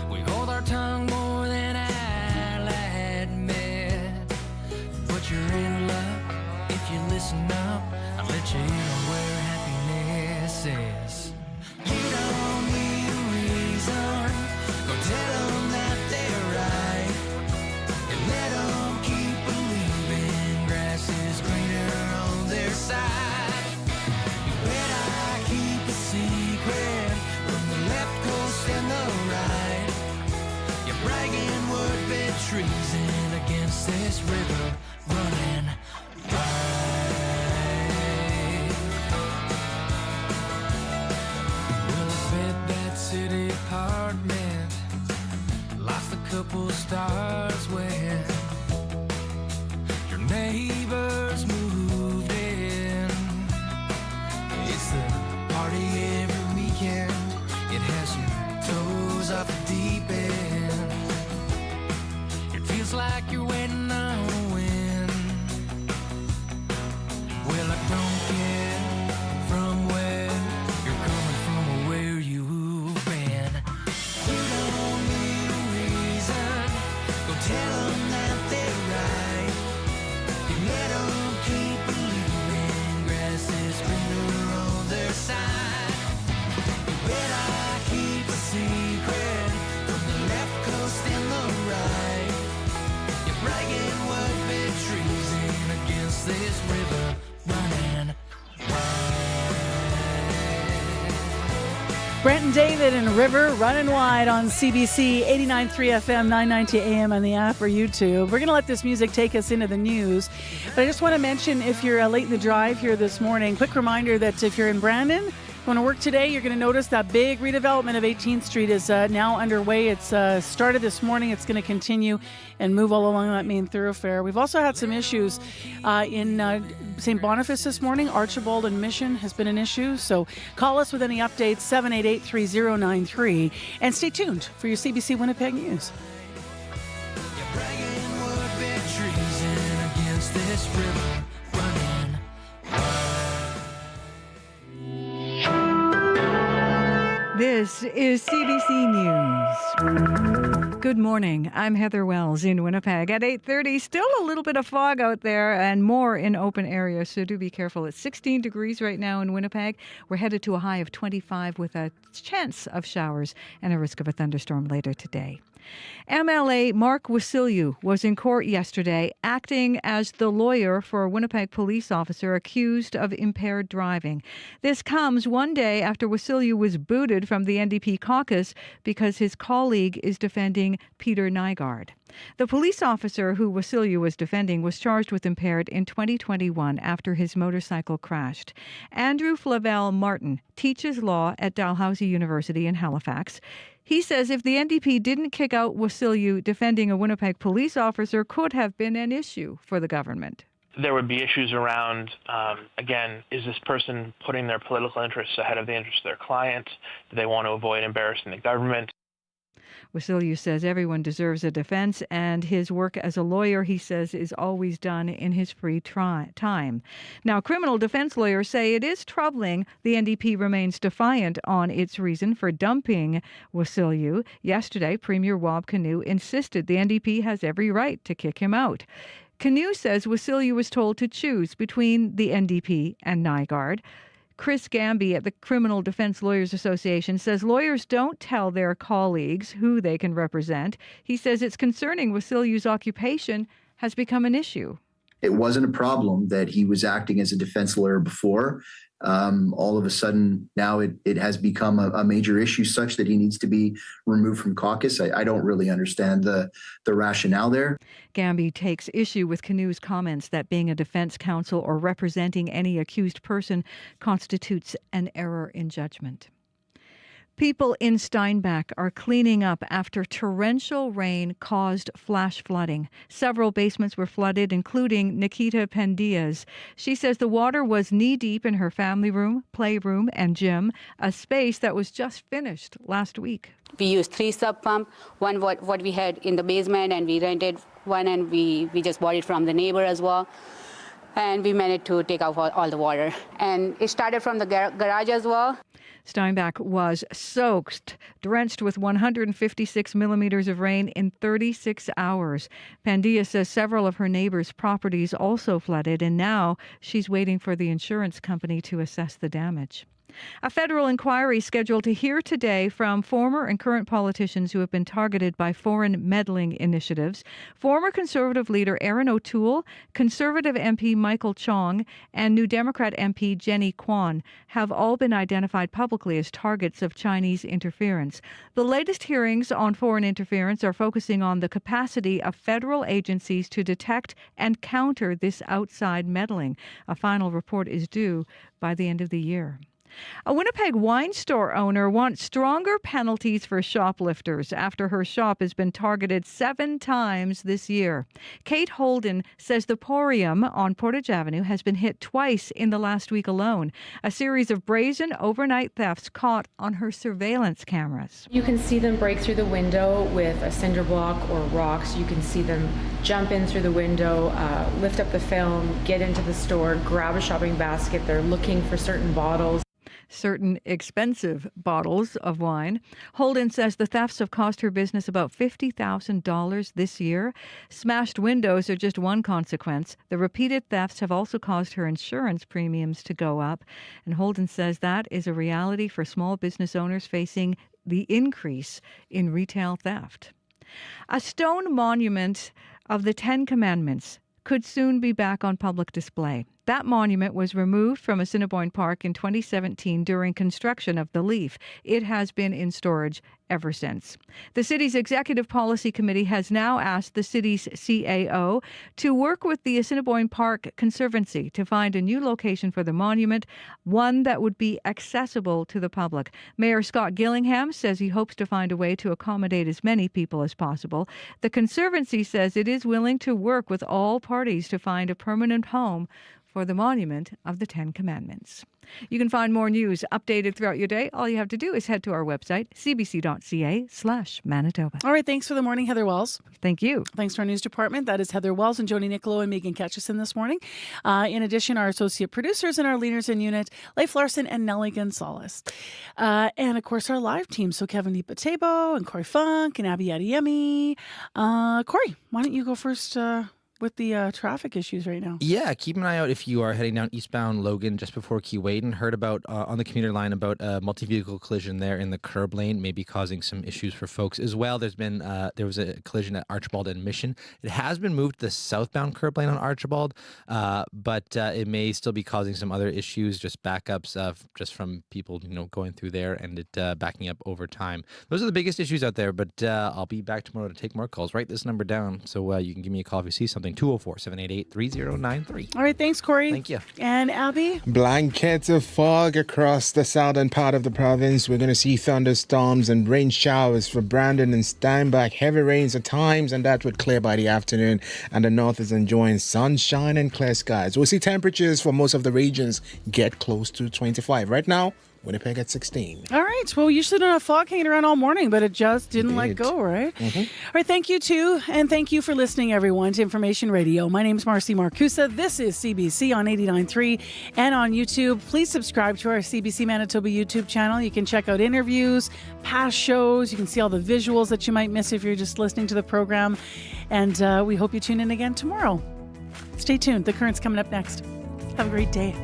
We hold our tongue more than I'll admit. But you're in luck if you listen up. I'll let you in on where happiness is. You don't need a reason. Go tell them that they're right. And let them keep believing grass is greener on their side. You bet I keep a secret from the left coast and the right. You're bragging would-be treason against this river running wide. Well, I bet that city apartment lost a couple stars when your neighbors moved in. It's the party every weekend. It has your toes off the deep end. It feels like you're waiting on a win. Well, I don't care from where you're coming from or where you've Brent and David and River running wide on CBC 89.3 FM, 990 AM on the app or YouTube. We're going to let this music take us into the news. But I just want to mention, if you're late in the drive here this morning, quick reminder that if you're in Brandon, going to work today, you're going to notice that big redevelopment of 18th Street is now underway. It's started this morning. It's going to continue and move all along that main thoroughfare. We've also had some issues in St. Boniface this morning. Archibald and Mission has been an issue. So call us with any updates, 788-3093. And stay tuned for your CBC Winnipeg news. This is CBC News. Good morning. I'm Heather Wells in Winnipeg. At 8:30, still a little bit of fog out there and more in open areas, so do be careful. It's 16 degrees right now in Winnipeg. We're headed to a high of 25 with a chance of showers and a risk of a thunderstorm later today. MLA Mark Wasilyu was in court yesterday acting as the lawyer for a Winnipeg police officer accused of impaired driving. This comes one day after Wasilyu was booted from the NDP caucus because his colleague is defending Peter Nygaard. The police officer who Wasilyu was defending was charged with impaired in 2021 after his motorcycle crashed. Andrew Flavel Martin teaches law at Dalhousie University in Halifax. He says if the NDP didn't kick out Wasilyu, defending a Winnipeg police officer could have been an issue for the government. There would be issues around, again, is this person putting their political interests ahead of the interests of their client? Do they want to avoid embarrassing the government? Wasilyu says everyone deserves a defense, and his work as a lawyer, he says, is always done in his free time. Now, criminal defense lawyers say it is troubling the NDP remains defiant on its reason for dumping Wasilyu. Yesterday, Premier Wab Kinew insisted the NDP has every right to kick him out. Kinew says Wasilyu was told to choose between the NDP and Nygaard. Chris Gamby at the Criminal Defense Lawyers Association says lawyers don't tell their colleagues who they can represent. He says it's concerning Wasilyu's occupation has become an issue. It wasn't a problem that he was acting as a defense lawyer before. All of a sudden, now it has become a major issue such that he needs to be removed from caucus. I don't really understand the rationale there. Gamby takes issue with Kinew's comments that being a defense counsel or representing any accused person constitutes an error in judgment. People in Steinbach are cleaning up after torrential rain caused flash flooding. Several basements were flooded, including Nikita Pendia's. She says the water was knee-deep in her family room, playroom, and gym, a space that was just finished last week. We used 3 sub pump, one what we had in the basement, and we rented one, and we just bought it from the neighbor as well. And we managed to take out all the water. And it started from the garage as well. Steinbach was soaked, drenched with 156 millimeters of rain in 36 hours. Pandia says several of her neighbors' properties also flooded, and now she's waiting for the insurance company to assess the damage. A federal inquiry scheduled to hear today from former and current politicians who have been targeted by foreign meddling initiatives. Former Conservative leader Erin O'Toole, Conservative MP Michael Chong, and New Democrat MP Jenny Kwan have all been identified publicly as targets of Chinese interference. The latest hearings on foreign interference are focusing on the capacity of federal agencies to detect and counter this outside meddling. A final report is due by the end of the year. A Winnipeg wine store owner wants stronger penalties for shoplifters after her shop has been targeted 7 times this year. Kate Holden says the Porium on Portage Avenue has been hit twice in the last week alone. A series of brazen overnight thefts caught on her surveillance cameras. You can see them break through the window with a cinder block or rocks. You can see them jump in through the window, lift up the film, get into the store, grab a shopping basket. They're looking for certain bottles. Certain expensive bottles of wine. Holden says the thefts have cost her business about $50,000 this year. Smashed windows are just one consequence. The repeated thefts have also caused her insurance premiums to go up. And Holden says that is a reality for small business owners facing the increase in retail theft. A stone monument of the 10 Commandments could soon be back on public display. That monument was removed from Assiniboine Park in 2017 during construction of the Leaf. It has been in storage ever since. The city's Executive Policy Committee has now asked the city's CAO to work with the Assiniboine Park Conservancy to find a new location for the monument, one that would be accessible to the public. Mayor Scott Gillingham says he hopes to find a way to accommodate as many people as possible. The Conservancy says it is willing to work with all parties to find a permanent home for the monument of the Ten Commandments. You can find more news updated throughout your day. All you have to do is head to our website, cbc.ca/Manitoba. All right, thanks for the morning, Heather Wells. Thank you. Thanks to our news department. That is Heather Wells and Joni Nicolo and Megan Ketchison this morning. In addition, our associate producers and our leaders in unit, Leif Larson and Nellie Gonzalez. And, of course, our live team. So Kevin Dipatebo and Corey Funk and Abby Adeyemi. Corey, why don't you go first with the traffic issues right now? Yeah, keep an eye out if you are heading down eastbound Logan just before Keewaydin. Heard about on the commuter line about a multi-vehicle collision there in the curb lane, maybe causing some issues for folks as well. There was a collision at Archibald and Mission. It has been moved to the southbound curb lane on Archibald, but it may still be causing some other issues, just backups just from people going through there and it backing up over time. Those are the biggest issues out there, but I'll be back tomorrow to take more calls. Write this number down so you can give me a call if you see something. 204-788-3093. All right, thanks, Corey. Thank you. And Abby? Blankets of fog across the southern part of the province. We're going to see thunderstorms and rain showers for Brandon and Steinbach. Heavy rains at times, and that would clear by the afternoon. And the north is enjoying sunshine and clear skies. We'll see temperatures for most of the regions get close to 25. Right now, Winnipeg at 16. All right. Well, we usually don't have fog hanging around all morning, but it just didn't let go, right? Mm-hmm. All right. Thank you, too. And thank you for listening, everyone, to Information Radio. My name's Marcy Marcusa. This is CBC on 89.3 and on YouTube. Please subscribe to our CBC Manitoba YouTube channel. You can check out interviews, past shows. You can see all the visuals that you might miss if you're just listening to the program. And we hope you tune in again tomorrow. Stay tuned. The Current's coming up next. Have a great day.